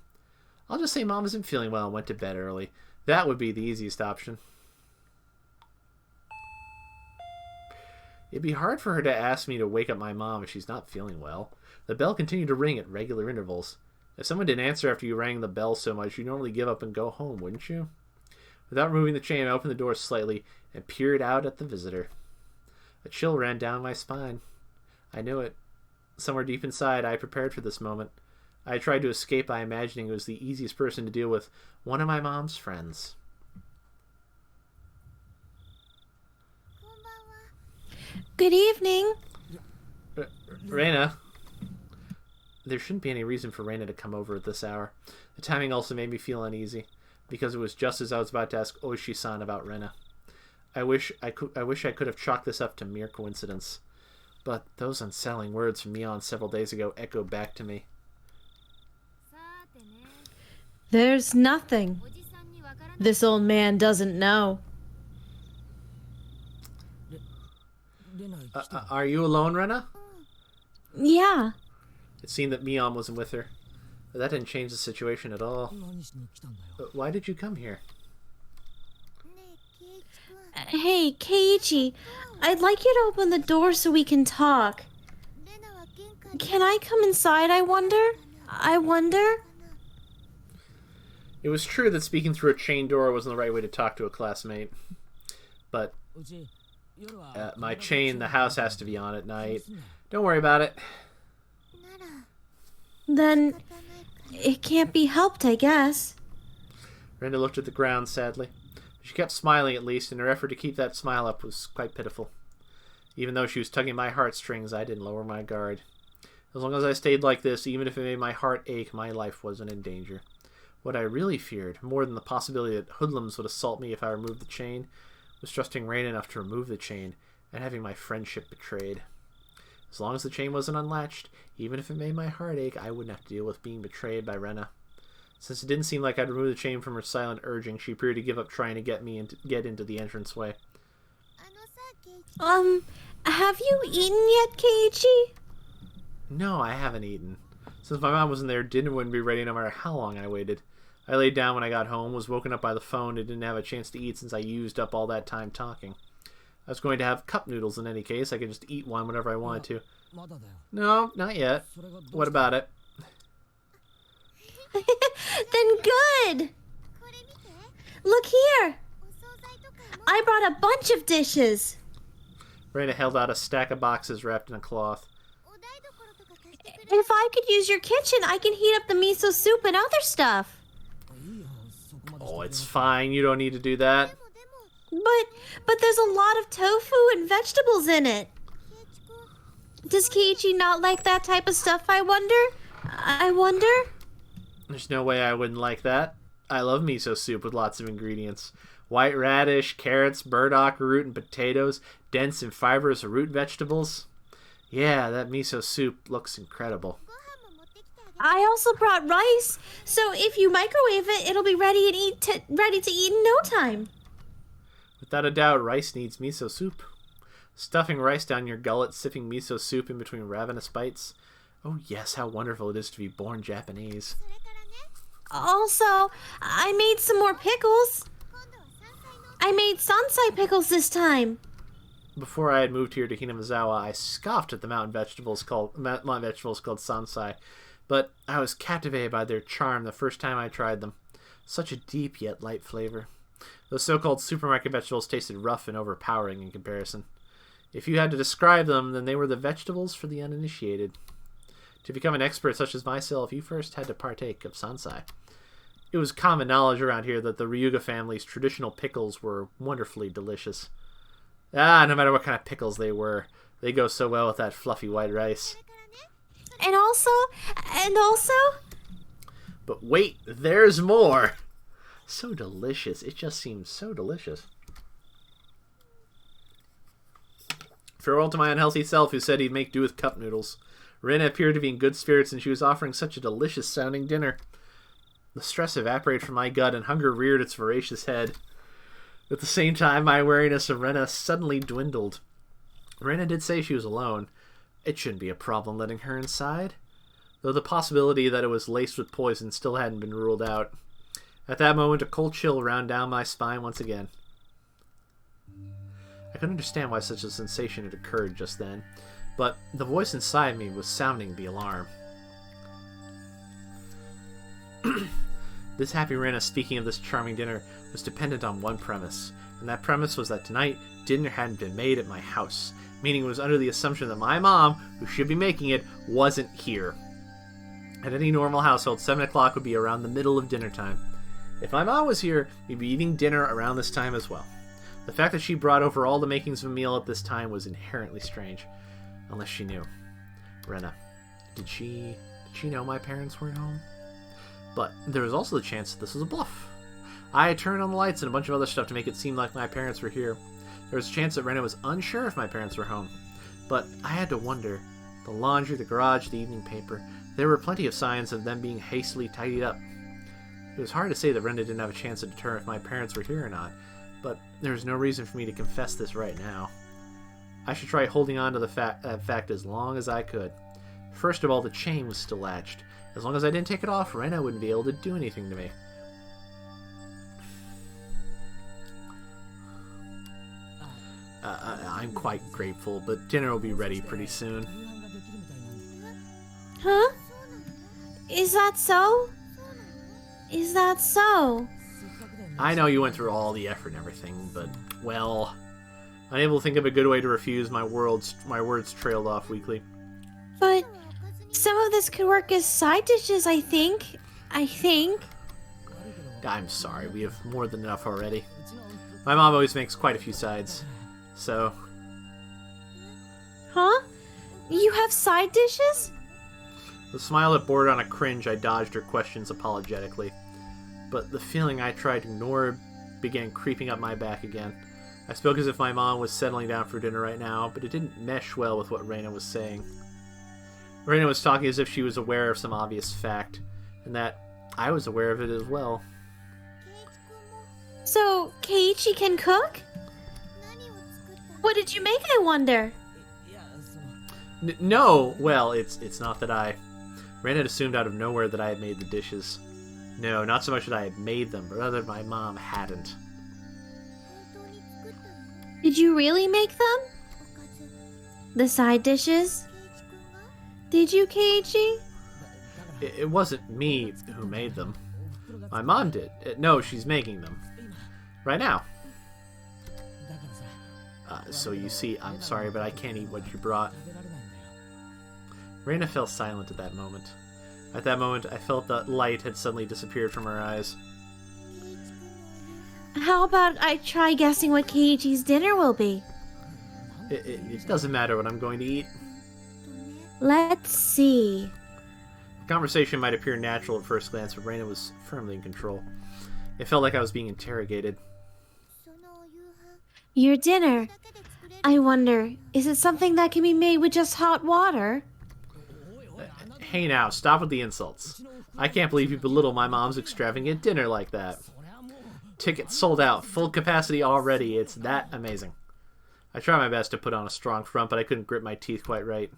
I'll just say Mom isn't feeling well and went to bed early. That would be the easiest option. It'd be hard for her to ask me to wake up my mom if she's not feeling well. The bell continued to ring at regular intervals. If someone didn't answer after you rang the bell so much, you'd normally give up and go home, wouldn't you? Without moving the chain, I opened the door slightly and peered out at the visitor. A chill ran down my spine. I knew it. Somewhere deep inside, I had prepared for this moment. I had tried to escape by imagining it was the easiest person to deal with, one of my mom's friends. Good evening. Reina. There shouldn't be any reason for Reina to come over at this hour. The timing also made me feel uneasy, because it was just as I was about to ask Oishi-san about Reina. I wish I could have chalked this up to mere coincidence. But those unsettling words from Mion several days ago echoed back to me. There's nothing. This old man doesn't know. Are you alone, Reina? Yeah. It seemed that Mion wasn't with her. But that didn't change the situation at all. Why did you come here? Hey, Keiichi, I'd like you to open the door so we can talk. Can I come inside, I wonder? It was true that speaking through a chain door wasn't the right way to talk to a classmate. But my chain, the house has to be on at night. Don't worry about it. Then it can't be helped, I guess. Reina looked at the ground sadly. She kept smiling at least, and her effort to keep that smile up was quite pitiful. Even though she was tugging my heartstrings, I didn't lower my guard. As long as I stayed like this, even if it made my heart ache, my life wasn't in danger. What I really feared, more than the possibility that hoodlums would assault me if I removed the chain, was trusting Reina enough to remove the chain and having my friendship betrayed. As long as the chain wasn't unlatched, even if it made my heart ache, I wouldn't have to deal with being betrayed by Reina. Since it didn't seem like I'd removed the chain from her silent urging, she appeared to give up trying to get into the entranceway. Have you eaten yet, Keiichi? No, I haven't eaten. Since my mom wasn't there, dinner wouldn't be ready no matter how long I waited. I laid down when I got home, was woken up by the phone, and didn't have a chance to eat since I used up all that time talking. I was going to have cup noodles in any case. I could just eat one whenever I wanted to. No, not yet. What about it? Then good! Look here! I brought a bunch of dishes. Reina held out a stack of boxes wrapped in a cloth. If I could use your kitchen, I can heat up the miso soup and other stuff. Oh, it's fine. You don't need to do that. But there's a lot of tofu and vegetables in it. Does Keiichi not like that type of stuff, I wonder? There's no way I wouldn't like that. I love miso soup with lots of ingredients. White radish, carrots, burdock root, and potatoes, dense and fibrous root vegetables. Yeah, that miso soup looks incredible. I also brought rice, so if you microwave it, it'll be ready to eat in no time. Without a doubt, rice needs miso soup. Stuffing rice down your gullet, sipping miso soup in between ravenous bites. Oh yes, how wonderful it is to be born Japanese. Also, I made some more pickles. I made sansai pickles this time. Before I had moved here to Hinamizawa, I scoffed at the mountain vegetables called sansai, but I was captivated by their charm the first time I tried them. Such a deep yet light flavor. Those so-called supermarket vegetables tasted rough and overpowering in comparison. If you had to describe them, then they were the vegetables for the uninitiated. To become an expert such as myself, you first had to partake of sansai. It was common knowledge around here that the Ryuga family's traditional pickles were wonderfully delicious. No matter what kind of pickles they were, they go so well with that fluffy white rice. And also... But wait, there's more! So delicious. It just seems so delicious. Farewell to my unhealthy self who said he'd make do with cup noodles. Rena appeared to be in good spirits and she was offering such a delicious sounding dinner. The stress evaporated from my gut and hunger reared its voracious head. At the same time, my wariness of Rena suddenly dwindled. Rena did say she was alone. It shouldn't be a problem letting her inside, though the possibility that it was laced with poison still hadn't been ruled out. At that moment, a cold chill ran down my spine once again. I couldn't understand why such a sensation had occurred just then, but the voice inside me was sounding the alarm. This happy Rena speaking of this charming dinner was dependent on one premise, and that premise was that tonight dinner hadn't been made at my house, meaning it was under the assumption that my mom, who should be making it, wasn't here. At any normal household, 7 o'clock would be around the middle of dinner time. If my mom was here, we'd be eating dinner around this time as well. The fact that she brought over all the makings of a meal at this time was inherently strange, unless she knew. Rena, did she know my parents weren't home? But there was also the chance that this was a bluff. I had turned on the lights and a bunch of other stuff to make it seem like my parents were here. There was a chance that Rena was unsure if my parents were home. But I had to wonder. The laundry, the garage, the evening paper. There were plenty of signs of them being hastily tidied up. It was hard to say that Rena didn't have a chance to determine if my parents were here or not, but there was no reason for me to confess this right now. I should try holding on to the fact as long as I could. First of all, the chain was still latched. As long as I didn't take it off, Rena wouldn't be able to do anything to me. I'm quite grateful, but dinner will be ready pretty soon. Huh? Is that so? Is that so? I know you went through all the effort and everything, but, well, unable to think of a good way to refuse, my words trailed off weakly. But some of this could work as side dishes, I think. I'm sorry, we have more than enough already. My mom always makes quite a few sides, so... Huh? You have side dishes? The smile that bordered on a cringe, I dodged her questions apologetically. But the feeling I tried to ignore began creeping up my back again. I spoke as if my mom was settling down for dinner right now, but it didn't mesh well with what Rena was saying. Rena was talking as if she was aware of some obvious fact, and that I was aware of it as well. So, Keiichi can cook? What did you make, I wonder? No, well, it's not that I... Rena had assumed out of nowhere that I had made the dishes. No, not so much that I had made them, but rather my mom hadn't. Did you really make them? The side dishes? Did you, Keiichi? It wasn't me who made them. My mom did. No, she's making them. Right now. So you see, I'm sorry, but I can't eat what you brought. Rena fell silent at that moment. At that moment, I felt that light had suddenly disappeared from her eyes. How about I try guessing what Keiichi's dinner will be? It doesn't matter what I'm going to eat. Let's see. The conversation might appear natural at first glance, but Rena was firmly in control. It felt like I was being interrogated. Your dinner. I wonder, is it something that can be made with just hot water? Hey now, stop with the insults. I can't believe you belittle my mom's extravagant dinner like that. Tickets sold out, full capacity already. It's that amazing. I tried my best to put on a strong front, but I couldn't grip my teeth quite right.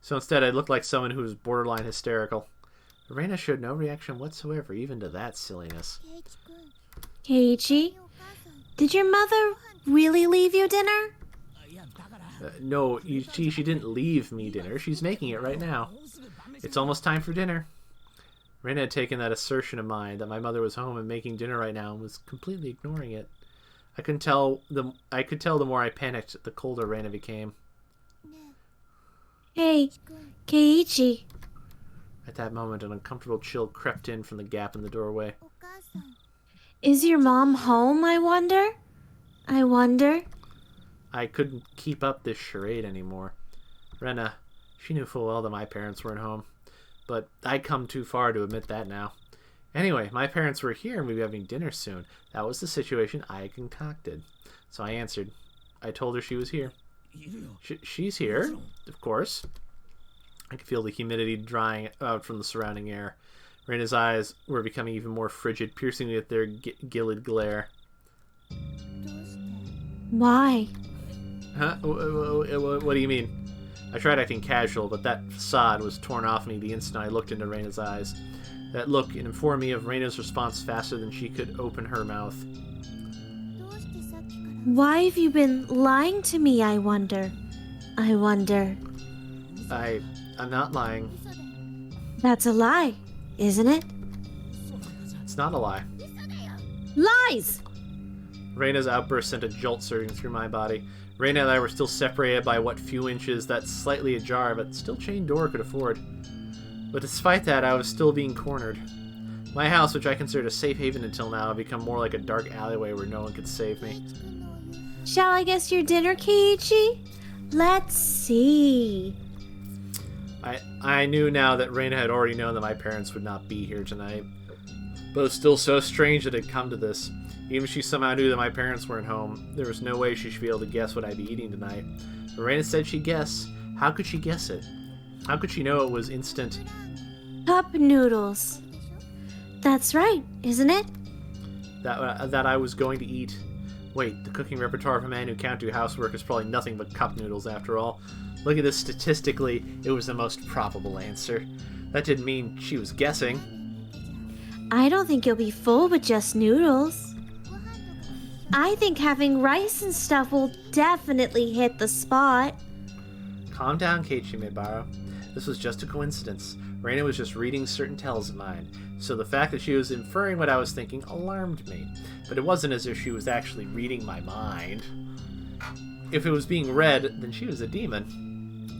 So instead, I looked like someone who was borderline hysterical. Reina showed no reaction whatsoever, even to that silliness. Keiichi, did your mother really leave you dinner? No, she didn't leave me dinner. She's making it right now. It's almost time for dinner. Reina had taken that assertion of mine that my mother was home and making dinner right now and was completely ignoring it. I could tell the more I panicked, the colder Reina became. Hey, Keiichi. At that moment, an uncomfortable chill crept in from the gap in the doorway. Is your mom home, I wonder? I couldn't keep up this charade anymore. Reina, she knew full well that my parents weren't home, but I'd come too far to admit that now. Anyway, my parents were here and we'd be having dinner soon. That was the situation I had concocted. So I answered. I told her she was here. She's here, of course. I could feel the humidity drying out from the surrounding air. Reina's eyes were becoming even more frigid, piercing me with their gilded glare. Why? Huh? What do you mean? I tried acting casual, but that facade was torn off me the instant I looked into Reina's eyes. That look informed me of Reina's response faster than she could open her mouth. Why have you been lying to me, I wonder? I'm not lying. That's a lie, isn't it? It's not a lie. Lies! Reina's outburst sent a jolt surging through my body. Reina and I were still separated by what few inches that slightly ajar but still chained door could afford. But despite that, I was still being cornered. My house, which I considered a safe haven until now, had become more like a dark alleyway where no one could save me. Shall I guess your dinner, Keiichi? Let's see. I knew now that Reina had already known that my parents would not be here tonight. But it was still so strange that it had come to this. Even if she somehow knew that my parents weren't home, there was no way she should be able to guess what I'd be eating tonight. But Reina said she'd guess. How could she guess it? How could she know it was instant? Cup noodles. That's right, isn't it? That I was going to eat. Wait, the cooking repertoire of a man who can't do housework is probably nothing but cup noodles after all. Look at this statistically, it was the most probable answer. That didn't mean she was guessing. I don't think you'll be full with just noodles. I think having rice and stuff will definitely hit the spot. Calm down, Keiichi Maebara. This was just a coincidence. Reina was just reading certain tells of mine, so the fact that she was inferring what I was thinking alarmed me. But it wasn't as if she was actually reading my mind. If it was being read, then she was a demon.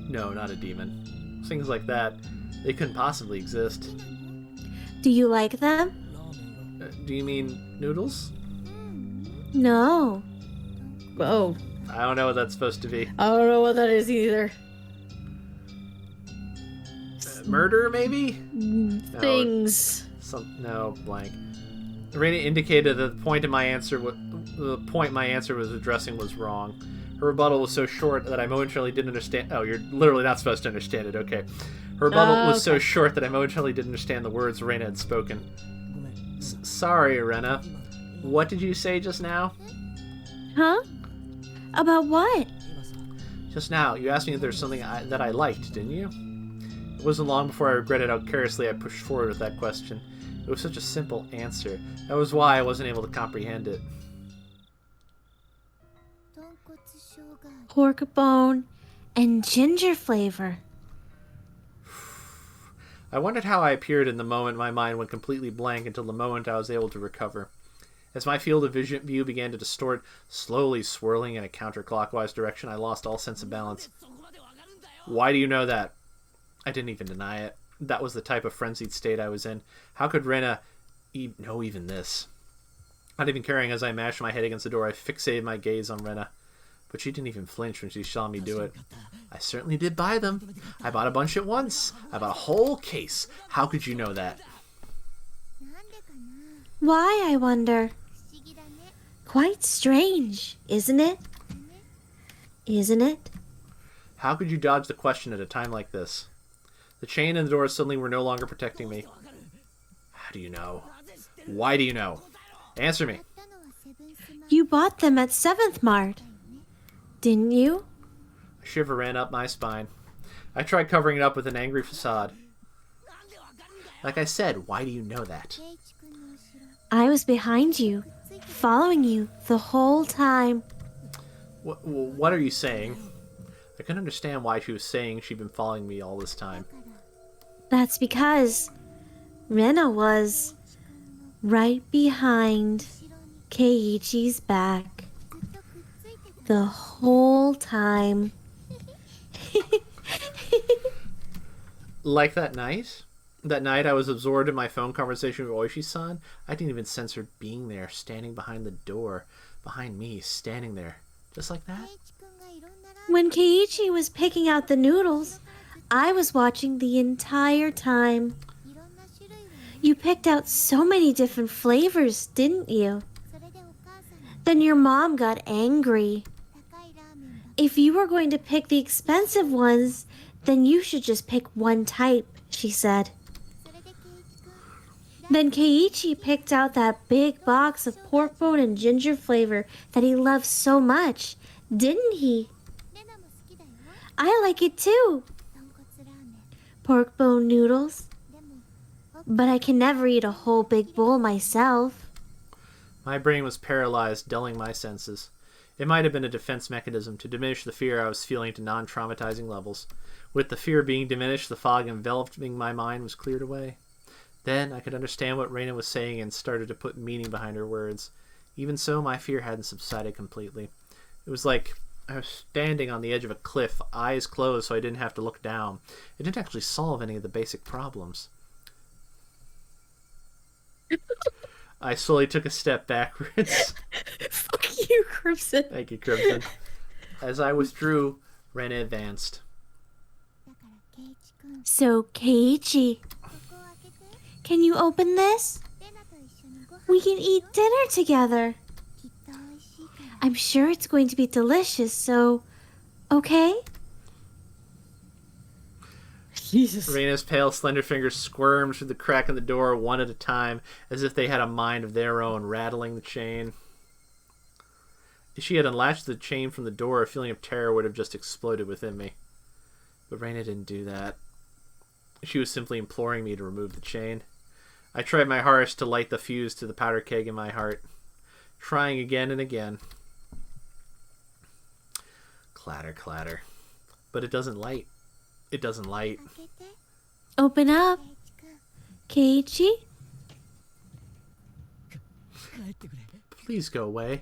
No, not a demon. Things like that, they couldn't possibly exist. Do you like them? Do you mean noodles? No. Oh, I don't know what that's supposed to be. I don't know what that is either. Murder, maybe? Things. No, blank. Reina indicated that the point my answer was addressing was wrong. Her rebuttal was so short that I momentarily didn't understand. Oh, you're literally not supposed to understand it. Okay. Her rebuttal was so short that I momentarily didn't understand the words Reina had spoken. Sorry, Reina. What did you say just now? Huh? About what? Just now, you asked me if there's something that I liked, didn't you? It wasn't long before I regretted how carelessly I pushed forward with that question. It was such a simple answer. That was why I wasn't able to comprehend it. Pork bone and ginger flavor. I wondered how I appeared in the moment my mind went completely blank until the moment I was able to recover. As my field of view began to distort, slowly swirling in a counterclockwise direction, I lost all sense of balance. Why do you know that? I didn't even deny it. That was the type of frenzied state I was in. How could Reina know even this? Not even caring as I mashed my head against the door, I fixated my gaze on Reina. But she didn't even flinch when she saw me do it. I certainly did buy them. I bought a bunch at once. I bought a whole case. How could you know that? Why, I wonder? Quite strange, isn't it? isn't it? How could you dodge the question at a time like this? The chain and the door suddenly were no longer protecting me. How do you know? Why do you know? Answer me. You bought them at 7th Mart, didn't you? A shiver ran up my spine. I tried covering it up with an angry facade. Like I said, why do you know that? I was behind you, following you the whole time. What are you saying? I couldn't understand why she was saying she'd been following me all this time. That's because Rena was right behind Keiichi's back the whole time. Like that night? That night I was absorbed in my phone conversation with Oishi-san. I didn't even sense her being there, standing behind the door. Behind me, standing there. Just like that? When Keiichi was picking out the noodles, I was watching the entire time. You picked out so many different flavors, didn't you? Then your mom got angry. If you were going to pick the expensive ones, then you should just pick one type, she said. Then Keiichi picked out that big box of pork bone and ginger flavor that he loves so much, didn't he? I like it too. Pork bone noodles. But I can never eat a whole big bowl myself. My brain was paralyzed, dulling my senses. It might have been a defense mechanism to diminish the fear I was feeling to non-traumatizing levels. With the fear being diminished, the fog enveloping my mind was cleared away. Then I could understand what Reina was saying and started to put meaning behind her words. Even so, my fear hadn't subsided completely. It was like I was standing on the edge of a cliff, eyes closed so I didn't have to look down. It didn't actually solve any of the basic problems. I slowly took a step backwards. Fuck you, Crimson. Thank you, Crimson. As I withdrew, Reina advanced. So, Keiichi, can you open this? We can eat dinner together. I'm sure it's going to be delicious, so, okay? Jesus. Reina's pale, slender fingers squirmed through the crack in the door one at a time, as if they had a mind of their own, rattling the chain. If she had unlatched the chain from the door, a feeling of terror would have just exploded within me. But Reina didn't do that. She was simply imploring me to remove the chain. I tried my hardest to light the fuse to the powder keg in my heart, trying again and again. Clatter, clatter. But it doesn't light. It doesn't light. Open up. Keiichi? Please go away.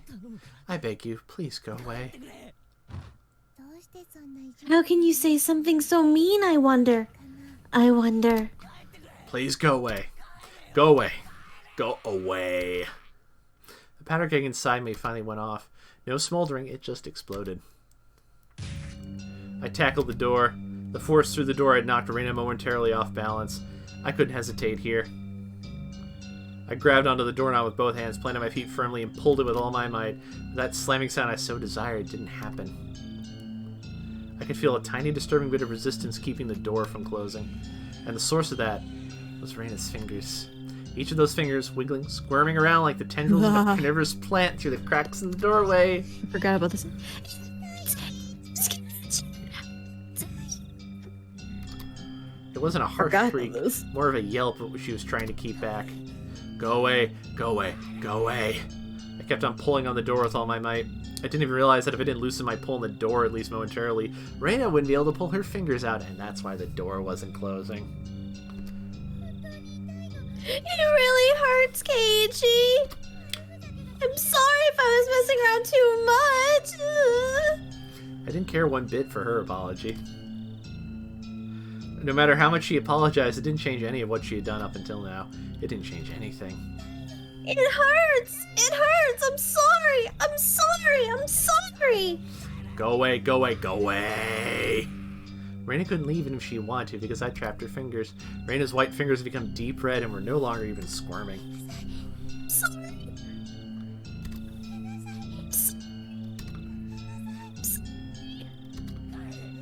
I beg you, please go away. How can you say something so mean, I wonder? I wonder. Please go away. Go away. Go away. The powder keg inside me finally went off. No smoldering, it just exploded. I tackled the door. The force through the door had knocked Reina momentarily off balance. I couldn't hesitate here. I grabbed onto the doorknob with both hands, planted my feet firmly, and pulled it with all my might. That slamming sound I so desired didn't happen. I could feel a tiny disturbing bit of resistance keeping the door from closing. And the source of that was Reina's fingers. Each of those fingers wiggling, squirming around like the tendrils of a carnivorous plant through the cracks in the doorway. I forgot about this. It wasn't a harsh shriek, more of a yelp that she was trying to keep back. Go away, go away, go away. I kept on pulling on the door with all my might. I didn't even realize that if I didn't loosen my pull on the door, at least momentarily, Reina wouldn't be able to pull her fingers out, and that's why the door wasn't closing. It really hurts, Keiichi. I'm sorry if I was messing around too much. I didn't care one bit for her apology. No matter how much she apologized, it didn't change any of what she had done up until now. It didn't change anything. It hurts. It hurts. I'm sorry. I'm sorry. I'm sorry. Go away, go away, go away! Reina couldn't leave even if she wanted to because I trapped her fingers. Reina's white fingers had become deep red and were no longer even squirming.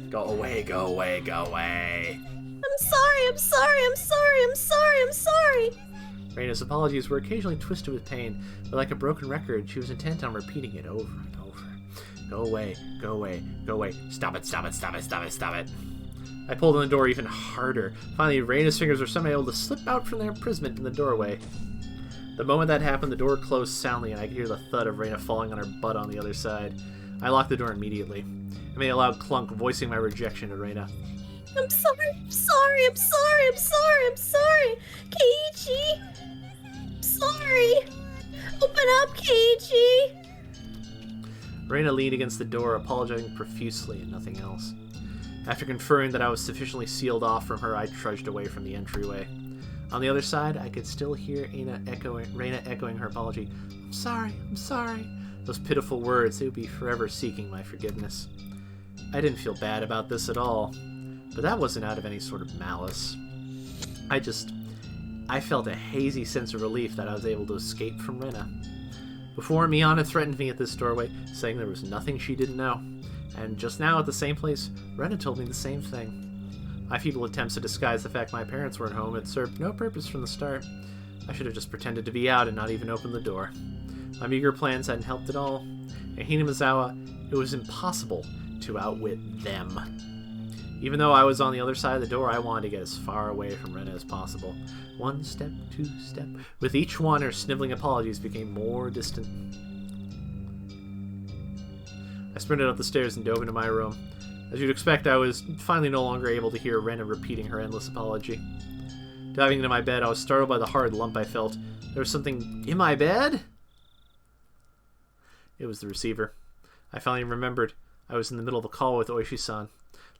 Go away, go away, go away. I'm sorry. Reina's apologies were occasionally twisted with pain, but like a broken record, she was intent on repeating it over and over. Go away, go away, go away. Stop it, stop it, stop it, stop it, stop it. I pulled on the door even harder. Finally, Reina's fingers were somehow able to slip out from their imprisonment in the doorway. The moment that happened, the door closed soundly, and I could hear the thud of Reina falling on her butt on the other side. I locked the door immediately. I made a loud clunk, voicing my rejection to Reina. I'm sorry. Keiichi! I'm sorry. Open up, Keiichi! Reina leaned against the door, apologizing profusely and nothing else. After confirming that I was sufficiently sealed off from her, I trudged away from the entryway. On the other side, I could still hear Reina echoing her apology. I'm sorry. Those pitiful words, they would be forever seeking my forgiveness. I didn't feel bad about this at all, but that wasn't out of any sort of malice. I felt a hazy sense of relief that I was able to escape from Reina. Before, Miana threatened me at this doorway, saying there was nothing she didn't know. And just now, at the same place, Reina told me the same thing. My feeble attempts to disguise the fact my parents weren't home had served no purpose from the start. I should have just pretended to be out and not even opened the door. My meager plans hadn't helped at all. At Hinamizawa, it was impossible to outwit them. Even though I was on the other side of the door, I wanted to get as far away from Reina as possible. 1 step, 2 step. With each one, her sniveling apologies became more distant. I sprinted up the stairs and dove into my room. As you'd expect, I was finally no longer able to hear Reina repeating her endless apology. Diving into my bed, I was startled by the hard lump I felt. There was something in my bed? It was the receiver. I finally remembered. I was in the middle of a call with Oishi-san.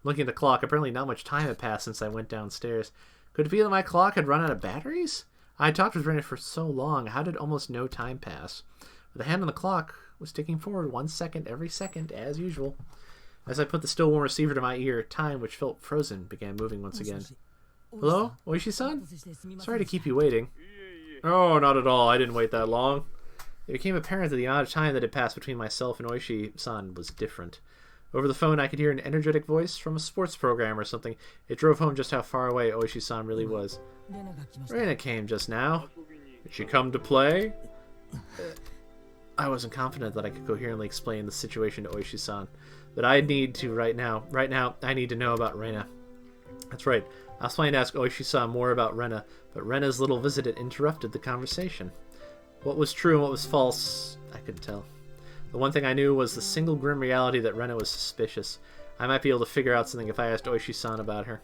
Looking at the clock, apparently not much time had passed since I went downstairs. Could it be that my clock had run out of batteries? I had talked with Reina for so long. How did almost no time pass? The hand on the clock was ticking forward 1 second every second, as usual. As I put the still warm receiver to my ear, time, which felt frozen, began moving once again. Hello, Oishi-san? Sorry to keep you waiting. Oh, not at all. I didn't wait that long. It became apparent that the amount of time that had passed between myself and Oishi-san was different. Over the phone, I could hear an energetic voice from a sports program or something. It drove home just how far away Oishi-san really was. Reina came just now. Did she come to play? I wasn't confident that I could coherently explain the situation to Oishi-san. But I need to right now. Right now, I need to know about Reina. That's right. I was planning to ask Oishi-san more about Reina, but Reina's little visit had interrupted the conversation. What was true and what was false, I couldn't tell. The one thing I knew was the single grim reality that Reina was suspicious. I might be able to figure out something if I asked Oishi-san about her.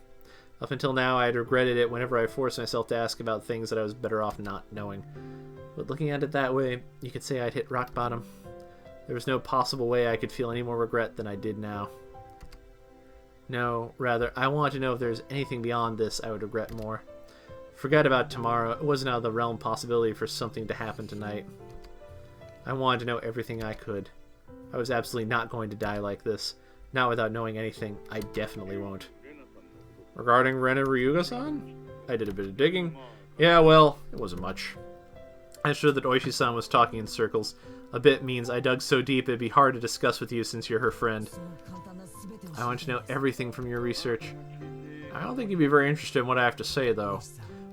Up until now, I had regretted it whenever I forced myself to ask about things that I was better off not knowing. But looking at it that way, you could say I'd hit rock bottom. There was no possible way I could feel any more regret than I did now. No, rather, I wanted to know if there's anything beyond this I would regret more. Forget about tomorrow. It wasn't out of the realm possibility for something to happen tonight. I wanted to know everything I could. I was absolutely not going to die like this. Not without knowing anything. I definitely won't. Regarding Reina Ryuga-san? I did a bit of digging. Yeah, well, it wasn't much. I understood that Oishi-san was talking in circles. A bit means I dug so deep it'd be hard to discuss with you since you're her friend. I want to know everything from your research. I don't think you'd be very interested in what I have to say, though.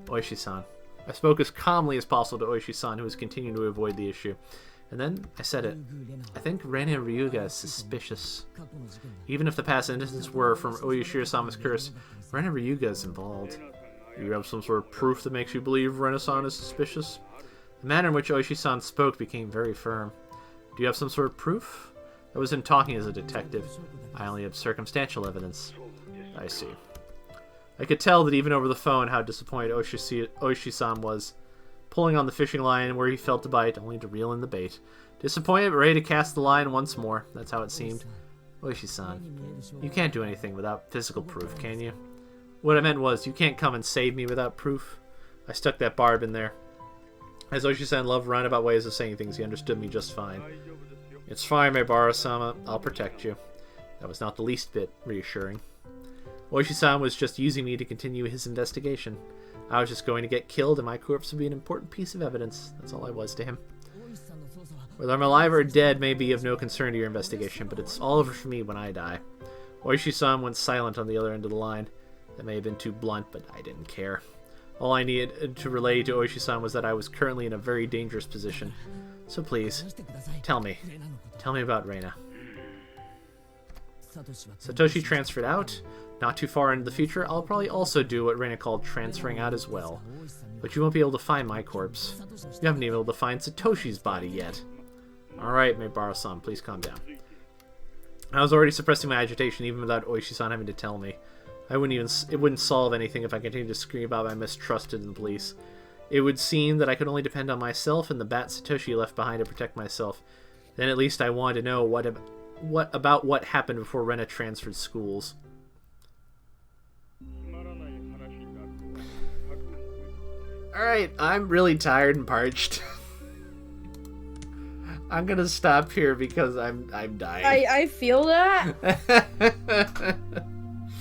Oishi-san. I spoke as calmly as possible to Oishi-san, who was continuing to avoid the issue. And then I said it. I think Reina Ryuga is suspicious. Even if the past incidents were from Oyashiro-sama's curse, Reina Ryuga is involved. Do you have some sort of proof that makes you believe Reina-san is suspicious? The manner in which Oishi-san spoke became very firm. Do you have some sort of proof? I wasn't talking as a detective. I only have circumstantial evidence. I see. I could tell that even over the phone how disappointed Oishi-san was. Pulling on the fishing line where he felt to bite, only to reel in the bait. Disappointed, but ready to cast the line once more. That's how it seemed. Oishi-san, you can't do anything without physical proof, can you? What I meant was, you can't come and save me without proof. I stuck that barb in there. As Oishi-san loved roundabout ways of saying things, he understood me just fine. It's fine, Maibara-sama. I'll protect you. That was not the least bit reassuring. Oishi-san was just using me to continue his investigation. I was just going to get killed, and my corpse would be an important piece of evidence. That's all I was to him. Whether I'm alive or dead may be of no concern to your investigation, but it's all over for me when I die. Oishi-san went silent on the other end of the line. That may have been too blunt, but I didn't care. All I needed to relay to Oishi-san was that I was currently in a very dangerous position. So please, tell me. Tell me about Reina. Satoshi transferred out. Not too far into the future, I'll probably also do what Reina called transferring out as well. But you won't be able to find my corpse. You haven't even been able to find Satoshi's body yet. Alright, Maibara-san, please calm down. I was already suppressing my agitation even without Oishi-san having to tell me. It wouldn't solve anything if I continued to scream about my mistrust in the police. It would seem that I could only depend on myself and the bat Satoshi left behind to protect myself. Then at least I wanted to know what happened before Reina transferred schools. Alright, I'm really tired and parched. I'm gonna stop here because I'm dying. I feel that.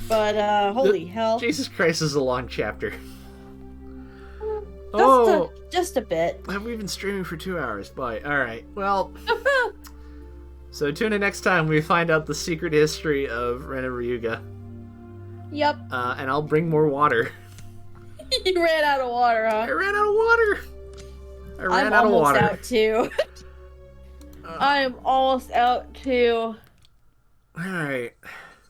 But holy hell. Jesus Christ, this is a long chapter. Oh, Just a bit. we've been streaming for 2 hours. Bye. Alright, well. So tune in next time we find out the secret history of Reina Ryuga. Yep. And I'll bring more water. You ran out of water, huh? I ran out of water. I'm almost out too. I'm almost out too. Alright.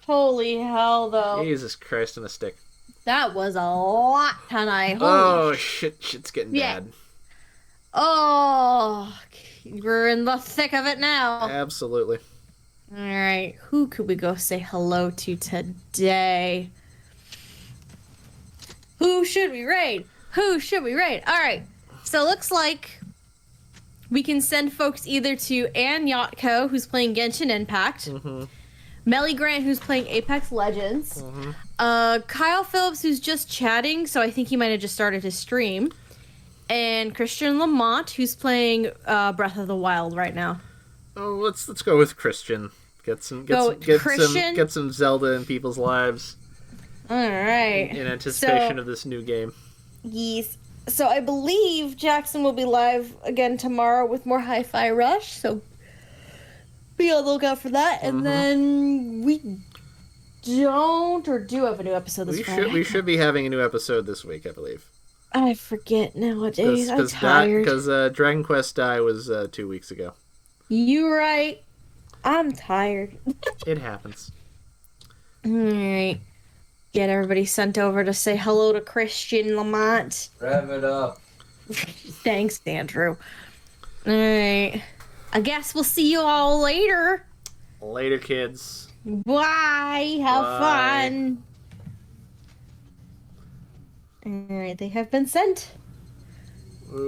Holy hell, though. Jesus Christ on a stick. That was a lot tonight. Oh, shit's getting bad. Oh, we're in the thick of it now. Absolutely. All right, who could we go say hello to today? Who should we raid? All right, so it looks like we can send folks either to Ann Yatko, who's playing Genshin Impact, Melly Grant, who's playing Apex Legends, Kyle Phillips, who's just chatting, so I think he might have just started his stream, and Christian Lamont, who's playing Breath of the Wild right now. Oh, let's go with Christian. Get some Zelda in people's lives. All right. In anticipation of this new game. Yes. So I believe Jackson will be live again tomorrow with more Hi-Fi Rush. So be on the lookout for that. And then we don't or do have a new episode this Friday. We should be having a new episode this week, I believe. I forget nowadays. I'm tired. Because Dragon Quest Die was 2 weeks ago. You right. I'm tired. It happens. All right. Get everybody sent over to say hello to Christian Lamont. Wrap it up. Thanks, Andrew. All right. I guess we'll see you all later. Later, kids. Bye. Have fun. All right. They have been sent.